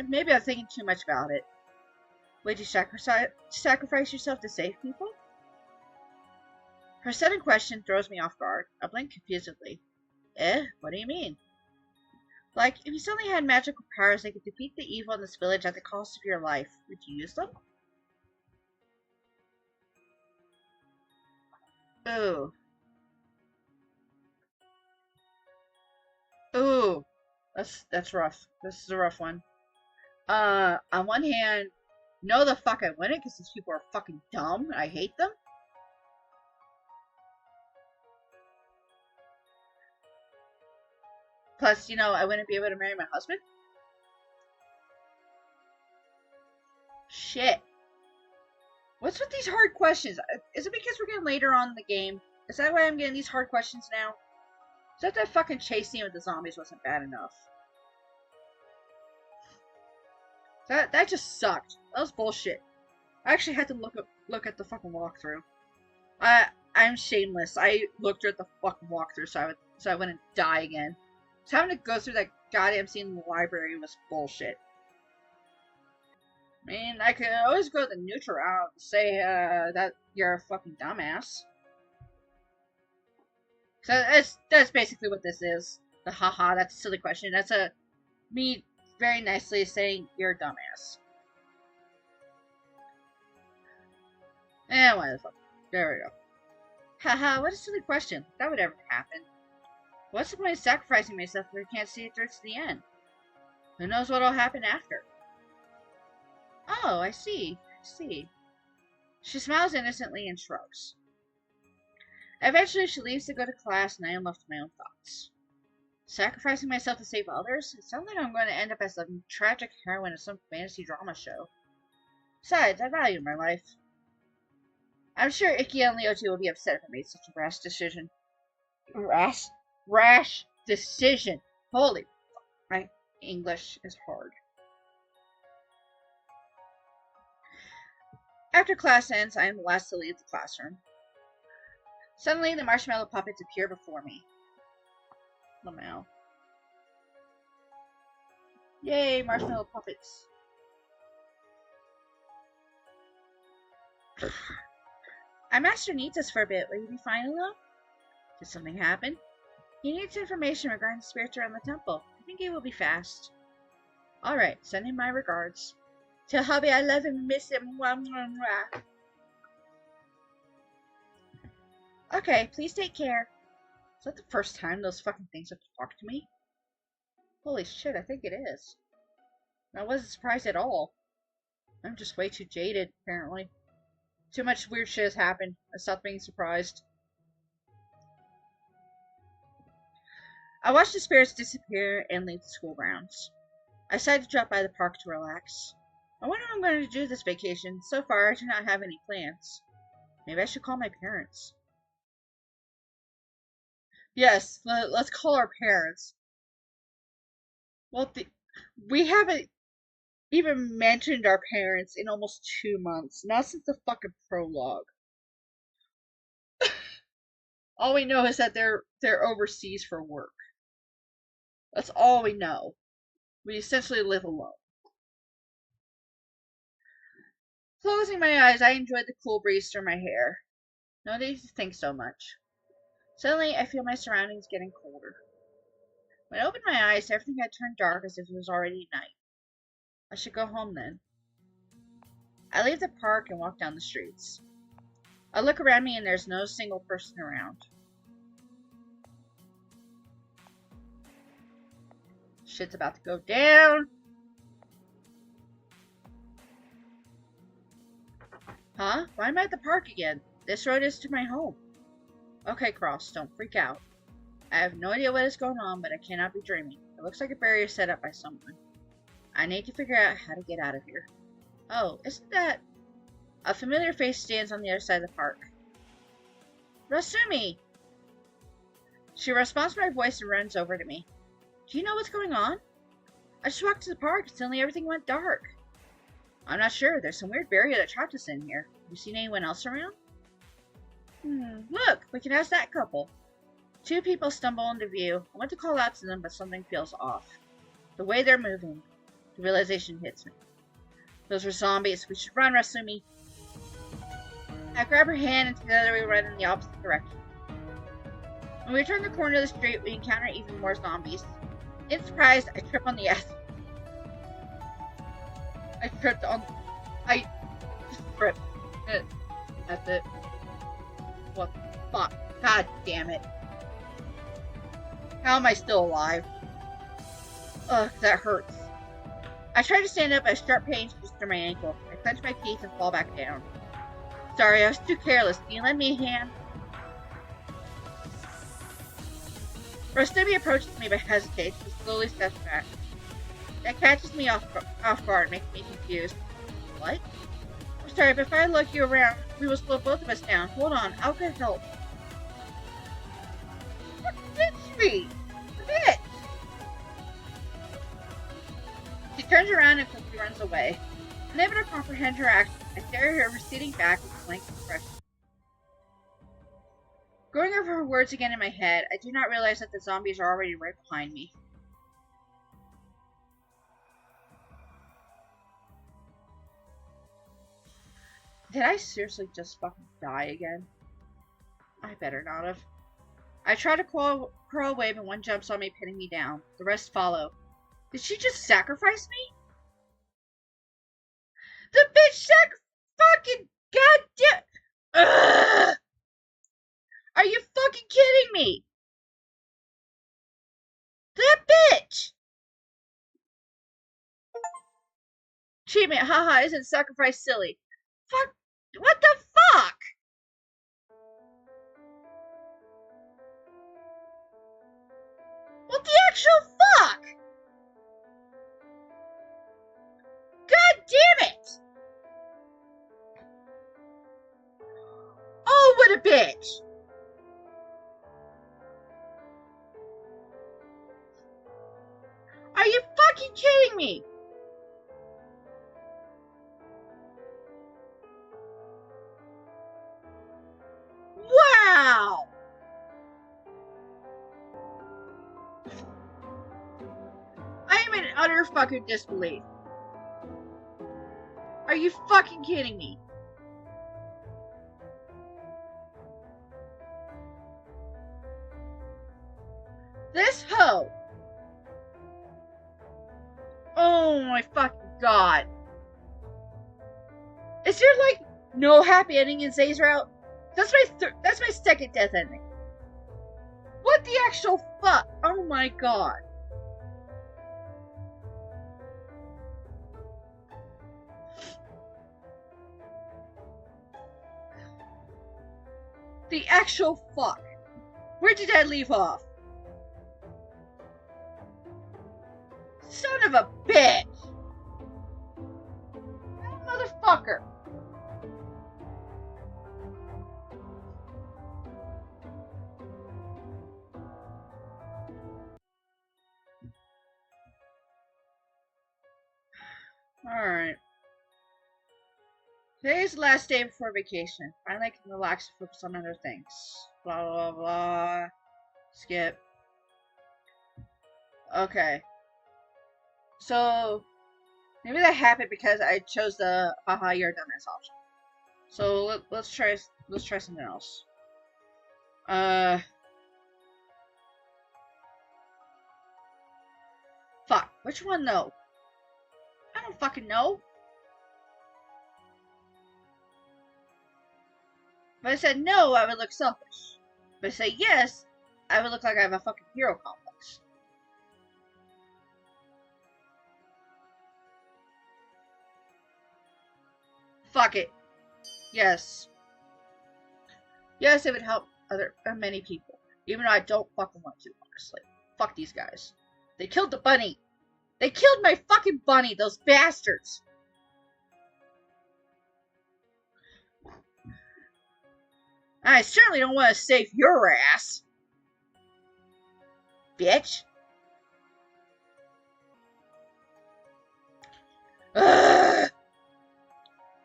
Maybe I'm thinking too much about it. Would you sacrifice yourself to save people? Her sudden question throws me off guard. I blink confusedly. What do you mean? Like, if you suddenly had magical powers that could defeat the evil in this village at the cost of your life, would you use them? Ooh. Ooh. That's rough. This is a rough one. On one hand, no the fuck I wouldn't, because these people are fucking dumb. I hate them. Plus, I wouldn't be able to marry my husband. Shit. What's with these hard questions? Is it because we're getting later on in the game? Is that why I'm getting these hard questions now? Is that fucking chase scene with the zombies wasn't bad enough? That just sucked. That was bullshit. I actually had to look at the fucking walkthrough. I'm shameless. I looked at the fucking walkthrough so I wouldn't die again. So having to go through that goddamn scene in the library was bullshit. I mean, I could always go the neutral route and say that you're a fucking dumbass. So that's basically what this is. The haha, that's a silly question. That's me very nicely saying you're a dumbass. Why the fuck? There we go. Haha, what a silly question. That would ever happen. What's the point of sacrificing myself if I can't see it through to the end? Who knows what'll happen after? Oh, I see. She smiles innocently and shrugs. Eventually, she leaves to go to class, and I am left to my own thoughts. Sacrificing myself to save others? It sounds like I'm going to end up as a tragic heroine of some fantasy drama show. Besides, I value my life. I'm sure Icky and Leoty will be upset if I made such a rash decision. Rash decision. Holy, my English is hard. After class ends, I am the last to leave the classroom. Suddenly, the marshmallow puppets appear before me. Lamau. Yay, marshmallow puppets. Our master needs us for a bit. Will you be fine alone? Did something happen? He needs information regarding the spirits around the temple. I think he will be fast. Alright, send him my regards. Tell hubby I love him and miss him. Okay, please take care. Is that the first time those fucking things have talked to me? Holy shit, I think it is. I wasn't surprised at all. I'm just way too jaded, apparently. Too much weird shit has happened. I stopped being surprised. I watched the spirits disappear and leave the school grounds. I decided to drop by the park to relax. I wonder what I'm going to do this vacation. So far, I do not have any plans. Maybe I should call my parents. Yes, let's call our parents. Well, we haven't even mentioned our parents in almost 2 months. Not since the fucking prologue. All we know is that they're overseas for work. That's all we know. We essentially live alone. Closing my eyes, I enjoyed the cool breeze through my hair. No need to think so much. Suddenly, I feel my surroundings getting colder. When I opened my eyes, everything had turned dark as if it was already night. I should go home then. I leave the park and walk down the streets. I look around me and there's no single person around. Shit's about to go down. Huh? Why am I at the park again? This road is to my home. Okay, Cross, don't freak out. I have no idea what is going on, but I cannot be dreaming. It looks like a barrier set up by someone. I need to figure out how to get out of here. Oh, isn't that... A familiar face stands on the other side of the park. Rasumi! She responds to my voice and runs over to me. Do you know what's going on? I just walked to the park and suddenly everything went dark. I'm not sure. There's some weird barrier that trapped us in here. Have you seen anyone else around? Look! We can ask that couple. Two people stumble into view. I want to call out to them, but something feels off. The way they're moving. The realization hits me. Those were zombies. We should run, Rasumi. I grab her hand and together we run in the opposite direction. When we turn the corner of the street, we encounter even more zombies. In surprise, I trip on the acid. I tripped. That's it. What the fuck? God damn it. How am I still alive? Ugh, that hurts. I try to stand up, but a sharp pain shoots through my ankle. I clench my teeth and fall back down. Sorry, I was too careless. Can you lend me a hand? Rostemi approaches me but hesitates and slowly steps back. That catches me off guard, making me confused. What? I'm sorry, but if I lug you around, we will slow both of us down. Hold on, I'll get help. What bitch me? Bitch! She turns around and quickly runs away. Unable to comprehend her action, I stare at her receding back with a blank expression. Going over her words again in my head, I do not realize that the zombies are already right behind me. Did I seriously just fucking die again? I better not have. I try to crawl away, but one jumps on me, pinning me down. The rest follow. Did she just sacrifice me? The bitch fucking goddamn. Ugh! Are you fucking kidding me? That bitch! Achievement, haha, isn't sacrifice silly? Fuck, what the fuck? What the actual fuck? God damn it! Oh, what a bitch! Are you fucking kidding me? Wow! I am in utter fucking disbelief. Are you fucking kidding me? This hoe! Oh my fucking god. Is there like no happy ending in Zay's route? That's my second death ending. What the actual fuck? Oh my god. The actual fuck. Where did I leave off? Son of a bitch! Motherfucker! Alright. Today is the last day before vacation. Finally I can relax and focus on other things. Blah blah blah. Skip. Okay. So, Maybe that happened because I chose the haha you're a dumbass option. So let's try something else. Fuck. Which one though? I don't fucking know. If I said no, I would look selfish. If I say yes, I would look like I have a fucking hero complex. Fuck it. Yes. Yes, it would help many people. Even though I don't fucking want to, honestly. Fuck these guys. They killed the bunny. They killed my fucking bunny, those bastards. I certainly don't want to save your ass. Bitch. Ugh.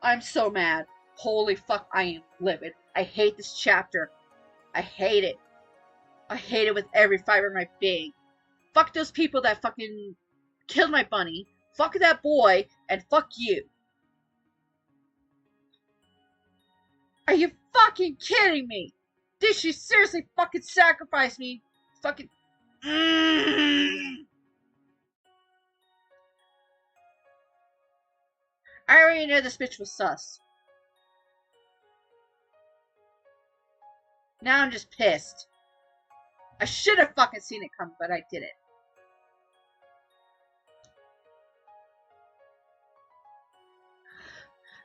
I'm so mad. Holy fuck, I am livid. I hate this chapter. I hate it. I hate it with every fiber of my being. Fuck those people that fucking killed my bunny. Fuck that boy. And fuck you. Are you fucking kidding me? Did she seriously fucking sacrifice me? Fucking... I already knew this bitch was sus. Now I'm just pissed. I should have fucking seen it coming, but I didn't.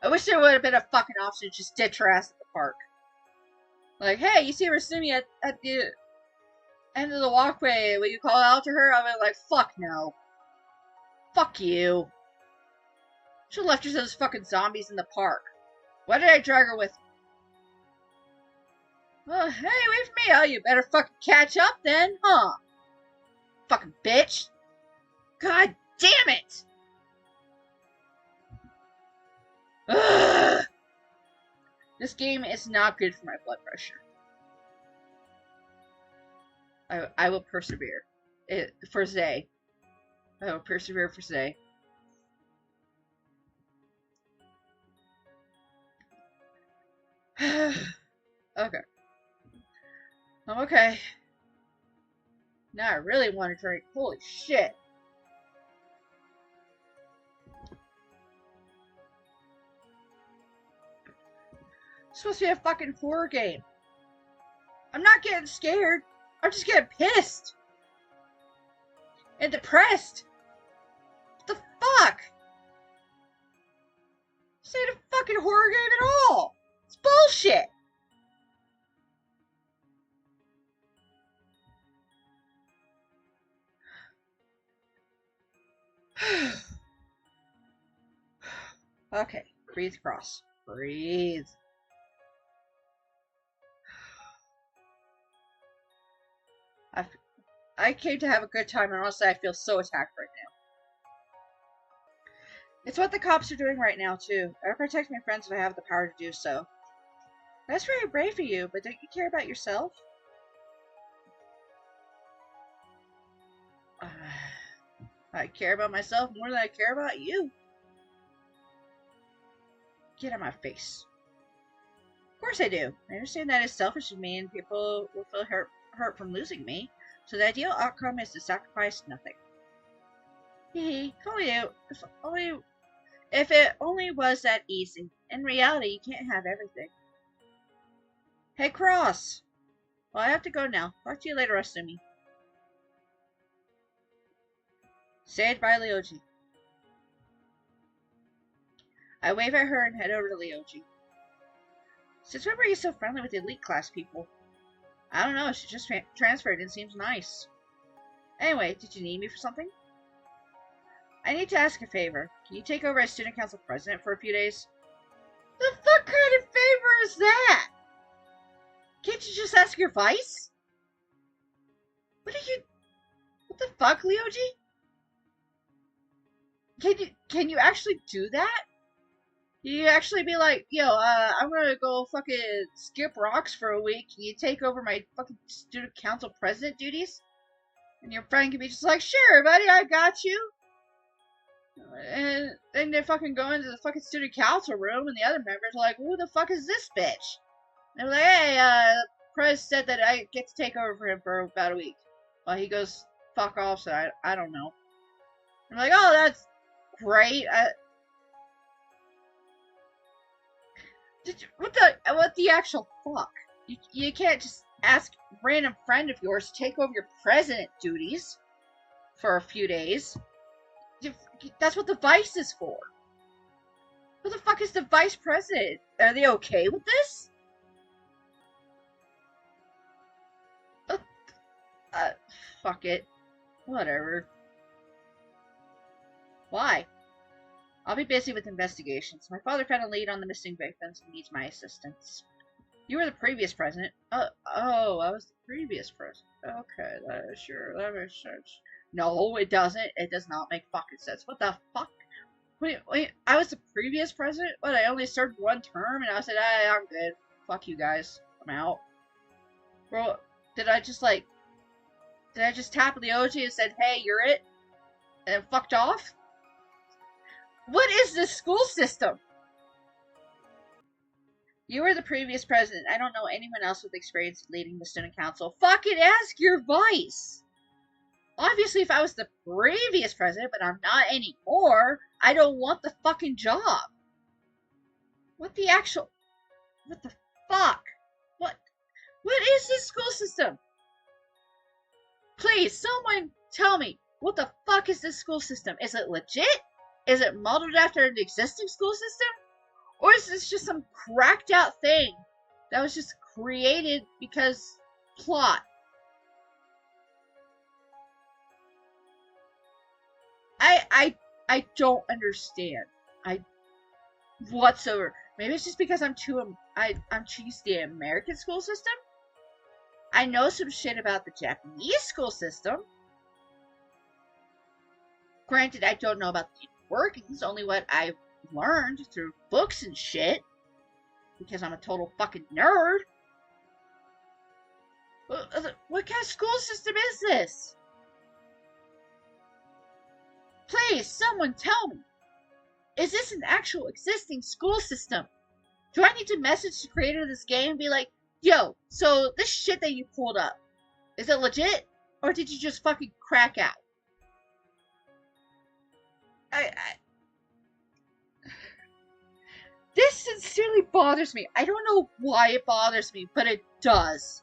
I wish there would have been a fucking option to just ditch her ass at the park. Like, hey, you see Rasumi at the end of the walkway. Will you call out to her? I'll be like, fuck no. Fuck you. She left her to those fucking zombies in the park. Why did I drag her with me? Well, hey, wait for me. Oh, you better fucking catch up then, huh? Fucking bitch. God damn it! Ugh. This game is not good for my blood pressure. I will persevere. For Zay. I will persevere for Zay. Okay. I'm okay. Now I really want to drink. Holy shit. It's supposed to be a fucking horror game. I'm not getting scared. I'm just getting pissed. And depressed. What the fuck? This ain't a fucking horror game at all. It's bullshit. Okay, breathe cross. Breathe. I came to have a good time, and honestly, I feel so attacked right now. It's what the cops are doing right now, too. I protect my friends if I have the power to do so. That's very brave of you, but don't you care about yourself? I care about myself more than I care about you. Get out of my face. Of course I do. I understand that it's selfish of me and people will feel hurt from losing me. So the ideal outcome is to sacrifice nothing. Hee if it only was that easy. In reality, you can't have everything. Hey, Cross! Well, I have to go now. Talk to you later, Asumi. Say goodbye, Ryoji. I wave at her and head over to Ryoji. Since when were you so friendly with the elite class people? I don't know, she just transferred and seems nice. Anyway, did you need me for something? I need to ask a favor. Can you take over as student council president for a few days? The fuck kind of favor is that? Can't you just ask your vice? What the fuck, Ryoji? Can you actually do that? You actually be like, yo, I'm gonna go fucking skip rocks for a week. Can you take over my fucking student council president duties? And your friend can be just like, sure, buddy, I got you. And then they fucking go into the fucking student council room, and the other members are like, "Who the fuck is this bitch?" And they're like, "Hey, Prez said that I get to take over for him for about a week." Well, he goes, "Fuck off," so I don't know. I'm like, "Oh, that's great." What the actual fuck? You can't just ask a random friend of yours to take over your president duties for a few days. That's what the vice is for. Who the fuck is the vice president? Are they okay with this? Fuck it. Whatever. Why? I'll be busy with investigations. My father found a lead on the missing victims and needs my assistance. You were the previous president. I was the previous president. Okay, that makes sense. No, it doesn't. It does not make fucking sense. What the fuck? Wait, I was the previous president? What, I only served one term and I said, I'm good. Fuck you guys. I'm out. Bro, did I just tap the OG and said, hey, you're it? And fucked off? What is this school system? You were the previous president. I don't know anyone else with experience leading the student council. Fucking ask your vice! Obviously, if I was the previous president, but I'm not anymore, I don't want the fucking job. What the fuck? What is this school system? Please, someone tell me, what the fuck is this school system? Is it legit? Is it modeled after an existing school system? Or is this just some cracked out thing that was just created because plot? I don't understand. Whatsoever. Maybe it's just because I'm too used to the American school system. I know some shit about the Japanese school system. Granted, I don't know about the workings, only what I've learned through books and shit. Because I'm a total fucking nerd. What kind of school system is this? Please, someone tell me. Is this an actual existing school system? Do I need to message the creator of this game and be like, yo, so this shit that you pulled up, is it legit? Or did you just fucking crack out? This sincerely bothers me. I don't know why it bothers me, but it does.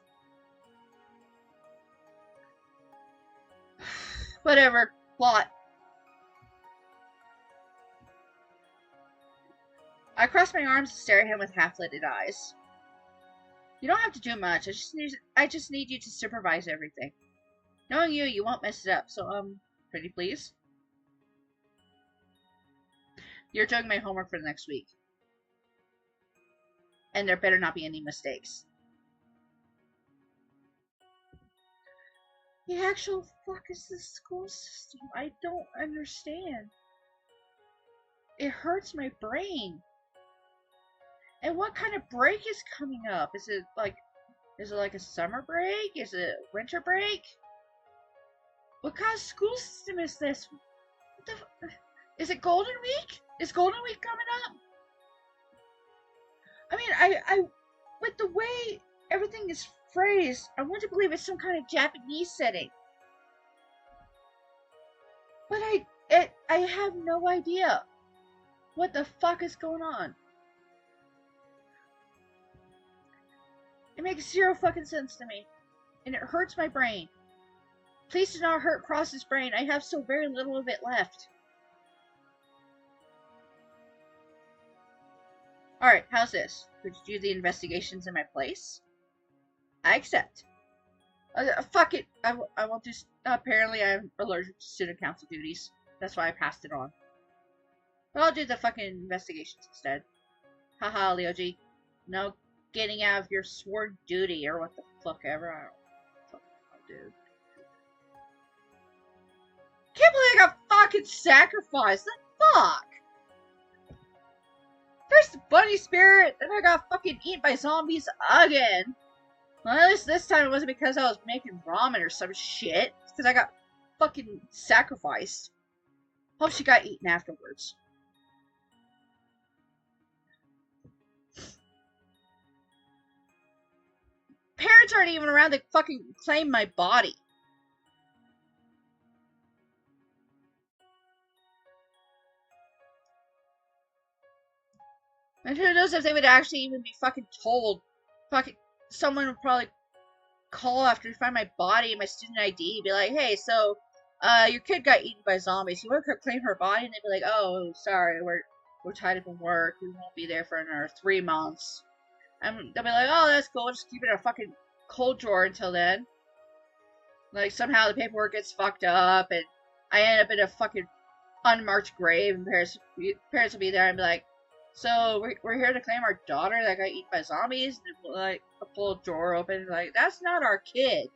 Whatever. Plot. I cross my arms and stare at him with half-lidded eyes. You don't have to do much. I just need you to supervise everything. Knowing you won't mess it up. So, pretty please? You're doing my homework for the next week. And there better not be any mistakes. The actual fuck is this school system? I don't understand. It hurts my brain. And what kind of break is coming up? Is it like a summer break? Is it winter break? What kind of school system is this? Is it Golden Week? Is Golden Week coming up? I mean, I with the way everything is phrased, I want to believe it's some kind of Japanese setting. But I have no idea what the fuck is going on. It makes zero fucking sense to me. And it hurts my brain. Please do not hurt Cross's brain. I have so very little of it left. Alright, how's this? Could you do the investigations in my place? I accept. Fuck it. I won't do... Apparently I'm allergic to student council duties. That's why I passed it on. But I'll do the fucking investigations instead. Haha, Leoji. No getting out of your sworn duty or what the fuck ever. I don't know what the fuck, dude. Can't believe I got fucking sacrificed. The fuck? First the bunny spirit, then I got fucking eaten by zombies again. Well, at least this time it wasn't because I was making ramen or some shit. It's because I got fucking sacrificed. Hope she got eaten afterwards. Parents aren't even around to fucking claim my body. And who knows if they would actually even be fucking told. Fucking someone would probably call after they find my body and my student ID, be like, hey, so your kid got eaten by zombies. You want to claim her body? And they'd be like, oh, sorry, we're tied up in work. We won't be there for another 3 months. And they'll be like, oh, that's cool. Just keep it in a fucking cold drawer until then. Like, somehow the paperwork gets fucked up, and I end up in a fucking unmarked grave, and parents will be there and be like, so we're here to claim our daughter that got eaten by zombies, and like pull a drawer open, like, that's not our kid.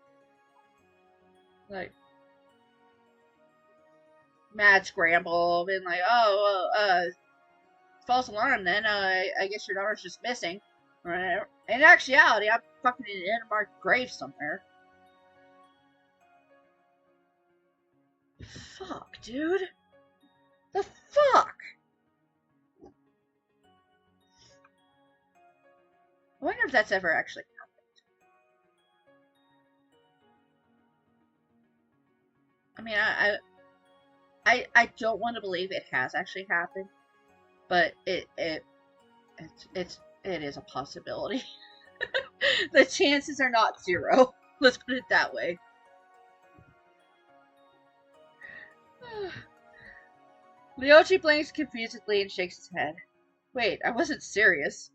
Like, mad scramble, being like, oh, well, false alarm then, I guess your daughter's just missing. In actuality, I'm fucking in an unmarked grave somewhere. Fuck, dude. The fuck? I wonder if that's ever actually happened. I mean, I don't want to believe it has actually happened, but it is a possibility. The chances are not 0. Let's put it that way. Leochi blinks confusedly and shakes his head. Wait, I wasn't serious.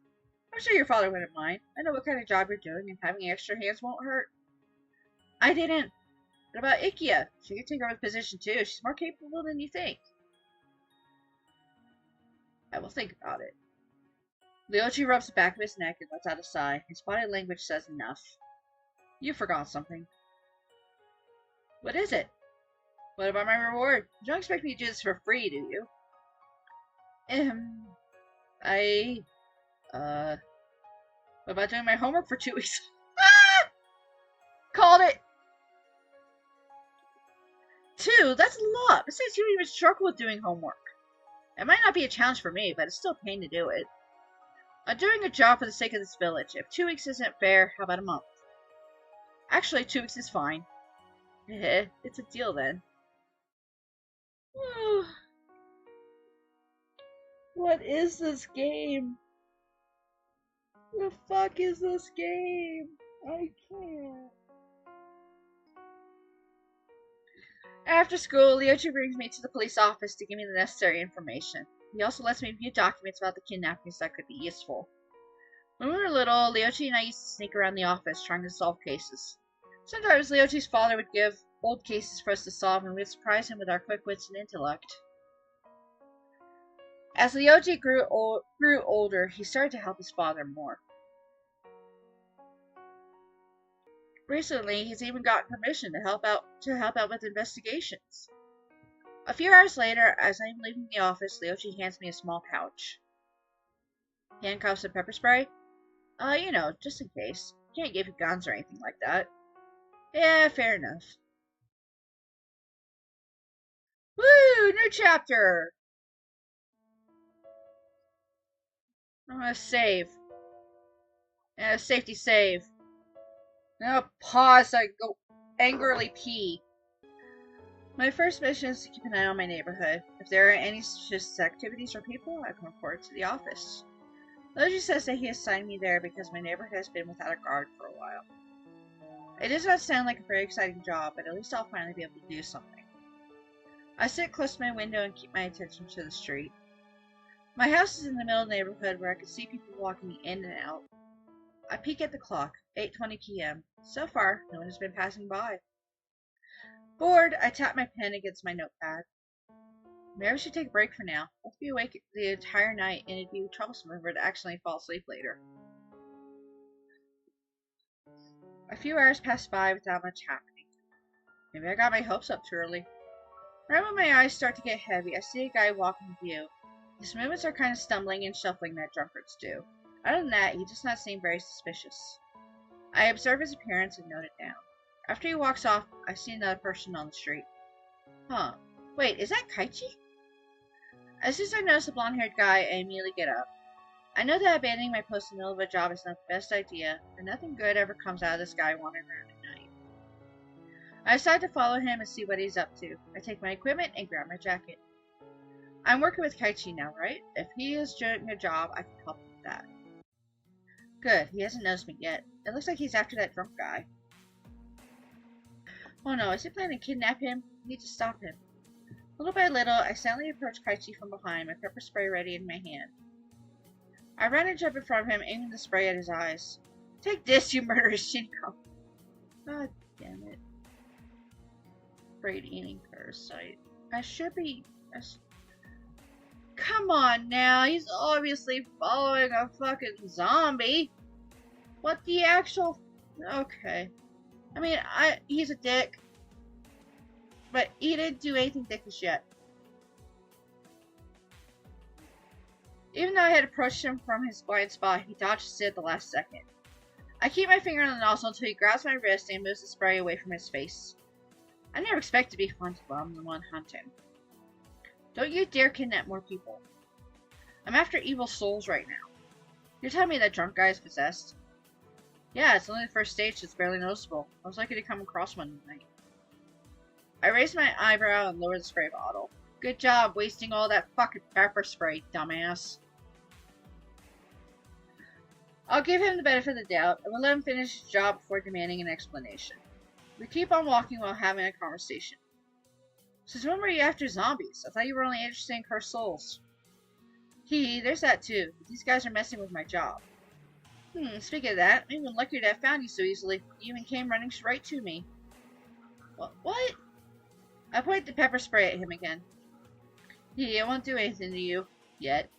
I'm sure your father wouldn't mind. I know what kind of job you're doing, and having extra hands won't hurt. I didn't. What about Ikia? She could take over the position too. She's more capable than you think. I will think about it. Leochi rubs the back of his neck and lets out a sigh. His body language says enough. You forgot something. What is it? What about my reward? You don't expect me to do this for free, do you? What about doing my homework for 2 weeks? Ah! Called it! 2? That's a lot. Besides, you don't even struggle with doing homework. It might not be a challenge for me, but it's still a pain to do it. I'm doing a job for the sake of this village. If 2 weeks isn't fair, how about a month? Actually, 2 weeks is fine. It's a deal then. What is this game? The fuck is this game? I can't. After school, Leochi brings me to the police office to give me the necessary information. He also lets me view documents about the kidnappings that could be useful. When we were little, Leochi and I used to sneak around the office trying to solve cases. Sometimes Leochi's father would give old cases for us to solve, and we'd surprise him with our quick wits and intellect. As Leochi grew older, he started to help his father more. Recently, he's even gotten permission to help out with investigations. A few hours later, as I am leaving the office, Leochi hands me a small pouch. Handcuffs and pepper spray? You know, just in case. Can't give you guns or anything like that. Yeah, fair enough. Woo! New chapter! I'm gonna save. And a safety save. Now pause so I can go angrily pee. My first mission is to keep an eye on my neighborhood. If there are any suspicious activities or people, I can report to the office. Logi says that he assigned me there because my neighborhood has been without a guard for a while. It does not sound like a very exciting job, but at least I'll finally be able to do something. I sit close to my window and keep my attention to the street. My house is in the middle of the neighborhood where I can see people walking in and out. I peek at the clock, 8:20 p.m. So far, no one has been passing by. Bored, I tap my pen against my notepad. Maybe I should take a break for now. I'll be awake the entire night, and it'd be troublesome for her to accidentally fall asleep later. A few hours pass by without much happening. Maybe I got my hopes up too early. Right when my eyes start to get heavy, I see a guy walking in view. His movements are kind of stumbling and shuffling that drunkards do. Other than that, he does not seem very suspicious. I observe his appearance and note it down. After he walks off, I see another person on the street. Huh. Wait, is that Kaichi? As soon as I notice a blonde-haired guy, I immediately get up. I know that abandoning my post in the middle of a job is not the best idea, but nothing good ever comes out of this guy wandering around at night. I decide to follow him and see what he's up to. I take my equipment and grab my jacket. I'm working with Kaichi now, right? If he is doing a job, I can help him with that. Good, he hasn't noticed me yet. It looks like he's after that drunk guy. Oh no, is he planning to kidnap him? I need to stop him. Little by little, I silently approach Kaichi from behind, my pepper spray ready in my hand. I run and jump in front of him, aiming the spray at his eyes. Take this, you murderous Shinko! God damn it. Braid-eating parasite. I should be... Come on now, he's obviously following a fucking zombie. What the actual... Okay. I mean, he's a dick. But he didn't do anything dickish yet. Even though I had approached him from his blind spot, he dodged it at the last second. I keep my finger on the nozzle until he grabs my wrist and moves the spray away from his face. I never expect to be hunted while I'm the one hunting. Don't you dare kidnap more people. I'm after evil souls right now. You're telling me that drunk guy is possessed? Yeah, it's only the first stage, so it's barely noticeable. I was lucky to come across one tonight. I raise my eyebrow and lower the spray bottle. Good job wasting all that fucking pepper spray, dumbass. I'll give him the benefit of the doubt, and we'll let him finish his job before demanding an explanation. We keep on walking while having a conversation. Since when were you after zombies? I thought you were only interested in cursed souls. There's that too. But these guys are messing with my job. Speaking of that, I'm even luckier to have found you so easily. You even came running right to me. What? I point the pepper spray at him again. It won't do anything to you. Yet.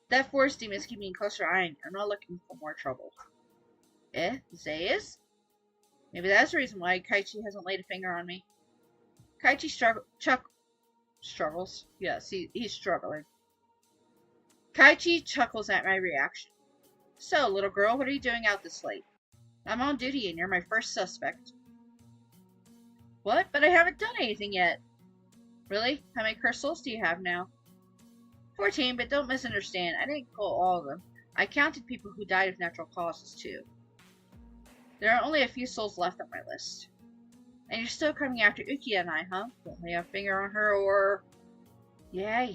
That forest demon is keeping a closer eye on you. I'm not looking for more trouble. Zayas? Maybe that's the reason why Kaichi hasn't laid a finger on me. Kaichi struggles. Yes, he's struggling. Kaichi chuckles at my reaction. So, little girl, what are you doing out this late? I'm on duty and you're my first suspect. What? But I haven't done anything yet. Really? How many cursed souls do you have now? 14, but don't misunderstand. I didn't kill all of them. I counted people who died of natural causes, too. There are only a few souls left on my list. And you're still coming after Ukiya and I, huh? Don't lay a finger on her or... Yeah.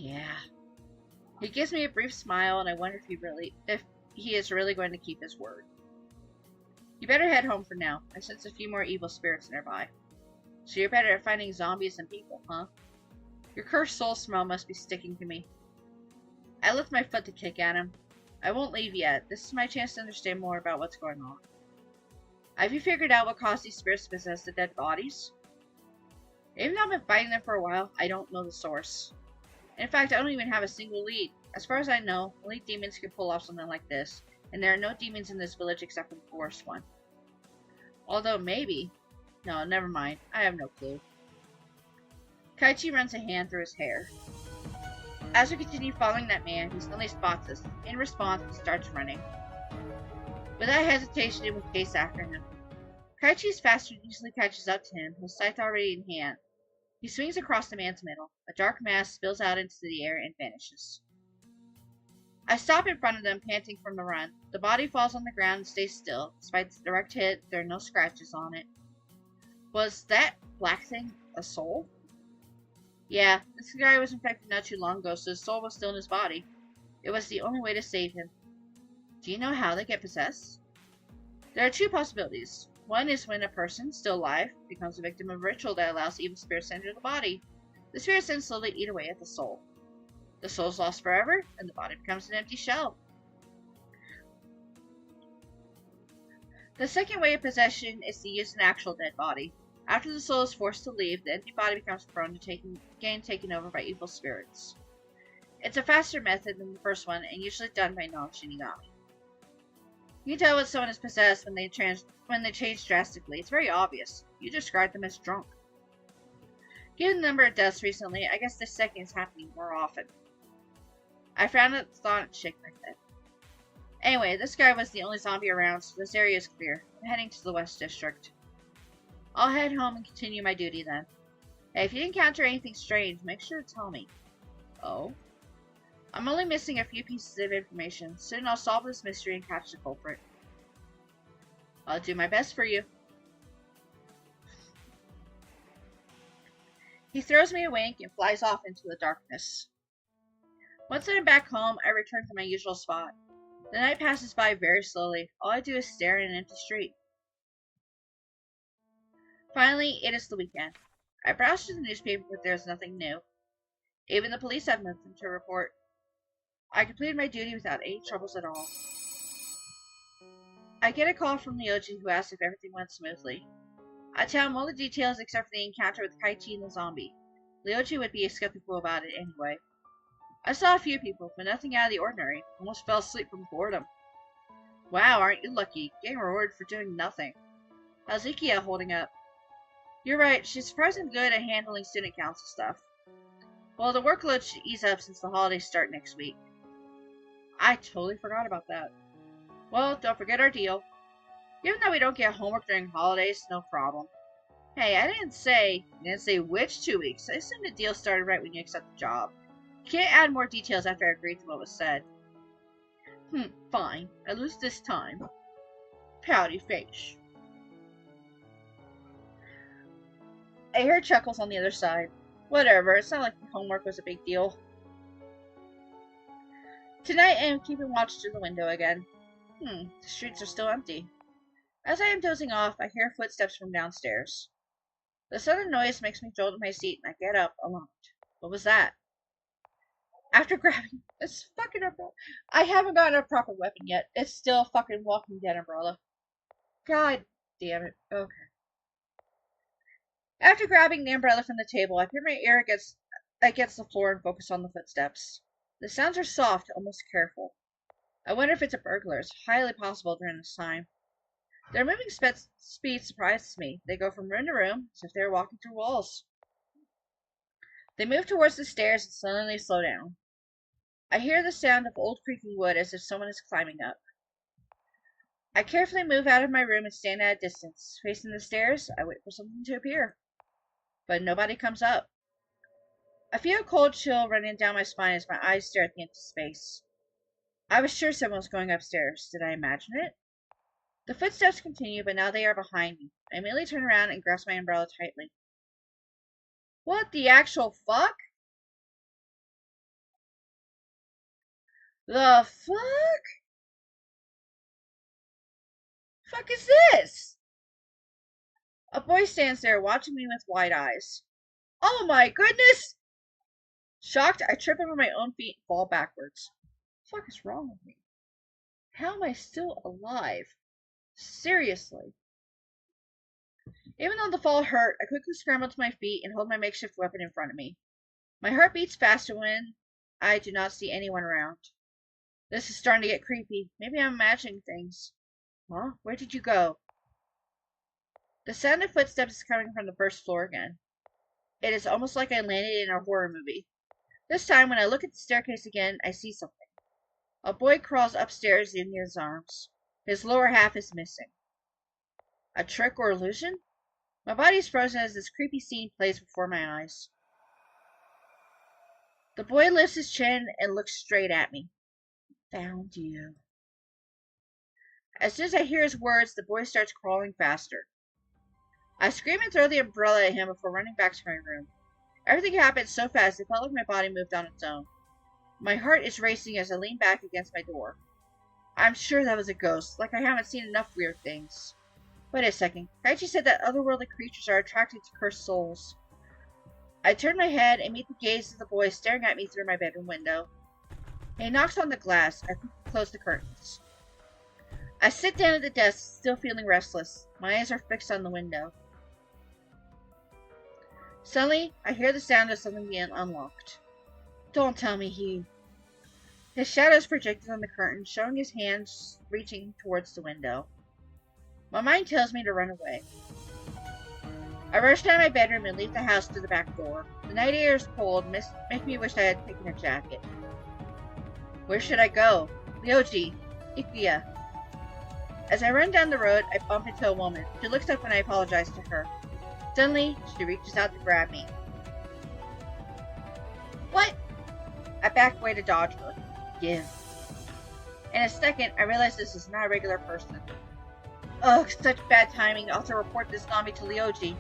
He gives me a brief smile, and I wonder if he is really going to keep his word. You better head home for now. I sense a few more evil spirits nearby. So you're better at finding zombies than people, huh? Your cursed soul smell must be sticking to me. I lift my foot to kick at him. I won't leave yet. This is my chance to understand more about what's going on. Have you figured out what caused these spirits to possess the dead bodies? Even though I've been fighting them for a while, I don't know the source. In fact, I don't even have a single lead. As far as I know, only demons can pull off something like this, and there are no demons in this village except for the forest one. Although maybe... No, never mind. I have no clue. Kaichi runs a hand through his hair. As we continue following that man, he suddenly spots us. In response, he starts running. Without hesitation, we chase after him. Kaichi is faster and easily catches up to him, his scythe already in hand. He swings across the man's middle. A dark mass spills out into the air and vanishes. I stop in front of them, panting from the run. The body falls on the ground and stays still. Despite the direct hit, there are no scratches on it. Was that black thing a soul? Yeah, this guy was infected not too long ago, so his soul was still in his body. It was the only way to save him. Do you know how they get possessed? There are two possibilities. One is when a person, still alive, becomes a victim of a ritual that allows evil spirits to enter the body. The spirits then slowly eat away at the soul. The soul is lost forever, and the body becomes an empty shell. The second way of possession is to use an actual dead body. After the soul is forced to leave, the empty body becomes prone to getting taken over by evil spirits. It's a faster method than the first one, and usually done by non-Shinigami. You can tell when someone is possessed when they change drastically. It's very obvious. You describe them as drunk. Given the number of deaths recently, I guess this second is happening more often. I frowned at the thought and shook my head. Anyway, this guy was the only zombie around, so this area is clear. I'm heading to the West District. I'll head home and continue my duty then. Hey, if you encounter anything strange, make sure to tell me. Oh? I'm only missing a few pieces of information. Soon I'll solve this mystery and catch the culprit. I'll do my best for you. He throws me a wink and flies off into the darkness. Once I'm back home, I return to my usual spot. The night passes by very slowly. All I do is stare at an empty street. Finally, it is the weekend. I browse through the newspaper, but there is nothing new. Even the police have nothing to report. I completed my duty without any troubles at all. I get a call from Ryoji who asks if everything went smoothly. I tell him all the details except for the encounter with Kaichi and the zombie. Ryoji would be skeptical about it anyway. I saw a few people, but nothing out of the ordinary. Almost fell asleep from boredom. Wow, aren't you lucky? Getting rewarded for doing nothing. How's Ikia holding up? You're right, she's surprisingly good at handling student council stuff. Well, the workload should ease up since the holidays start next week. I totally forgot about that. Well, don't forget our deal. Given that we don't get homework during holidays, no problem. Hey, I didn't say which 2 weeks. I assumed the deal started right when you accept the job. You can't add more details after I agreed to what was said. Fine. I lose this time. Pouty face. I hear chuckles on the other side. Whatever, it's not like the homework was a big deal. Tonight I am keeping watch through the window again. The streets are still empty. As I am dozing off, I hear footsteps from downstairs. The sudden noise makes me jolt in my seat, and I get up, alarmed. What was that? After grabbing this fucking umbrella, I haven't gotten a proper weapon yet. It's still a fucking Walking Dead umbrella. God damn it. Okay. After grabbing the umbrella from the table, I put my ear against the floor and focus on the footsteps. The sounds are soft, almost careful. I wonder if it's a burglar. It's highly possible during this time. Their moving speed surprises me. They go from room to room, as if they were walking through walls. They move towards the stairs and suddenly slow down. I hear the sound of old creaking wood as if someone is climbing up. I carefully move out of my room and stand at a distance. Facing the stairs, I wait for something to appear. But nobody comes up. I feel a cold chill running down my spine as my eyes stare at the empty space. I was sure someone was going upstairs. Did I imagine it? The footsteps continue, but now they are behind me. I immediately turn around and grasp my umbrella tightly. What the actual fuck? The fuck? Fuck is this? A boy stands there watching me with wide eyes. Oh my goodness! Shocked, I trip over my own feet and fall backwards. What the fuck is wrong with me? How am I still alive? Seriously. Even though the fall hurt, I quickly scramble to my feet and hold my makeshift weapon in front of me. My heart beats faster when I do not see anyone around. This is starting to get creepy. Maybe I'm imagining things. Huh? Where did you go? The sound of footsteps is coming from the first floor again. It is almost like I landed in a horror movie. This time, when I look at the staircase again, I see something. A boy crawls upstairs in his arms. His lower half is missing. A trick or illusion? My body is frozen as this creepy scene plays before my eyes. The boy lifts his chin and looks straight at me. Found you. As soon as I hear his words, the boy starts crawling faster. I scream and throw the umbrella at him before running back to my room. Everything happened so fast it felt like my body moved on its own. My heart is racing as I lean back against my door. I'm sure that was a ghost, like I haven't seen enough weird things. Wait a second. Kaichi said that otherworldly creatures are attracted to cursed souls. I turn my head and meet the gaze of the boy staring at me through my bedroom window. He knocks on the glass. I quickly close the curtains. I sit down at the desk, still feeling restless. My eyes are fixed on the window. Suddenly, I hear the sound of something being unlocked. Don't tell me he... His shadow is projected on the curtain, showing his hands reaching towards the window. My mind tells me to run away. I rush down my bedroom and leave the house through the back door. The night air is cold, making me wish I had taken a jacket. Where should I go? Ryoji, Ikuya. As I run down the road, I bump into a woman. She looks up when I apologize to her. Suddenly, she reaches out to grab me. What? I back away to dodge her. Give. In a second, I realize this is not a regular person. Ugh, such bad timing. I'll have to report this zombie to Ryoji.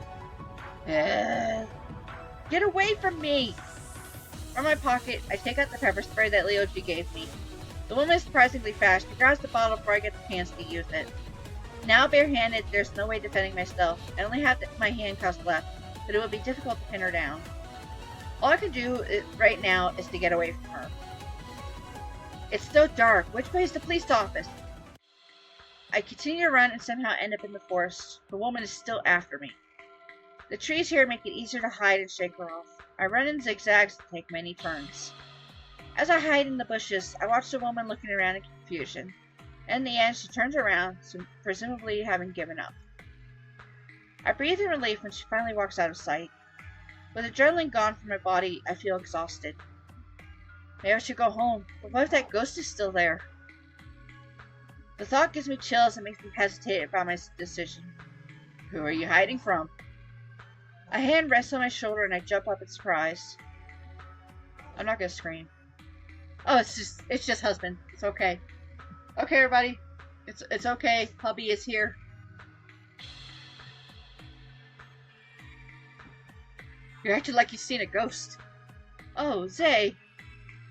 Get away from me! From my pocket, I take out the pepper spray that Ryoji gave me. The woman is surprisingly fast. She grabs the bottle before I get the chance to use it. Now barehanded, there's no way defending myself. I only have my handcuffs left, but it would be difficult to pin her down. All I can do right now is to get away from her. It's so dark. Which way is the police office? I continue to run and somehow end up in the forest. The woman is still after me. The trees here make it easier to hide and shake her off. I run in zigzags and take many turns. As I hide in the bushes, I watch the woman looking around in confusion. In the end, she turns around, presumably having given up. I breathe in relief when she finally walks out of sight. With adrenaline gone from my body, I feel exhausted. Maybe I should go home, but what if that ghost is still there? The thought gives me chills and makes me hesitate about my decision. Who are you hiding from? A hand rests on my shoulder and I jump up in surprise. I'm not gonna scream. Oh, it's just husband. It's okay. Okay, everybody. It's okay. Hubby is here. You're acting like you've seen a ghost. Oh, Zay.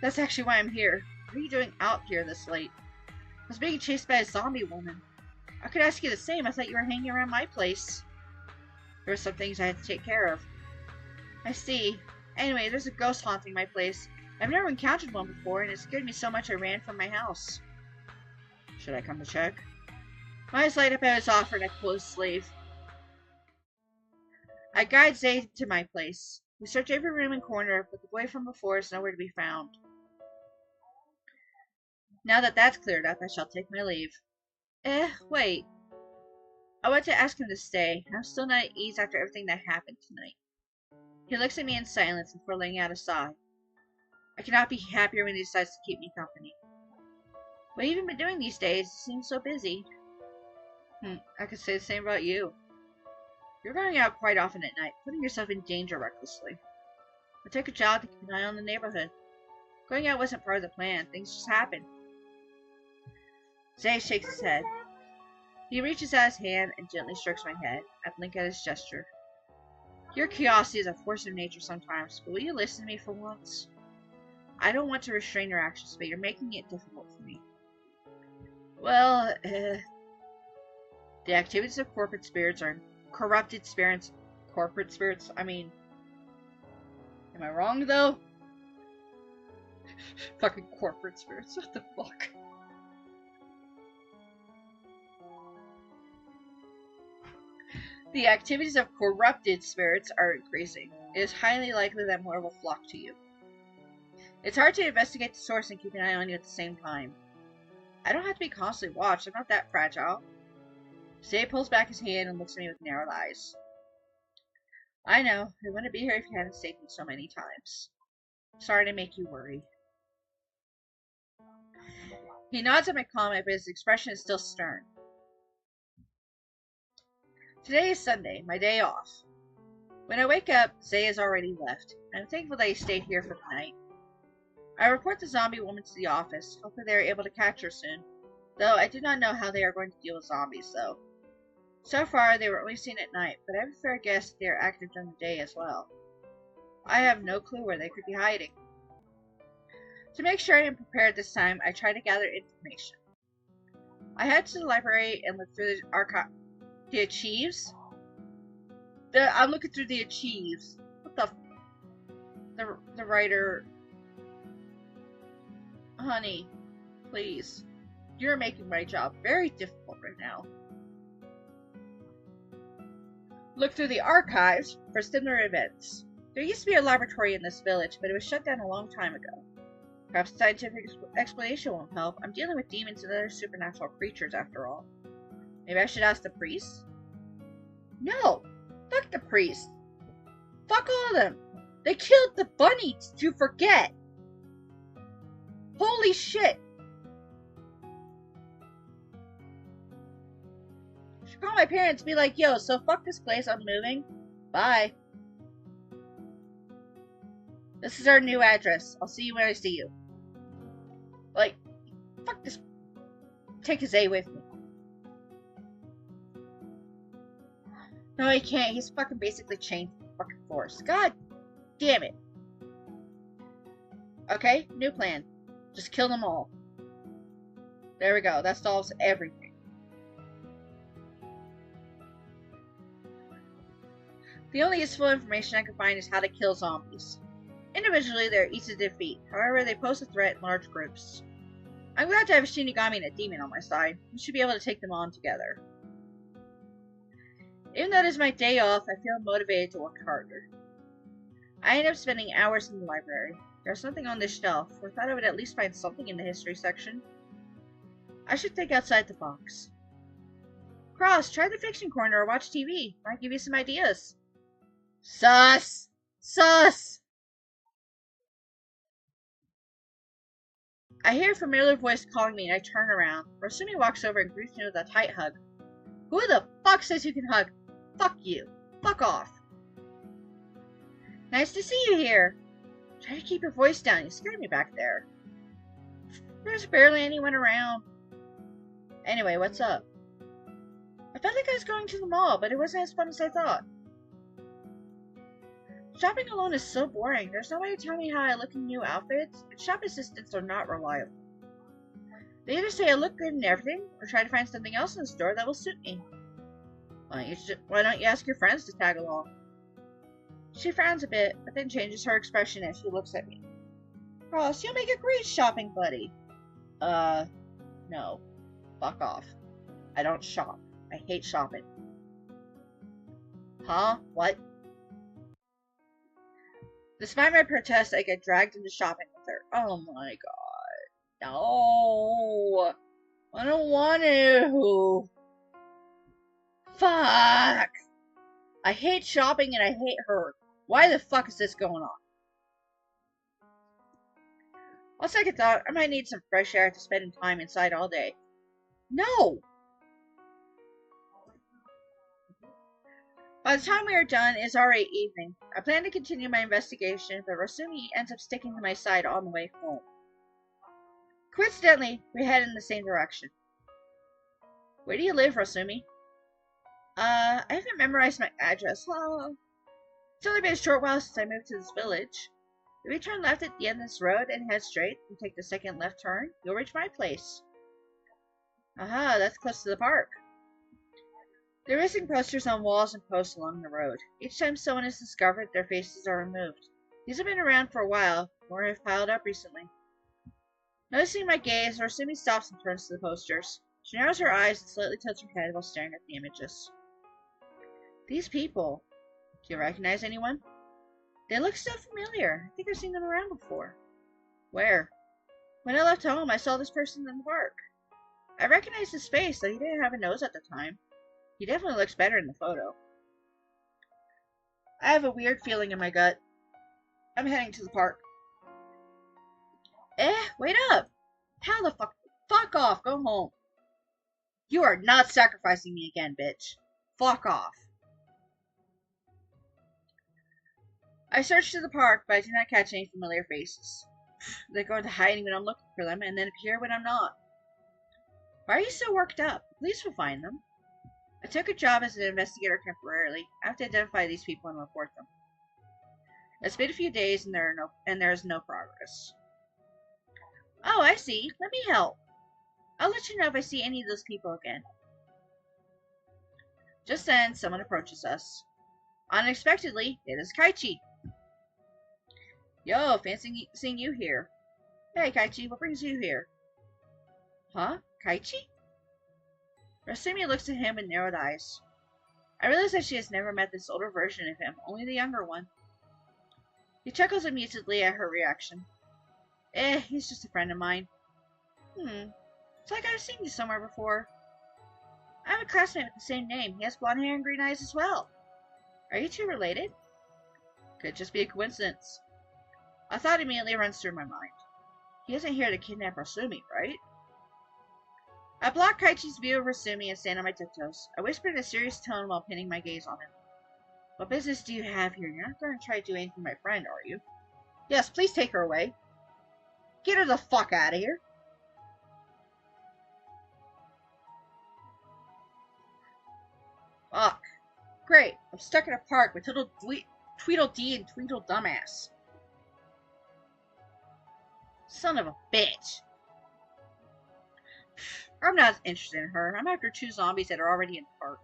That's actually why I'm here. What are you doing out here this late? I was being chased by a zombie woman. I could ask you the same. I thought you were hanging around my place. There were some things I had to take care of. I see. Anyway, there's a ghost haunting my place. I've never encountered one before, and it scared me so much I ran from my house. Should I come to check? My eyes light up at his offer, and I pull his sleeve. I guide Zay to my place. We search every room and corner, but the boy from before is nowhere to be found. Now that that's cleared up, I shall take my leave. Wait. I want to ask him to stay. I'm still not at ease after everything that happened tonight. He looks at me in silence before letting out a sigh. I cannot be happier when he decides to keep me company. What have you even been doing these days? You seem so busy. I could say the same about you. You're going out quite often at night, putting yourself in danger recklessly. I take a job to keep an eye on the neighborhood. Going out wasn't part of the plan. Things just happen. Zay shakes his head. He reaches out his hand and gently strokes my head. I blink at his gesture. Your curiosity is a force of nature sometimes, but will you listen to me for once? I don't want to restrain your actions, but you're making it difficult for me. Well, the activities of corporate spirits are corrupted spirits. Corporate spirits? I mean, am I wrong though? Fucking corporate spirits, what the fuck? The activities of corrupted spirits are increasing. It is highly likely that more will flock to you. It's hard to investigate the source and keep an eye on you at the same time. I don't have to be constantly watched. I'm not that fragile. Zay pulls back his hand and looks at me with narrowed eyes. I know. I wouldn't be here if you hadn't saved me so many times. Sorry to make you worry. He nods at my comment, but his expression is still stern. Today is Sunday, my day off. When I wake up, Zay has already left. I'm thankful that he stayed here for the night. I report the zombie woman to the office. Hopefully they are able to catch her soon. Though I do not know how they are going to deal with zombies, though. So far, they were only seen at night, but I have a fair guess that they are active during the day as well. I have no clue where they could be hiding. To make sure I am prepared this time, I try to gather information. I head to the library and look through the archive. The archives? I'm looking through the archives. What the writer... Honey, please. You're making my job very difficult right now. Look through the archives for similar events. There used to be a laboratory in this village, but it was shut down a long time ago. Perhaps a scientific explanation won't help. I'm dealing with demons and other supernatural creatures after all. Maybe I should ask the priest? No! Fuck the priest! Fuck all of them! They killed the bunny, did you forget? Holy shit! I should call my parents and be like, yo, so fuck this place, I'm moving. Bye. This is our new address. I'll see you when I see you. Like, fuck this. Take his A with me. No, he can't. He's fucking basically chained to the fucking force. God damn it. Okay, new plan. Just kill them all. There we go. That solves everything. The only useful information I can find is how to kill zombies. Individually, they're easy to defeat. However, they pose a threat in large groups. I'm glad to have a Shinigami and a demon on my side. We should be able to take them on together. Even though it is my day off, I feel motivated to work harder. I end up spending hours in the library. There's something on this shelf. I thought I would at least find something in the history section. I should think outside the box. Cross, try the fiction corner or watch TV. Might give you some ideas. Sus! Sus! I hear a familiar voice calling me and I turn around. Rasumi walks over and greets me with a tight hug. Who the fuck says you can hug? Fuck you. Fuck off. Nice to see you here. Try to keep your voice down. You scared me back there. There's barely anyone around. Anyway, what's up? I felt like I was going to the mall, but it wasn't as fun as I thought. Shopping alone is so boring. There's no way to tell me how I look in new outfits, and shop assistants are not reliable. They either say I look good in everything, or try to find something else in the store that will suit me. Why don't you ask your friends to tag along? She frowns a bit, but then changes her expression as she looks at me. Ross, you'll make a great shopping buddy. No. Fuck off. I don't shop. I hate shopping. Huh? What? Despite my protest, I get dragged into shopping with her. Oh my god. No. I don't want to. Fuck. I hate shopping and I hate her. Why the fuck is this going on? On second thought, I might need some fresh air after spending time inside all day. No! By the time we are done, it is already evening. I plan to continue my investigation, but Rasumi ends up sticking to my side on the way home. Coincidentally, we head in the same direction. Where do you live, Rasumi? I haven't memorized my address. It's only been a short while since I moved to this village. If you turn left at the end of this road and head straight and take the second left turn, you'll reach my place. Aha, that's close to the park. There are missing posters on walls and posts along the road. Each time someone is discovered, their faces are removed. These have been around for a while, more have piled up recently. Noticing my gaze, Rasumi stops and turns to the posters. She narrows her eyes and slightly tilts her head while staring at the images. These people. Do you recognize anyone? They look so familiar. I think I've seen them around before. Where? When I left home, I saw this person in the park. I recognized his face, though he didn't have a nose at the time. He definitely looks better in the photo. I have a weird feeling in my gut. I'm heading to the park. Wait up! How the fuck? Fuck off, go home. You are not sacrificing me again, bitch. Fuck off. I search through the park, but I do not catch any familiar faces. They go into hiding when I'm looking for them, and then appear when I'm not. Why are you so worked up? Police will find them. I took a job as an investigator temporarily. I have to identify these people and report them. It's been a few days, and there is no progress. Oh, I see. Let me help. I'll let you know if I see any of those people again. Just then, someone approaches us. Unexpectedly, it is Kaichi. Yo, fancy seeing you here. Hey, Kaichi, what brings you here? Huh? Kaichi? Rasumi looks at him with narrowed eyes. I realize that she has never met this older version of him, only the younger one. He chuckles amusedly at her reaction. He's just a friend of mine. It's like I've seen you somewhere before. I have a classmate with the same name. He has blonde hair and green eyes as well. Are you two related? Could just be a coincidence. A thought immediately runs through my mind. He isn't here to kidnap Rasumi, right? I block Kaichi's view of Rasumi and stand on my tiptoes. I whisper in a serious tone while pinning my gaze on him. What business do you have here? You're not going to try to do anything to my friend, are you? Yes, please take her away. Get her the fuck out of here. Fuck. Great. I'm stuck in a park with little Tweedledee and Tweedle dumbass. Son of a bitch. I'm not interested in her. I'm after 2 zombies that are already in the park.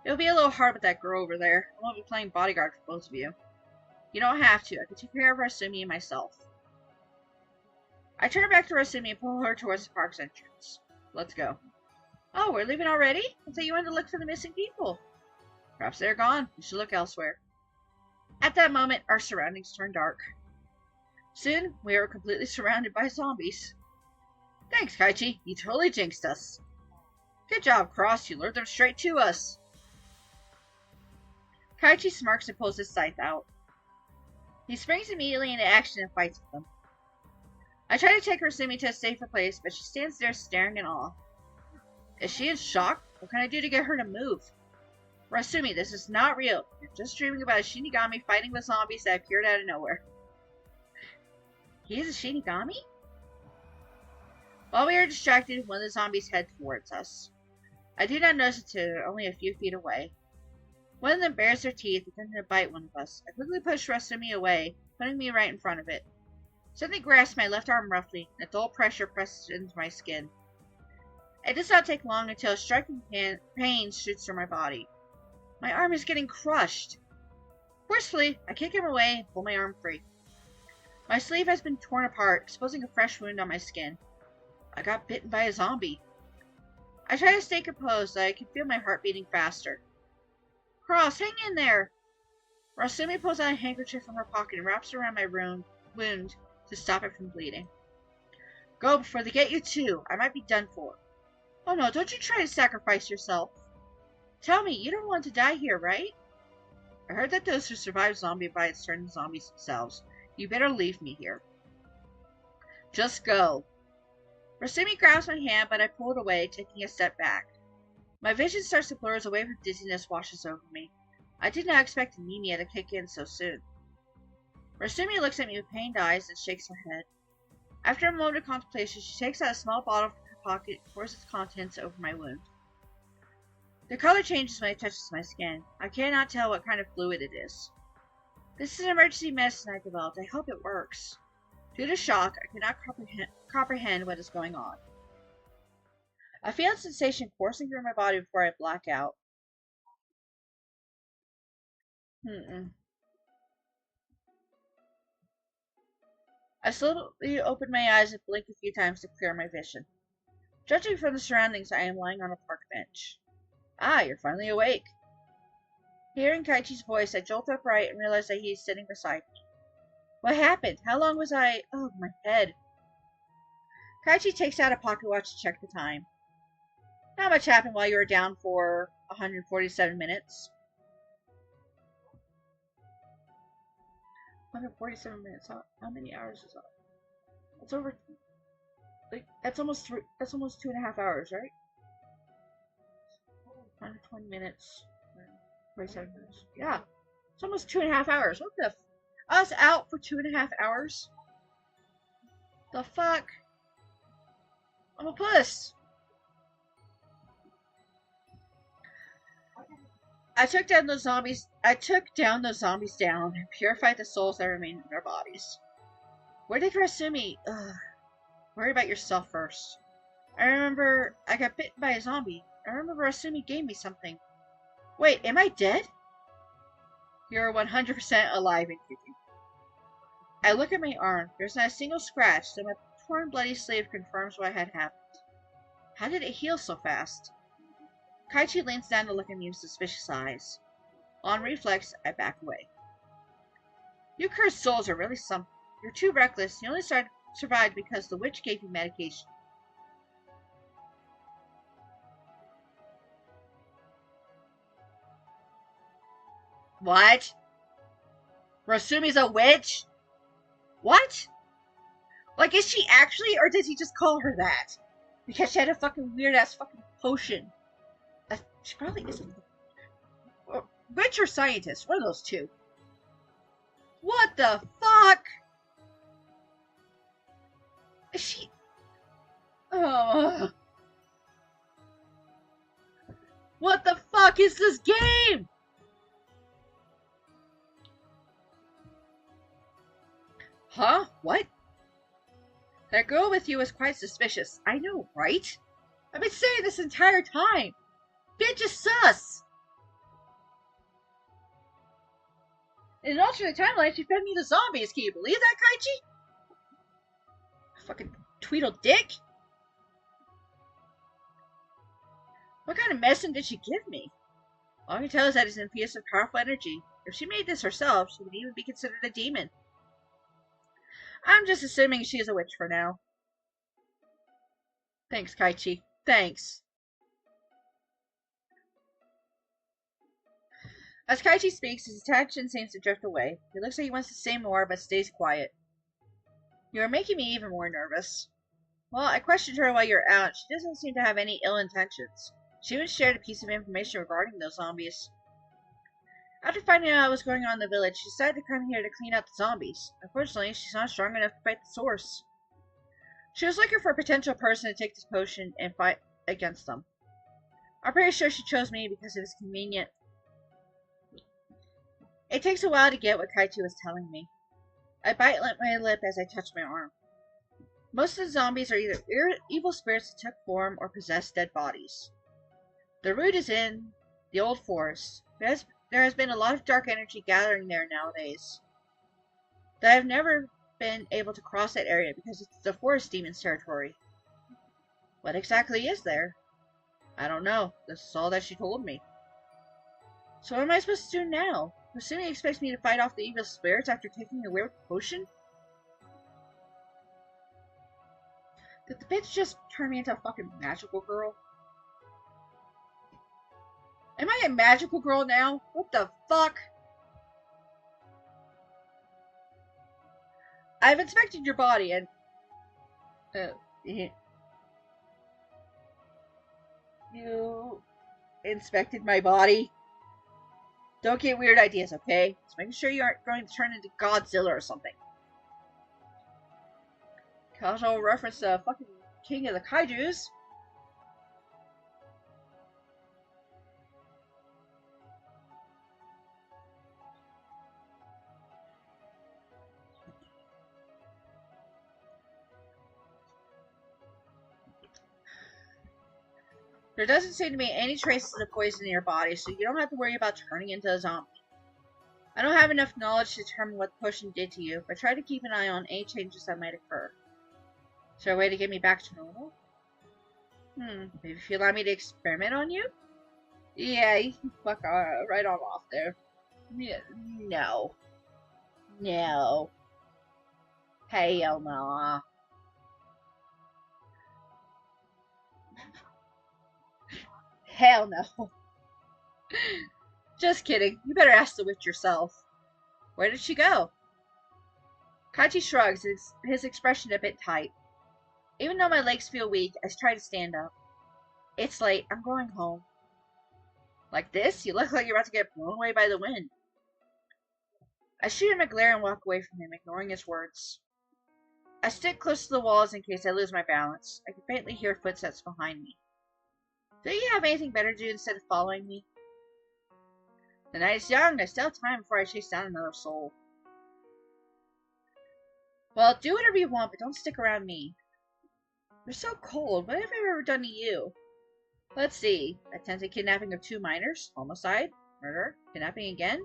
It'll be a little hard with that girl over there. I won't be playing bodyguard for both of you. You don't have to. I can take care of Rasumi myself. I turn back to Rasumi and pull her towards the park's entrance. Let's go. Oh, we're leaving already? I thought you wanted to look for the missing people. Perhaps they're gone. We should look elsewhere. At that moment, our surroundings turned dark. Soon, we were completely surrounded by zombies. Thanks, Kaichi. You totally jinxed us. Good job, Cross. You lured them straight to us. Kaichi smirks and pulls his scythe out. He springs immediately into action and fights with them. I try to take Rasumi to a safer place, but she stands there staring in awe. Is she in shock? What can I do to get her to move? Rasumi, this is not real. You're just dreaming about a Shinigami fighting with zombies that appeared out of nowhere. He is a Shinigami? While we are distracted, one of the zombies heads towards us. I do not notice it till they're only a few feet away. One of them bares their teeth, intending to bite one of us. I quickly push Rasumi away, putting me right in front of it. Something grasps my left arm roughly, and a dull pressure presses into my skin. It does not take long until a striking pain shoots through my body. My arm is getting crushed. Forcefully, I kick him away and pull my arm free. My sleeve has been torn apart, exposing a fresh wound on my skin. I got bitten by a zombie. I try to stay composed, so I can feel my heart beating faster. Cross, hang in there! Rasumi pulls out a handkerchief from her pocket and wraps it around my wound to stop it from bleeding. Go before they get you too. I might be done for. Oh no, don't you try to sacrifice yourself. Tell me, you don't want to die here, right? I heard that those who survive zombie bites turn into zombies themselves. You better leave me here. Just go. Rasumi grabs my hand, but I pull it away, taking a step back. My vision starts to blur as a wave of dizziness washes over me. I did not expect anemia to kick in so soon. Rasumi looks at me with pained eyes and shakes her head. After a moment of contemplation, she takes out a small bottle from her pocket and pours its contents over my wound. The color changes when it touches my skin. I cannot tell what kind of fluid it is. This is an emergency medicine I developed. I hope it works. Due to shock, I cannot comprehend what is going on. I feel a sensation coursing through my body before I black out. I slowly open my eyes and blink a few times to clear my vision. Judging from the surroundings, I am lying on a park bench. Ah, you're finally awake. Hearing Kaichi's voice, I jolt upright and realize that he is sitting beside me. What happened? How long was I... Oh, my head. Kaichi takes out a pocket watch to check the time. Not much happened while you were down for 147 minutes. 147 minutes. How many hours is that? That's over... Like, that's almost 2.5 hours, right? 120 minutes. 47 minutes. Yeah. It's almost 2.5 hours. What the f... I was out for 2.5 hours? The fuck? I'm a puss. I took down those zombies down and purified the souls that remained in their bodies. Where did Rasumi... Ugh. Worry about yourself first. I remember I got bitten by a zombie. I remember Rasumi gave me something. Wait, am I dead? You're 100% alive and kicking. I look at my arm. There's not a single scratch, so my torn bloody sleeve confirms what had happened. How did it heal so fast? Kaichi leans down to look at me with suspicious eyes. On reflex, I back away. You cursed souls are really something. You're too reckless. You only survived because the witch gave you medication. What? Rasumi's a witch? What? Like, is she actually, or did he just call her that? Because she had a fucking weird-ass fucking potion. She probably isn't. Witch or scientist, one of those two. What the fuck? Is she... Oh. What the fuck is this game? Huh? What? That girl with you is quite suspicious. I know, right? I've been saying this entire time. Bitch is sus. In an alternate timeline, she fed me the zombies. Can you believe that, Kaichi? Fucking Tweedle dick. What kind of medicine did she give me? All I can tell is that it's infused with powerful energy. If she made this herself, she would even be considered a demon. I'm just assuming she is a witch for now. Thanks, Kaichi. Thanks. As Kaichi speaks, his attention seems to drift away. He looks like he wants to say more, but stays quiet. You are making me even more nervous. Well, I questioned her while you were out. She doesn't seem to have any ill intentions. She even shared a piece of information regarding those zombies. After finding out what was going on in the village, she decided to come here to clean out the zombies. Unfortunately, she's not strong enough to fight the source. She was looking for a potential person to take this potion and fight against them. I'm pretty sure she chose me because it was convenient. It takes a while to get what Kaichi was telling me. I bite my lip as I touch my arm. Most of the zombies are either evil spirits that took form or possess dead bodies. The root is in the old forest. There has been a lot of dark energy gathering there nowadays. I have never been able to cross that area because it's the forest demon's territory. What exactly is there? I don't know. This is all that she told me. So what am I supposed to do now? Assuming he expects me to fight off the evil spirits after taking a weird potion? Did the bitch just turn me into a fucking magical girl? Am I a magical girl now? What the fuck? I've inspected your body and... You inspected my body? Don't get weird ideas, okay? Just making sure you aren't going to turn into Godzilla or something. Casual reference to fucking King of the Kaijus. There doesn't seem to be any traces of poison in your body, so you don't have to worry about turning into a zombie. I don't have enough knowledge to determine what the potion did to you, but try to keep an eye on any changes that might occur. Is there a way to get me back to normal? Maybe if you allow me to experiment on you? Yeah, you can fuck right on off there. Yeah, no. No. Hell no. Hell no. Just kidding. You better ask the witch yourself. Where did she go? Kaichi shrugs, his expression a bit tight. Even though my legs feel weak, I try to stand up. It's late. I'm going home. Like this? You look like you're about to get blown away by the wind. I shoot him a glare and walk away from him, ignoring his words. I stick close to the walls in case I lose my balance. I can faintly hear footsteps behind me. Do you have anything better to do instead of following me? The night is young. I still have time before I chase down another soul. Well, do whatever you want, but don't stick around me. You're so cold. What have I ever done to you? Let's see. Attempted kidnapping of 2 minors, homicide, murder, kidnapping again.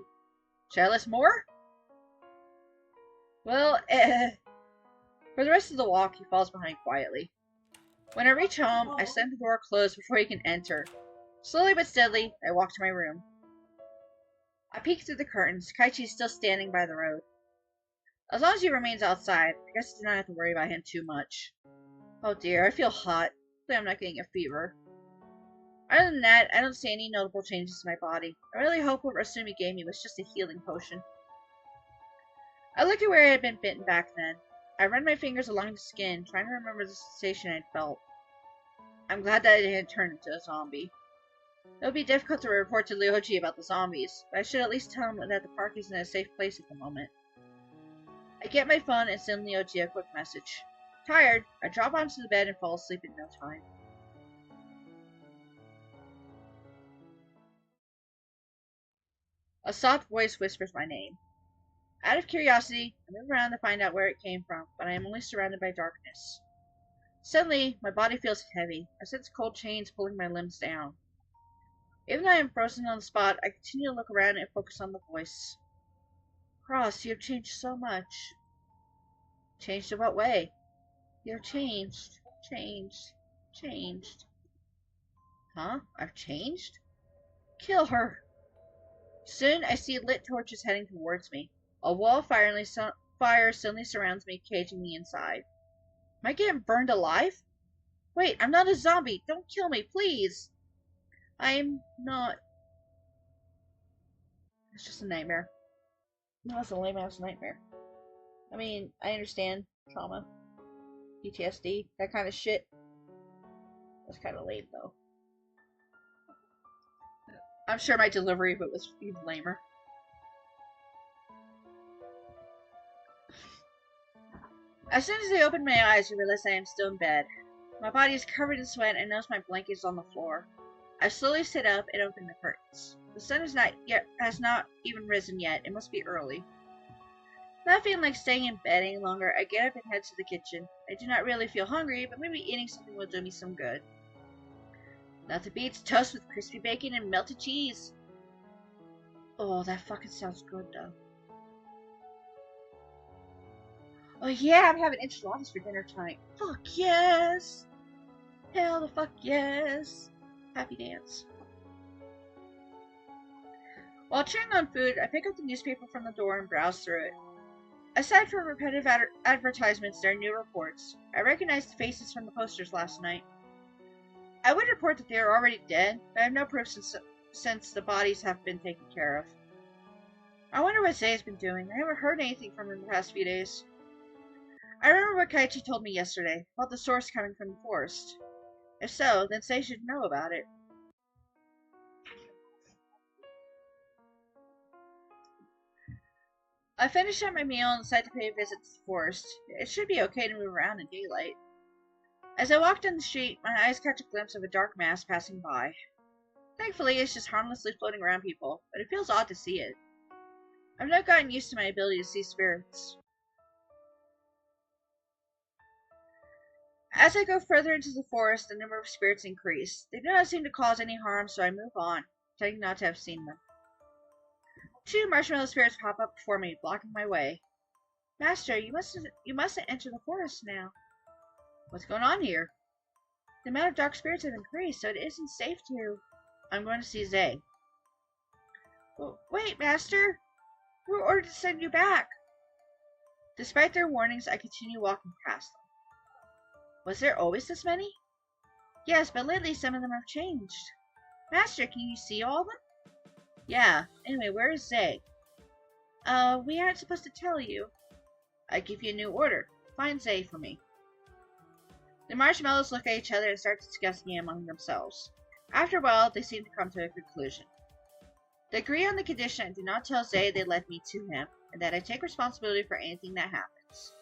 Should I list more? Well, for the rest of the walk, he falls behind quietly. When I reach home, I slam the door closed before he can enter. Slowly but steadily, I walk to my room. I peek through the curtains. Kaichi is still standing by the road. As long as he remains outside, I guess I do not have to worry about him too much. Oh dear, I feel hot. Hopefully I'm not getting a fever. Other than that, I don't see any notable changes in my body. I really hope what Rasumi gave me was just a healing potion. I look at where I had been bitten back then. I run my fingers along the skin, trying to remember the sensation I'd felt. I'm glad that I didn't turn into a zombie. It would be difficult to report to Ryoji about the zombies, but I should at least tell him that the park isn't a safe place at the moment. I get my phone and send Leoji a quick message. Tired, I drop onto the bed and fall asleep in no time. A soft voice whispers my name. Out of curiosity, I move around to find out where it came from, but I am only surrounded by darkness. Suddenly, my body feels heavy. I sense cold chains pulling my limbs down. Even though I am frozen on the spot, I continue to look around and focus on the voice. Cross, you have changed so much. Changed in what way? You have changed. Changed. Huh? I've changed? Kill her! Soon, I see lit torches heading towards me. A wall of fire suddenly surrounds me, caging me inside. Am I getting burned alive? Wait, I'm not a zombie. Don't kill me, please. I'm not. It's just a nightmare. No, it's a lame-ass nightmare. I mean, I understand trauma, PTSD, that kind of shit. That's kind of lame, though. I'm sure my delivery of it was even lamer. As soon as I open my eyes, I realize I am still in bed. My body is covered in sweat and knows my blanket is on the floor. I slowly sit up and open the curtains. The sun has not even risen yet. It must be early. Not feeling like staying in bed any longer, I get up and head to the kitchen. I do not really feel hungry, but maybe eating something will do me some good. Nothing beats toast with crispy bacon and melted cheese. Oh, that fucking sounds good, though. Oh yeah, I'm having enchiladas for dinner tonight. Fuck yes! Hell the fuck yes! Happy dance. While chewing on food, I pick up the newspaper from the door and browse through it. Aside from repetitive advertisements, there are new reports. I recognize the faces from the posters last night. I would report that they are already dead, but I have no proof since the bodies have been taken care of. I wonder what Zay's been doing. I haven't heard anything from him the past few days. I remember what Kaichi told me yesterday, about the source coming from the forest. If so, then Zay should know about it. I finished up my meal and decided to pay a visit to the forest. It should be okay to move around in daylight. As I walk down the street, my eyes catch a glimpse of a dark mass passing by. Thankfully, it's just harmlessly floating around people, but it feels odd to see it. I've not gotten used to my ability to see spirits. As I go further into the forest, the number of spirits increase. They do not seem to cause any harm, so I move on, pretending not to have seen them. 2 marshmallow spirits pop up before me, blocking my way. Master, you mustn't enter the forest now. What's going on here? The amount of dark spirits has increased, so it isn't safe to... I'm going to see Zay. Well, wait, Master! We were ordered to send you back! Despite their warnings, I continue walking past them. Was there always this many? Yes, but lately some of them have changed. Master, can you see all of them? Yeah. Anyway, where is Zay? We aren't supposed to tell you. I give you a new order. Find Zay for me. The marshmallows look at each other and start discussing it among themselves. After a while, they seem to come to a conclusion. They agree on the condition I do not tell Zay they led me to him, and that I take responsibility for anything that happens.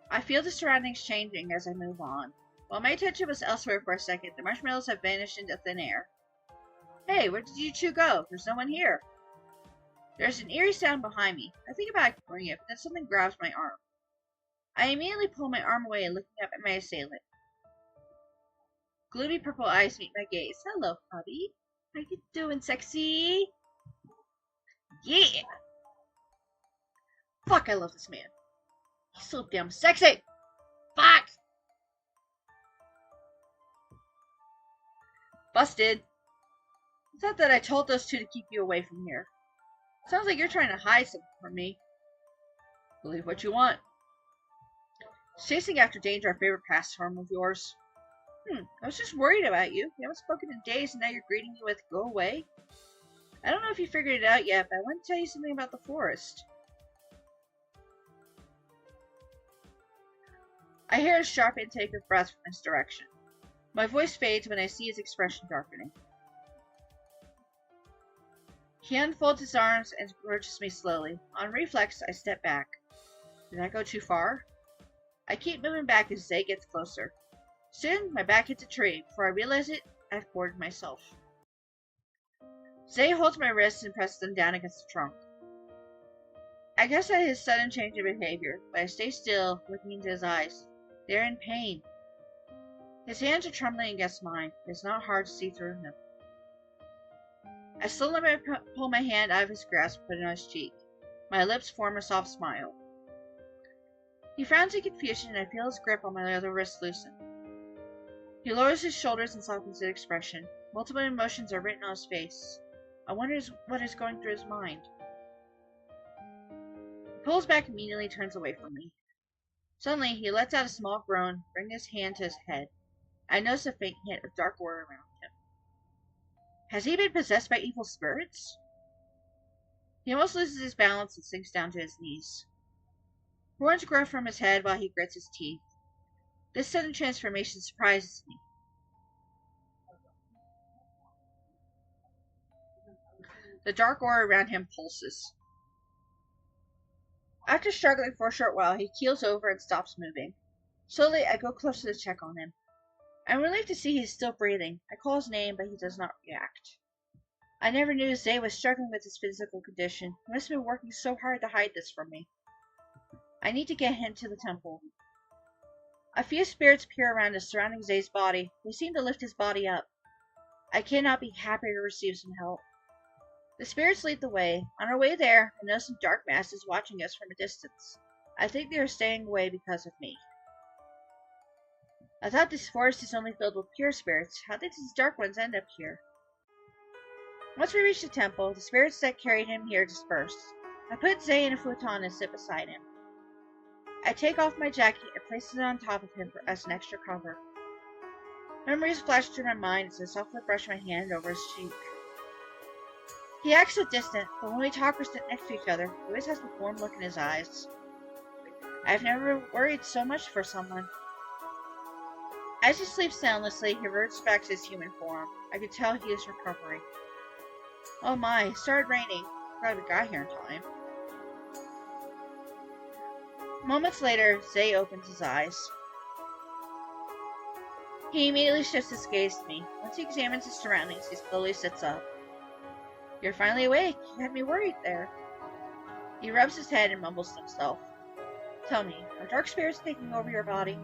I feel the surroundings changing as I move on. While my attention was elsewhere for a second, the marshmallows have vanished into thin air. Hey, where did you two go? There's no one here. There's an eerie sound behind me. I think about ignoring it, but then something grabs my arm. I immediately pull my arm away and looking up at my assailant. Gloomy purple eyes meet my gaze. Hello, hubby. How you doing, sexy? Yeah! Fuck, I love this man. He's so damn sexy! Fuck! Busted. I thought that I told those two to keep you away from here. Sounds like you're trying to hide something from me. Believe what you want. Is chasing after danger a favorite pastime of yours? I was just worried about you. We haven't spoken in days and now you're greeting me with go away? I don't know if you figured it out yet, but I want to tell you something about the forest. I hear a sharp intake of breath from his direction. My voice fades when I see his expression darkening. He unfolds his arms and approaches me slowly. On reflex, I step back. Did I go too far? I keep moving back as Zay gets closer. Soon, my back hits a tree. Before I realize it, I've boarded myself. Zay holds my wrists and presses them down against the trunk. I guess at his sudden change of behavior, but I stay still, looking into his eyes. They're in pain. His hands are trembling against mine. It's not hard to see through him. I slowly pull my hand out of his grasp and put it on his cheek. My lips form a soft smile. He frowns in confusion and I feel his grip on my other wrist loosen. He lowers his shoulders and softens his expression. Multiple emotions are written on his face. I wonder what is going through his mind. He pulls back immediately and turns away from me. Suddenly, he lets out a small groan, bringing his hand to his head. I notice a faint hint of dark aura around him. Has he been possessed by evil spirits? He almost loses his balance and sinks down to his knees. Horns grow from his head while he grits his teeth. This sudden transformation surprises me. The dark aura around him pulses. After struggling for a short while, he keels over and stops moving. Slowly, I go closer to check on him. I'm relieved to see he's still breathing. I call his name, but he does not react. I never knew Zay was struggling with his physical condition. He must have been working so hard to hide this from me. I need to get him to the temple. A few spirits peer around us, surrounding Zay's body. They seem to lift his body up. I cannot be happier to receive some help. The spirits lead the way. On our way there, I notice some dark masses watching us from a distance. I think they are staying away because of me. I thought this forest is only filled with pure spirits. How did these dark ones end up here? Once we reach the temple, the spirits that carried him here disperse. I put Zay in a futon and sit beside him. I take off my jacket and place it on top of him as an extra cover. Memories flash through my mind as I softly brush my hand over his cheek. He acts so distant, but when we talk or sit next to each other, he always has the warm look in his eyes. I've never worried so much for someone. As he sleeps soundlessly, he reverts back to his human form. I can tell he is recovering. Oh my, it started raining. Glad we got here in time. Moments later, Zay opens his eyes. He immediately shifts his gaze to me. Once he examines his surroundings, he slowly sits up. You're finally awake. You had me worried there. He rubs his head and mumbles to himself. Tell me, are dark spirits taking over your body?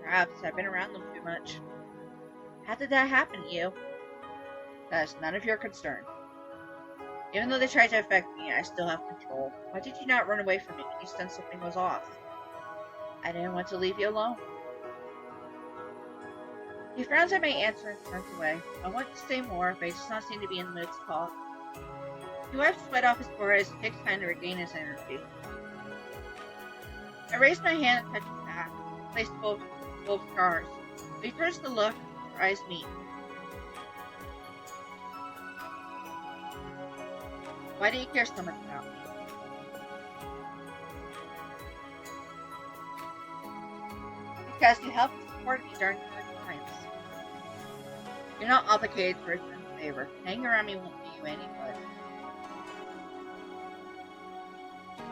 Perhaps I've been around them too much. How did that happen to you? That is none of your concern. Even though they tried to affect me, I still have control. Why did you not run away from me when you sensed something was off? I didn't want to leave you alone. He frowns at my answer and turns away. I want to say more, but he does not seem to be in the mood to talk. He wipes sweat off his forehead as he takes time to regain his energy. I raise my hand and touch his back, place both scars. When he turns to look, our eyes meet. Why do you care so much about me? Because you helped support me during hard times. You're not obligated to return the favor. Hanging around me won't do you any good.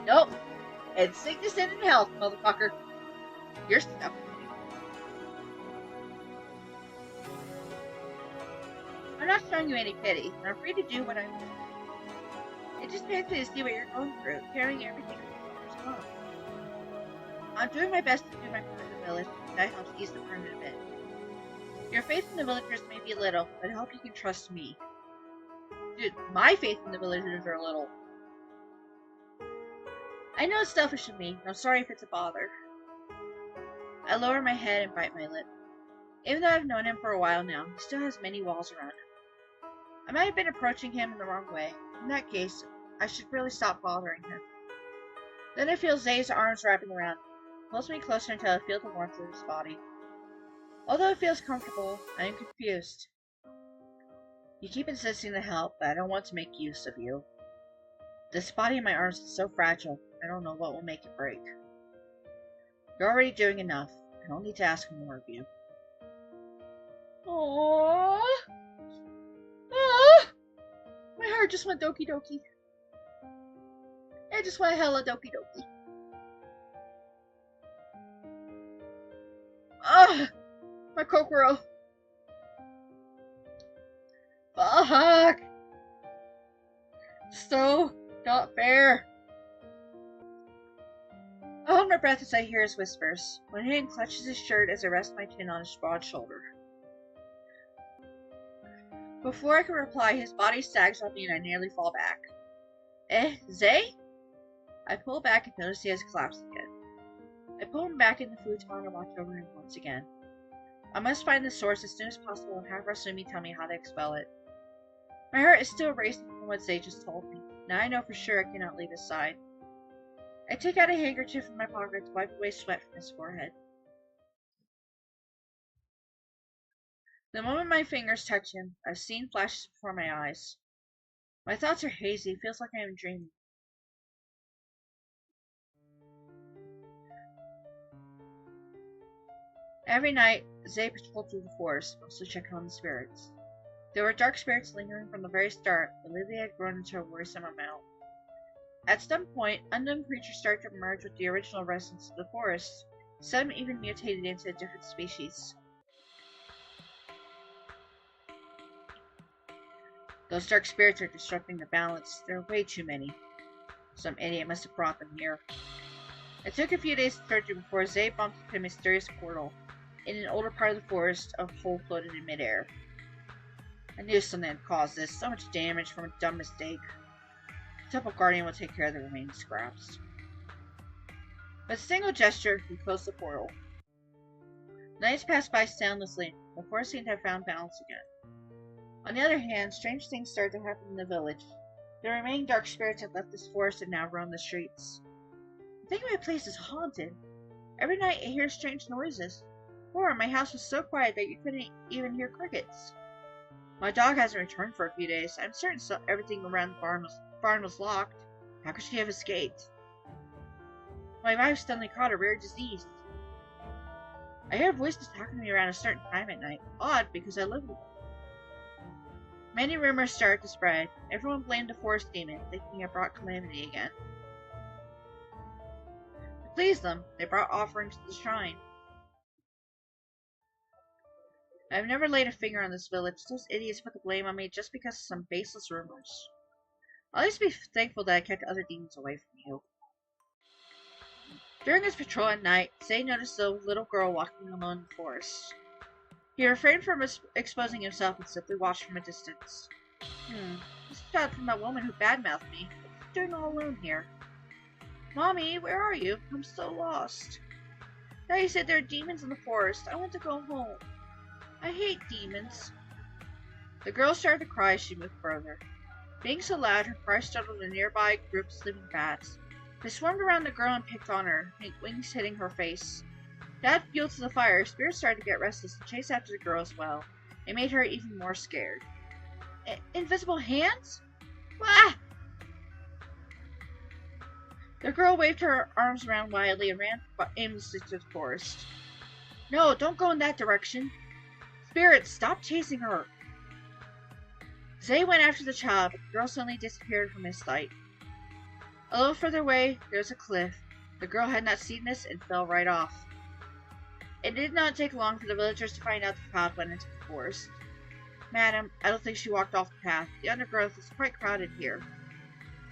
Nope. And sickness and in health, motherfucker. You're stuck with me. I'm not showing you any pity, and I'm free to do what I want. It just pains me to see what you're going through, carrying everything as well. I'm doing my best to do my part in the village, and that helps ease the burden a bit. Your faith in the villagers may be little, but I hope you can trust me. Dude, my faith in the villagers are little. I know it's selfish of me, and I'm sorry if it's a bother. I lower my head and bite my lip. Even though I've known him for a while now, he still has many walls around him. I might have been approaching him in the wrong way. In that case, I should really stop bothering him. Then I feel Zay's arms wrapping around me. He pulls me closer until I feel the warmth of his body. Although it feels comfortable, I am confused. You keep insisting to help, but I don't want to make use of you. This body in my arms is so fragile, I don't know what will make it break. You're already doing enough. I don't need to ask more of you. Aww. Aww. My heart I just want Doki Doki. I just want hella Doki Doki. Ugh! My Kokoro. Fuck! So not fair. I hold my breath as I hear his whispers. One hand clutches his shirt as I rest my chin on his broad shoulder. Before I can reply, his body sags on me and I nearly fall back. Eh, Zay? I pull back and notice he has collapsed again. I pull him back in the futon and watch over him once again. I must find the source as soon as possible and have Rasumi tell me how to expel it. My heart is still racing from what Zay just told me. Now I know for sure I cannot leave his side. I take out a handkerchief from my pocket to wipe away sweat from his forehead. The moment my fingers touch him, a scene flashes before my eyes. My thoughts are hazy. It feels like I am dreaming. Every night, Zay patrolled through the forest, mostly checking on the spirits. There were dark spirits lingering from the very start, but lately had grown into a worrisome amount. At some point, unknown creatures started to merge with the original residents of the forest. Some even mutated into a different species. Those dark spirits are disrupting the balance. There are way too many. Some idiot must have brought them here. It took a few days to search before Zay bumped into a mysterious portal. In an older part of the forest, a hole floated in midair. I knew something had caused this. So much damage from a dumb mistake. The Temple Guardian will take care of the remaining scraps. With a single gesture, he closed the portal. Nights passed by soundlessly. The forest seemed to have found balance again. On the other hand, strange things started to happen in the village. The remaining dark spirits had left this forest and now roamed the streets. I think my place is haunted. Every night I hear strange noises. Before, my house was so quiet that you couldn't even hear crickets. My dog hasn't returned for a few days. I'm certain everything around the barn was locked. How could she have escaped? My wife suddenly caught a rare disease. I hear voices talking to me around a certain time at night. Odd, because I live with them. Many rumors started to spread. Everyone blamed the forest demon, thinking it brought calamity again. To please them, they brought offerings to the shrine. I've never laid a finger on this village. Those idiots put the blame on me just because of some baseless rumors. I'll at least be thankful that I kept other demons away from you. During his patrol at night, Zay noticed a little girl walking alone in the forest. He refrained from exposing himself and simply watched from a distance. This is out from that woman who badmouthed me. What's she doing all alone here? Mommy, where are you? I'm so lost. Daddy said there are demons in the forest. I want to go home. I hate demons. The girl started to cry as she moved further. Being so loud, her cry startled a nearby group of sleeping bats. They swarmed around the girl and picked on her, wings hitting her face. To add fuel to the fire, spirits started to get restless and chase after the girl as well. It made her even more scared. Invisible hands? Wah! The girl waved her arms around wildly and ran aimlessly to the forest. No, don't go in that direction. Spirits, stop chasing her. Zay went after the child, but the girl suddenly disappeared from his sight. A little further away, there was a cliff. The girl had not seen this and fell right off. It did not take long for the villagers to find out the child went into the forest. Madam, I don't think she walked off the path. The undergrowth is quite crowded here.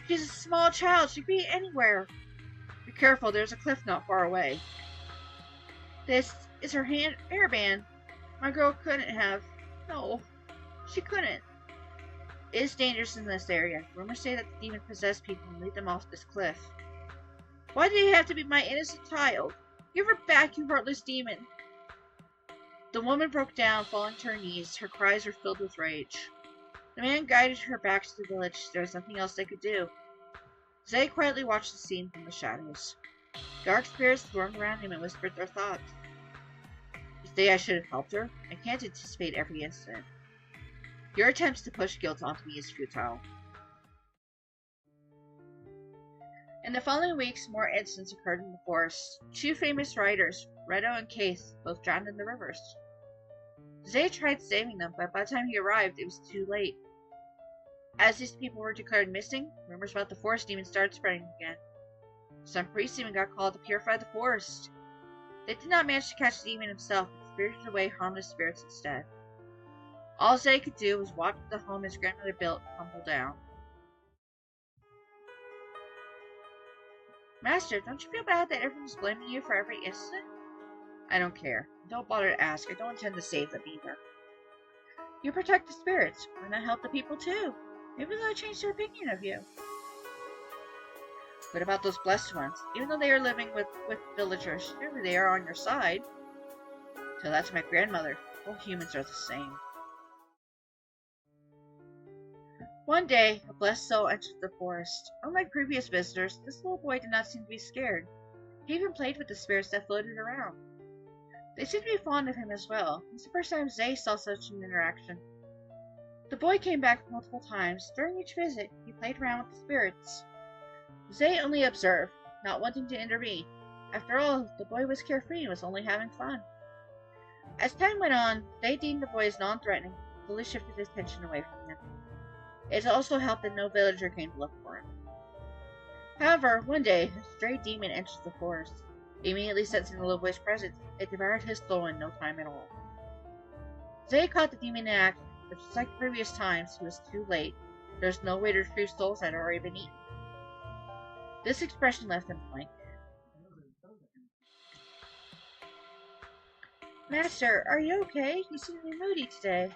She's a small child. She could be anywhere. Be careful, there's a cliff not far away. This is her hairband. My girl couldn't have. No, she couldn't. It is dangerous in this area. Rumors say that the demon possessed people and lead them off this cliff. Why did it have to be my innocent child? Give her back, you heartless demon! The woman broke down, falling to her knees. Her cries were filled with rage. The man guided her back to the village. There was nothing else they could do. Zay quietly watched the scene from the shadows. Dark spirits swarmed around him and whispered their thoughts. You say I should have helped her? I can't anticipate every incident. Your attempts to push guilt onto me is futile. In the following weeks, more incidents occurred in the forest. Two famous riders, Redo and Keith, both drowned in the rivers. Zay tried saving them, but by the time he arrived, it was too late. As these people were declared missing, rumors about the forest demon started spreading again. Some priests even got called to purify the forest. They did not manage to catch the demon himself, but spirited away harmless spirits instead. All Zay could do was watch the home his grandmother built crumble down. Master, don't you feel bad that everyone's blaming you for every incident? I don't care. Don't bother to ask. I don't intend to save them either. You protect the spirits. Why not help the people too? Maybe they'll change their opinion of you. What about those blessed ones? Even though they are living with villagers, surely they are on your side. Tell that to my grandmother. All humans are the same. One day, a blessed soul entered the forest. Unlike previous visitors, this little boy did not seem to be scared. He even played with the spirits that floated around. They seemed to be fond of him as well. It was the first time Zay saw such an interaction. The boy came back multiple times. During each visit, he played around with the spirits. Zay only observed, not wanting to intervene. After all, the boy was carefree and was only having fun. As time went on, Zay deemed the boy as non-threatening, and fully shifted his attention away from him. It also helped that no villager came to look for him. However, one day, a stray demon entered the forest. Immediately sensing the little boy's presence, it devoured his soul in no time at all. Zay caught the demon in action, but just like previous times, he was too late. There was no way to retrieve souls that had already been eaten. This expression left him blank. Master, are you okay? You seem to be moody today.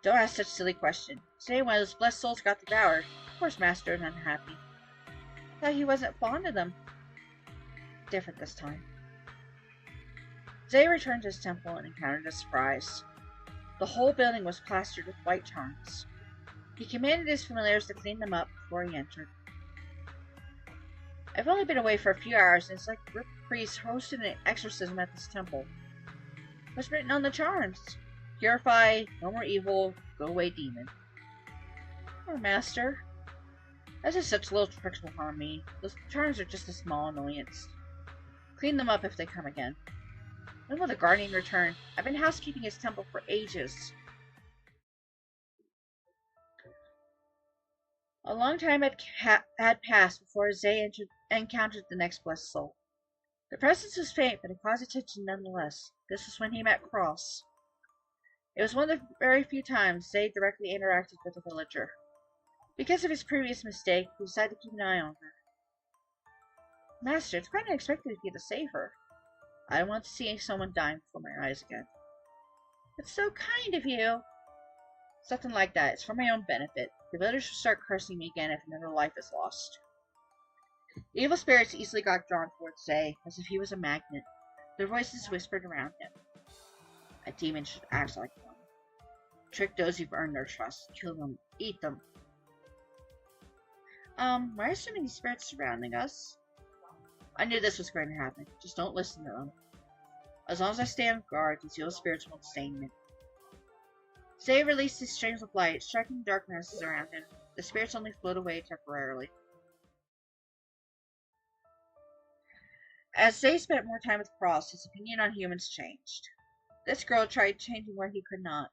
Don't ask such a silly question. Today one of those blessed souls got devoured. Of course Master is unhappy. Thought he wasn't fond of them. Different this time. Zay returned to his temple and encountered a surprise. The whole building was plastered with white charms. He commanded his familiars to clean them up before he entered. I've only been away for a few hours, and it's like the priest hosted an exorcism at this temple. What's written on the charms? Purify, no more evil, go away demon. Poor Master. That's just such little tricks will harm me. Those charms are just a small annoyance. Clean them up if they come again. When will the guardian return? I've been housekeeping his temple for ages. A long time had passed before Zay encountered the next blessed soul. The presence was faint, but it caused attention nonetheless. This was when he met Cross. It was one of the very few times Zay directly interacted with a villager. Because of his previous mistake, he decided to keep an eye on her. Master, it's quite unexpected of you to save her. I don't want to see someone dying before my eyes again. It's so kind of you. Something like that. It's for my own benefit. The villagers will start cursing me again if another life is lost. The evil spirits easily got drawn towards Zay, as if he was a magnet. Their voices whispered around him. A demon should act like one. Trick those who've earned their trust. Kill them. Eat them. Why are so many spirits surrounding us? I knew this was going to happen. Just don't listen to them. As long as I stay on guard, these evil spirits won't stain me. Zay released his streams of light, striking darknesses around him. The spirits only float away temporarily. As Zay spent more time with Cross, his opinion on humans changed. This girl tried changing where he could not.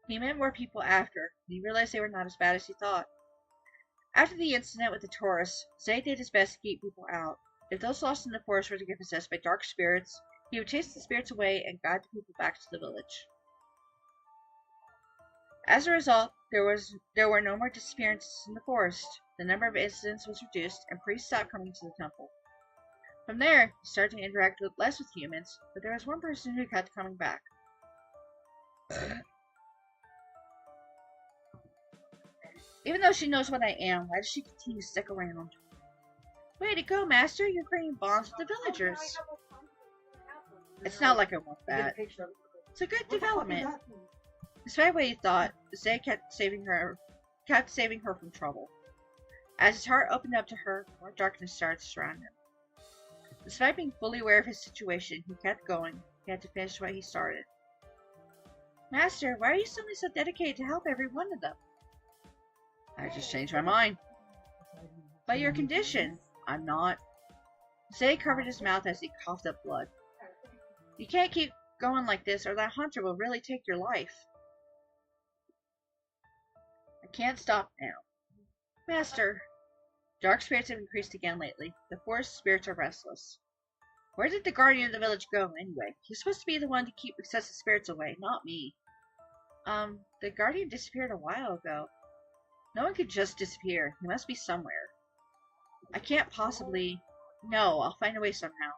He met more people after, and he realized they were not as bad as he thought. After the incident with the tourists, Zay did his best to keep people out. If those lost in the forest were to get possessed by dark spirits, he would chase the spirits away and guide the people back to the village. As a result, there were no more disappearances in the forest. The number of incidents was reduced, and priests stopped coming to the temple. From there, he started to interact less with humans, but there was one person who kept coming back. Even though she knows what I am, why does she continue to stick around? Way to go, Master! You're creating bonds with the villagers! It's not like I want that. It's a good development. Despite what he thought, Zay kept saving her from trouble. As his heart opened up to her, more darkness started to surround him. Despite being fully aware of his situation, he kept going. He had to finish what he started. Master, why are you suddenly so dedicated to help every one of them? I just changed my mind. But your condition. I'm not. Zay covered his mouth as he coughed up blood. You can't keep going like this, or that hunter will really take your life. I can't stop now. Master. Dark spirits have increased again lately. The forest spirits are restless. Where did the guardian of the village go, anyway? He's supposed to be the one to keep excessive spirits away, not me. The guardian disappeared a while ago. No one could just disappear. He must be somewhere. I can't possibly... No, I'll find a way somehow.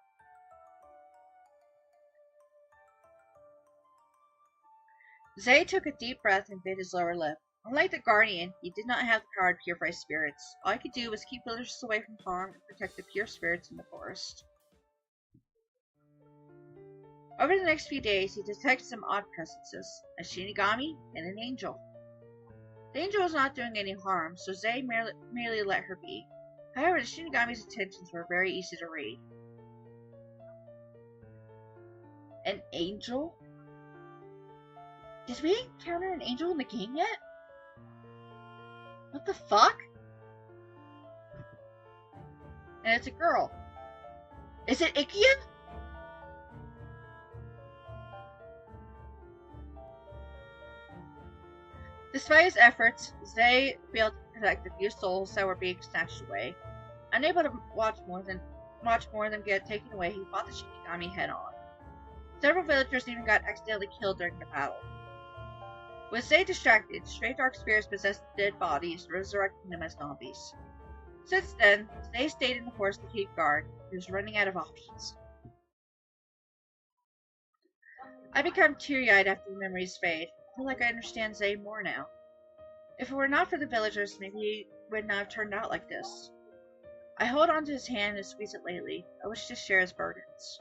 Zay took a deep breath and bit his lower lip. Unlike the guardian, he did not have the power to purify spirits. All he could do was keep villagers away from harm and protect the pure spirits in the forest. Over the next few days, he detected some odd presences, a Shinigami and an angel. The angel was not doing any harm, so Zay merely let her be. However, the Shinigami's intentions were very easy to read. An angel? Did we encounter an angel in the game yet? What the fuck? And it's a girl. Is it Ikia? Despite his efforts, Zay failed to protect the few souls that were being snatched away. Unable to watch more of them get taken away, he fought the Shinigami head-on. Several villagers even got accidentally killed during the battle. With Zay distracted, stray dark spirits possessed dead bodies, resurrecting them as zombies. Since then, Zay stayed in the forest to keep guard. He was running out of options. I become teary-eyed after the memories fade. I feel like I understand Zay more now. If it were not for the villagers, maybe he would not have turned out like this. I hold onto his hand and squeeze it lightly. I wish to share his burdens.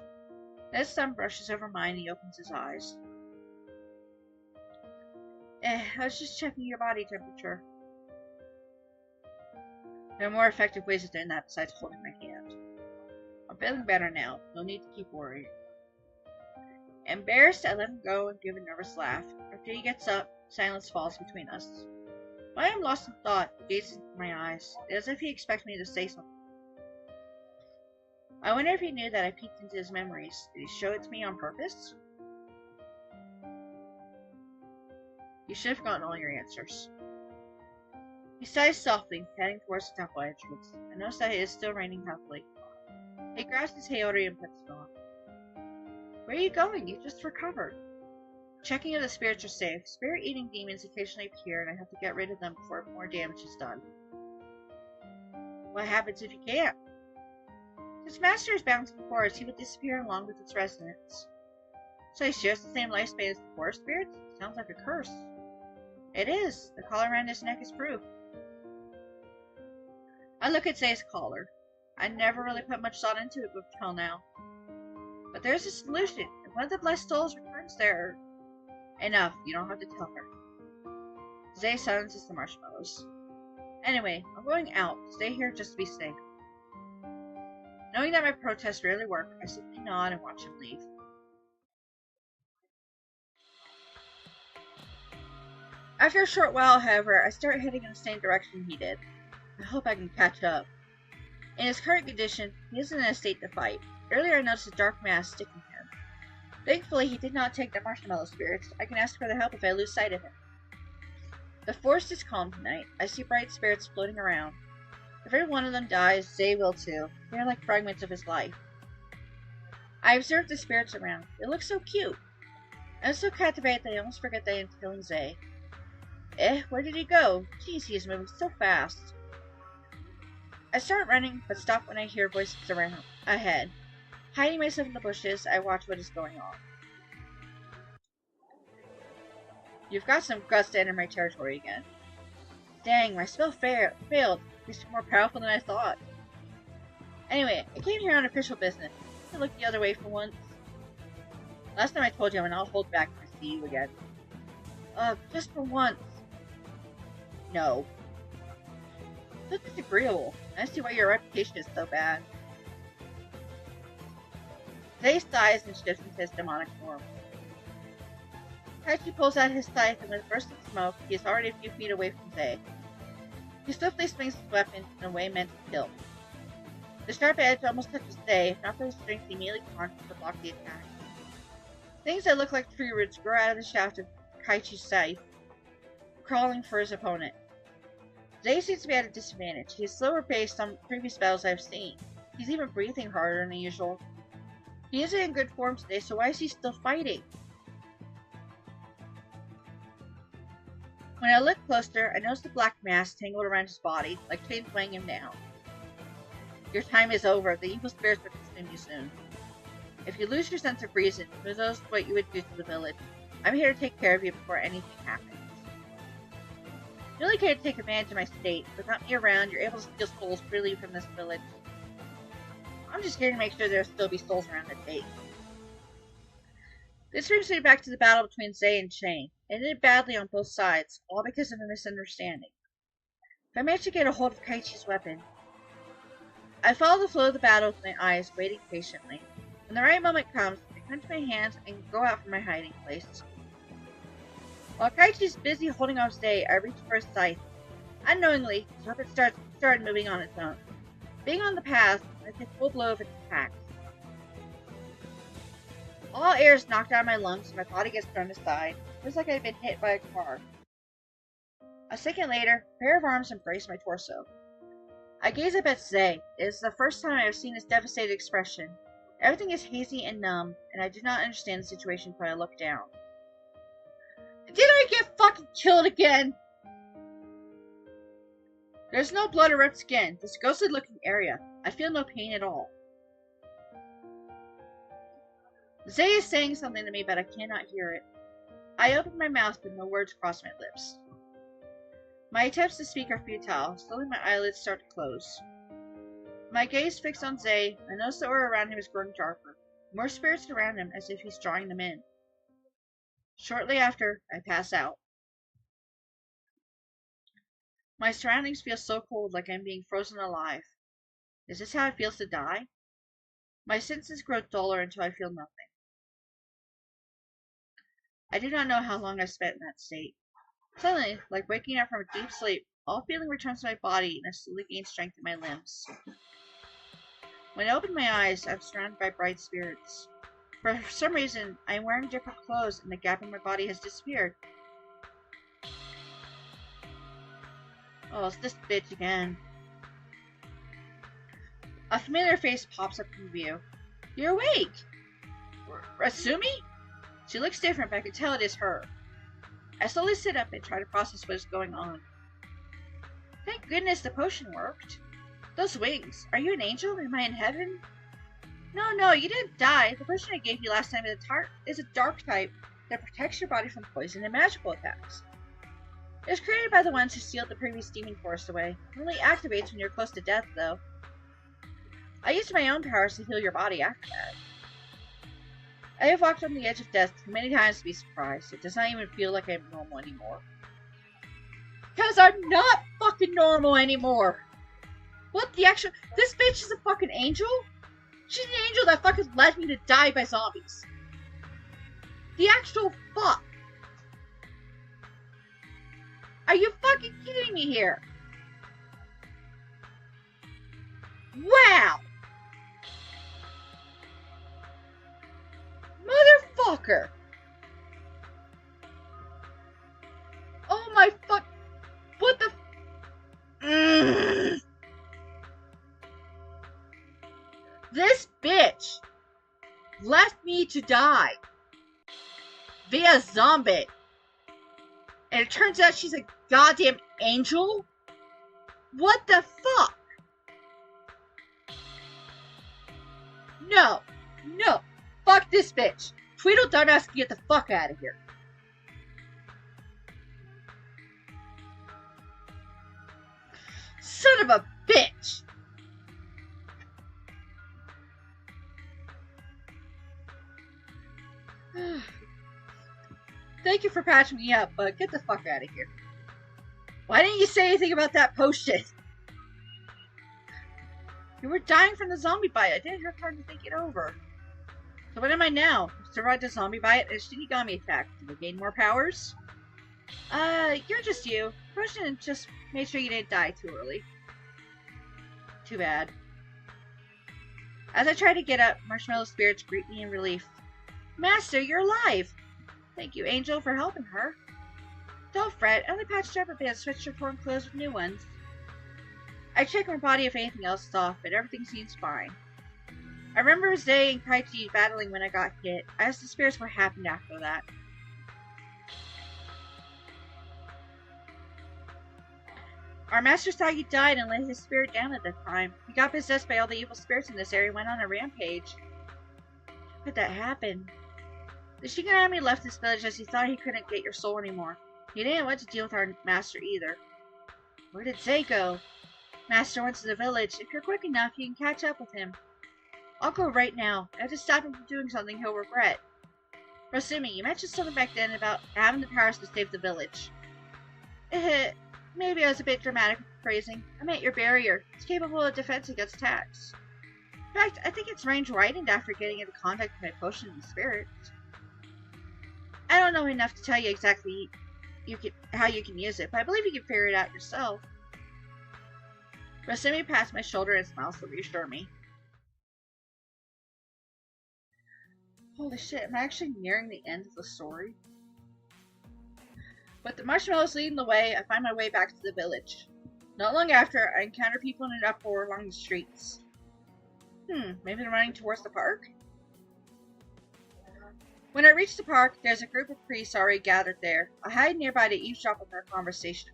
Then his thumb brushes over mine and he opens his eyes. I was just checking your body temperature. There are more effective ways of doing that besides holding my hand. I'm feeling better now. No need to keep worrying. Embarrassed, I let him go and give a nervous laugh. After he gets up, silence falls between us. When I am lost in thought, he gazes into my eyes, as if he expects me to say something. I wonder if he knew that I peeked into his memories. Did he show it to me on purpose? You should have gotten all your answers. He sighs softly, heading towards the temple entrance. I notice that it is still raining heavily. He grabs his Hayori and puts it on. Where are you going? You just recovered. Checking if the spirits are safe. Spirit-eating demons occasionally appear, and I have to get rid of them before more damage is done. What happens if you can't? His master is bound to the forest. He would disappear along with its residents. So he shares the same lifespan as the forest spirits? Sounds like a curse. It is. The collar around his neck is proof. I look at Zay's collar. I never really put much thought into it until now. But there's a solution. If one of the blessed souls returns there... Enough. You don't have to tell her. Zay silences the marshmallows. Anyway, I'm going out. Stay here just to be safe. Knowing that my protests rarely work, I simply nod and watch him leave. After a short while, however, I start heading in the same direction he did. I hope I can catch up. In his current condition, he isn't in a state to fight. Earlier I noticed a dark mass sticking him. Thankfully, he did not take the marshmallow spirits. I can ask for their help if I lose sight of him. The forest is calm tonight. I see bright spirits floating around. If every one of them dies, Zay will too. They are like fragments of his life. I observe the spirits around. They look so cute. I am so captivated that I almost forget that I am killing Zay. Where did he go? Jeez, he is moving so fast. I start running, but stop when I hear voices ahead. Hiding myself in the bushes, I watch what is going on. You've got some guts to enter my territory again. Dang, my spell failed. He's more powerful than I thought. Anyway, I came here on official business. I look the other way for once. Last time I told you I would not hold back if I see you again. Just for once. No. So disagreeable. I see why your reputation is so bad. Zay sighs and shifts into his demonic form. Taichi pulls out his scythe, and with a burst of smoke, he is already a few feet away from Zay. He swiftly swings his weapon in a way meant to kill. The sharp edge almost touches Zay, if not for his strength, he immediately launches to block the attack. Things that look like tree roots grow out of the shaft of Taichi's scythe, crawling for his opponent. Zay seems to be at a disadvantage. He is slower paced on previous battles I've seen. He's even breathing harder than usual. He isn't in good form today, so why is he still fighting? When I look closer, I notice the black mass tangled around his body, like chains weighing him down. Your time is over. The evil spirits will consume you soon. If you lose your sense of reason, who knows what you would do to the village? I'm here to take care of you before anything happens. You really can't take advantage of my state. Without me around, you're able to steal souls freely from this village. I'm just here to make sure there'll still be souls around the gate. This brings me back to the battle between Zay and Shane. It ended badly on both sides, all because of a misunderstanding. If I manage to get a hold of Kaichi's weapon, I follow the flow of the battle with my eyes, waiting patiently. When the right moment comes, I clench my hands and go out from my hiding place. While Kaichi's busy holding off Zay, I reach for his scythe. Unknowingly, his weapon started moving on its own. Being on the path, I take full blow of its attack. All air is knocked out of my lungs and my body gets thrown aside. It feels like I had been hit by a car. A second later, a pair of arms embrace my torso. I gaze up at Zay. It is the first time I have seen his devastated expression. Everything is hazy and numb, and I do not understand the situation until I look down. Did I get fucking killed again? There's no blood or ripped skin, this ghostly looking area. I feel no pain at all. Zay is saying something to me, but I cannot hear it. I open my mouth, but no words cross my lips. My attempts to speak are futile. Slowly my eyelids start to close. My gaze fixed on Zay, I notice the aura around him is growing darker. More spirits surround him, as if he's drawing them in. Shortly after, I pass out. My surroundings feel so cold, like I'm being frozen alive. Is this how it feels to die? My senses grow duller until I feel nothing. I do not know how long I spent in that state. Suddenly, like waking up from a deep sleep, all feeling returns to my body and I slowly gain strength in my limbs. When I open my eyes, I'm surrounded by bright spirits. For some reason, I am wearing different clothes and the gap in my body has disappeared. Oh, it's this bitch again. A familiar face pops up in view. You're awake! Rasumi? She looks different, but I can tell it is her. I slowly sit up and try to process what is going on. Thank goodness the potion worked. Those wings. Are you an angel? Am I in heaven? No, you didn't die. The potion I gave you last time is a dark type that protects your body from poison and magical attacks. It was created by the ones who sealed the previous demon forest away. It only activates when you're close to death, though. I used my own powers to heal your body after that. I have walked on the edge of death too many times to be surprised. It does not even feel like I'm normal anymore. Because I'm not fucking normal anymore! What the actual— this bitch is a fucking angel? She's an angel that fucking led me to die by zombies. The actual fuck? Are you fucking kidding me here? Wow! Motherfucker! Oh my fuck— what the— This bitch left me to die via zombie. And it turns out she's a goddamn angel? What the fuck? No. Fuck this bitch. Tweedle dumbass can get the fuck out of here. Son of a bitch. Thank you for patching me up, but get the fuck out of here. Why didn't you say anything about that potion? You were dying from the zombie bite. I didn't have time to think it over. So what am I now? Survived a zombie bite and a Shinigami attack. Did I gain more powers? You're just you. Potion just made sure you didn't die too early. Too bad. As I try to get up, Marshmallow spirits greet me in relief. Master, you're alive! Thank you, Angel, for helping her. Don't fret, I only patched up a bit and switched your torn clothes with new ones. I checked my body if anything else is off, but everything seems fine. I remember Zay and Kaichi battling when I got hit. I asked the spirits what happened after that. Our master Sagi died and let his spirit down at the time. He got possessed by all the evil spirits in this area and went on a rampage. How could that happen? The Shinigami left this village as he thought he couldn't get your soul anymore. He didn't want to deal with our master either. Where did Zay go? Master went to the village. If you're quick enough, you can catch up with him. I'll go right now. I have to stop him from doing something he'll regret. Rosumi, you mentioned something back then about having the powers to save the village. Maybe I was a bit dramatic with phrasing. I meant your barrier. It's capable of defense against attacks. In fact, I think its range widened after getting into contact with my potion and spirits. I don't know enough to tell you exactly how you can use it, but I believe you can figure it out yourself. Rosumi pats my shoulder and smiles to reassure me. Holy shit, am I actually nearing the end of the story? With the marshmallows leading the way, I find my way back to the village. Not long after, I encounter people in an uproar along the streets. Maybe they're running towards the park? When I reach the park, there's a group of priests already gathered there. I hide nearby to eavesdrop on their conversation.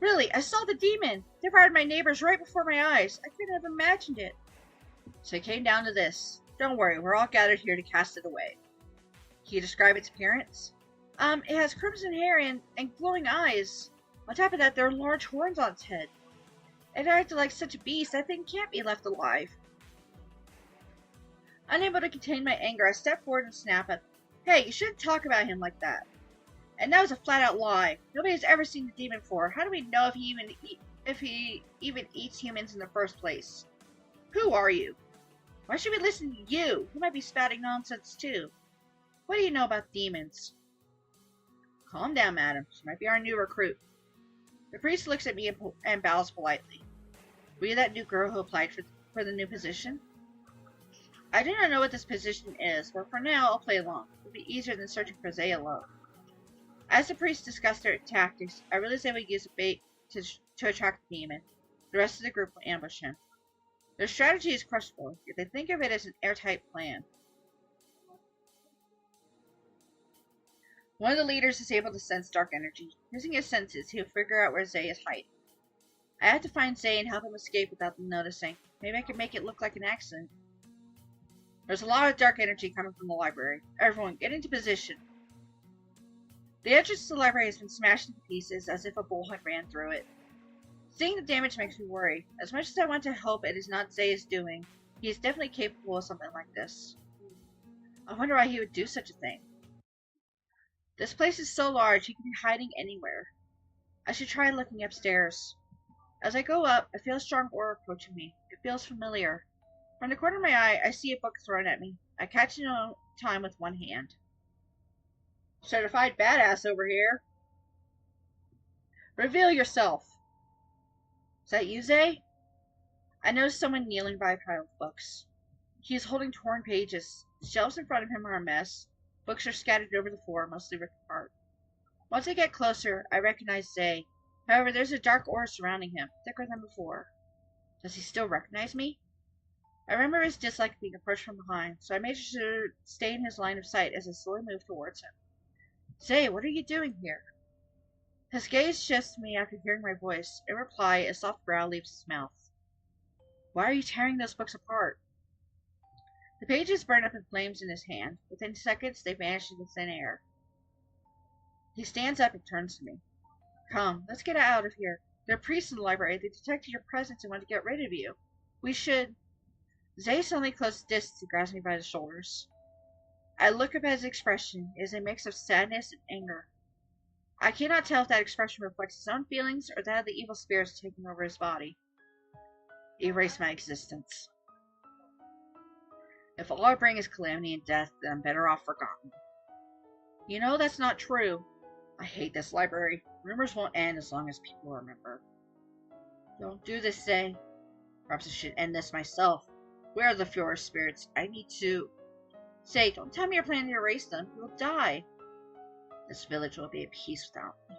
Really, I saw the demon! They fired my neighbors right before my eyes. I couldn't have imagined it. So it came down to this. Don't worry, we're all gathered here to cast it away. Can you describe its appearance? It has crimson hair and glowing eyes. On top of that, there are large horns on its head. It acted like such a beast, that thing can't be left alive. Unable to contain my anger, I step forward and snap at them. Hey, you shouldn't talk about him like that. And that was a flat-out lie. Nobody has ever seen the demon before. How do we know if he even eats humans in the first place? Who are you? Why should we listen to you? You might be spouting nonsense too. What do you know about demons? Calm down, madam. She might be our new recruit. The priest looks at me and bows politely. Were you that new girl who applied for the new position? I do not know what this position is, but for now I'll play along. It'll be easier than searching for Zay alone. As the priests discuss their tactics, I realize they would use a bait to attract the demon. The rest of the group will ambush him. Their strategy is questionable, yet they think of it as an airtight plan. One of the leaders is able to sense dark energy. Using his senses, he'll figure out where Zay is hiding. I have to find Zay and help him escape without them noticing. Maybe I can make it look like an accident. There's a lot of dark energy coming from the library. Everyone, get into position. The entrance to the library has been smashed into pieces as if a bull had ran through it. Seeing the damage makes me worry. As much as I want to hope it is not Zay's doing, he is definitely capable of something like this. I wonder why he would do such a thing. This place is so large, he could be hiding anywhere. I should try looking upstairs. As I go up, I feel a strong aura approaching me. It feels familiar. From the corner of my eye, I see a book thrown at me. I catch it in time with one hand. Certified badass over here. Reveal yourself. Is that you, Zay? I notice someone kneeling by a pile of books. He is holding torn pages. The shelves in front of him are a mess. Books are scattered over the floor, mostly ripped apart. Once I get closer, I recognize Zay. However, there's a dark aura surrounding him, thicker than before. Does he still recognize me? I remember his dislike of being approached from behind, so I made sure to stay in his line of sight as I slowly moved towards him. Zay, what are you doing here? His gaze shifts to me after hearing my voice. In reply, a soft growl leaves his mouth. Why are you tearing those books apart? The pages burn up in flames in his hand. Within seconds, they vanish into thin air. He stands up and turns to me. Come, let's get out of here. There are priests in the library. They detected your presence and want to get rid of you. We should... Zay suddenly closes distance and grabs me by the shoulders. I look up at his expression. It is a mix of sadness and anger. I cannot tell if that expression reflects his own feelings or that of the evil spirits taking over his body. Erase my existence. If all I bring is calamity and death, then I'm better off forgotten. You know that's not true. I hate this library. Rumors won't end as long as people remember. Don't do this, Zay. Perhaps I should end this myself. Where are the Fuhrer spirits? I need to... Zay, don't tell me you're planning to erase them. You will die. This village will be at peace without me.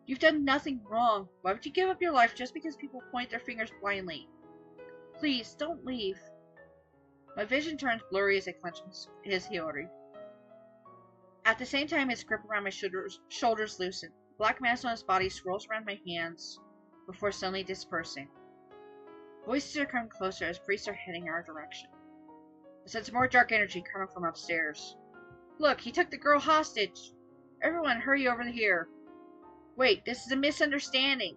You've done nothing wrong. Why would you give up your life just because people point their fingers blindly? Please, don't leave. My vision turns blurry as I clench his heel. At the same time, his grip around my shoulders loosen. The black mass on his body swirls around my hands before suddenly dispersing. Voices are coming closer as priests are heading our direction. I sense more dark energy coming from upstairs. Look, he took the girl hostage. Everyone, hurry over here. Wait, this is a misunderstanding.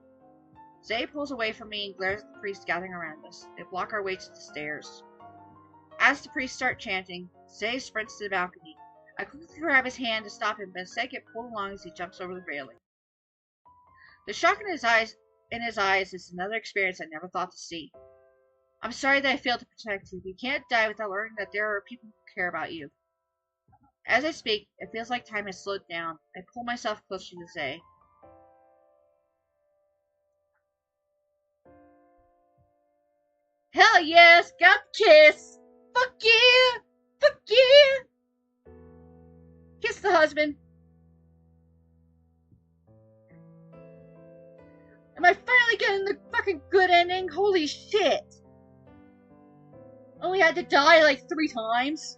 Zay pulls away from me and glares at the priests gathering around us. They block our way to the stairs. As the priests start chanting, Zay sprints to the balcony. I quickly grab his hand to stop him, but instead get pulled along as he jumps over the railing. The shock in his eyes is another experience I never thought to see. I'm sorry that I failed to protect you. You can't die without learning that there are people who care about you. As I speak, it feels like time has slowed down. I pull myself closer to Zay. Hell yes! Got the kiss! Fuck yeah! Fuck yeah! Kiss the husband. Am I finally getting the fucking good ending? Holy shit! Only had to die like 3 times?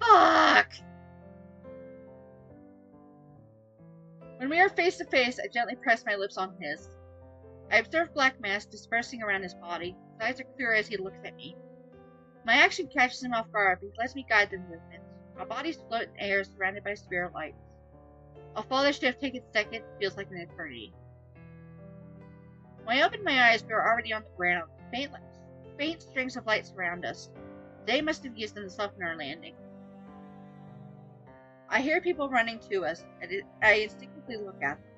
Fuck! When we are face to face, I gently press my lips on his. I observe black mass dispersing around his body. His eyes are clear as he looks at me. My action catches him off guard, but he lets me guide the movement. Our bodies float in air, surrounded by spirit lights. Although this should have taken seconds, it feels like an eternity. When I opened my eyes, we were already on the ground. Faint strings of light surround us. They must have used them to soften our landing. I hear people running to us, and I instinctively look at them.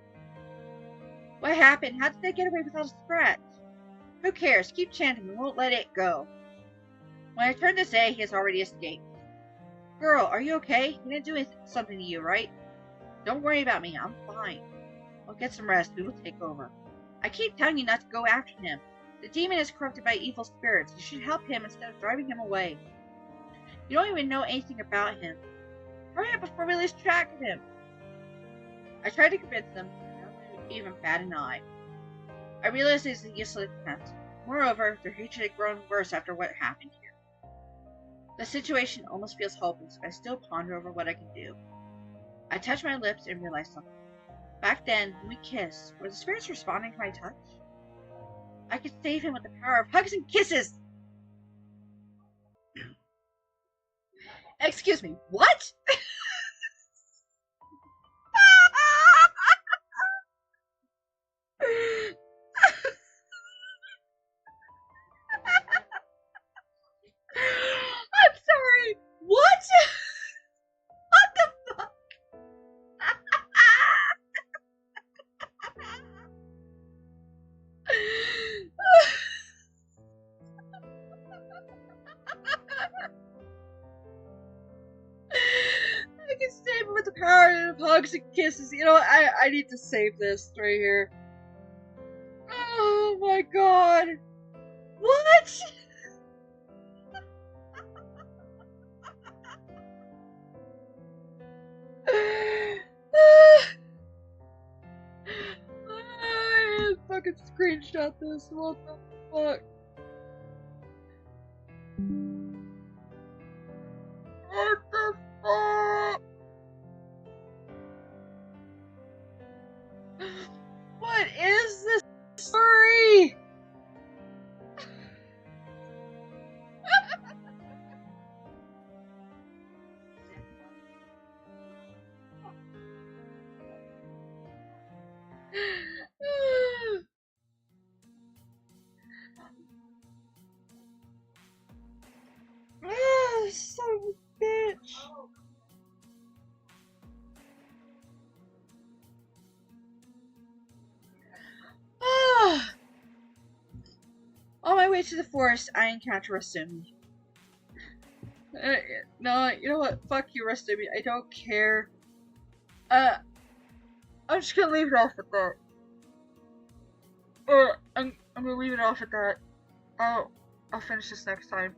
What happened? How did they get away without a scratch? Who cares? Keep chanting. We won't let it go. When I turn to Zay, he has already escaped. Girl, are you okay? He didn't do something to you, right? Don't worry about me. I'm fine. I'll get some rest. We will take over. I keep telling you not to go after him. The demon is corrupted by evil spirits. You should help him instead of driving him away. You don't even know anything about him. Hurry up before we lose track of him. I try to convince them. Even bat an eye. I realize it is a useless attempt. Moreover, their hatred had grown worse after what happened here. The situation almost feels hopeless, but I still ponder over what I can do. I touch my lips and realize something. Back then, when we kissed, were the spirits responding to my touch? I could save him with the power of hugs and kisses! Excuse me, what? I'm sorry, what? What the fuck? I can save him with the power of hugs and kisses. You know, I need to save this right here. Oh my god. What? I fucking screenshot this. What the fuck? What the fuck? What is this story? Son of a bitch. On my way to the forest, I encounter Rasumi. No, you know what? Fuck you, Rasumi. I don't care. I'm just gonna leave it off at that. I'm gonna leave it off at that. I'll finish this next time.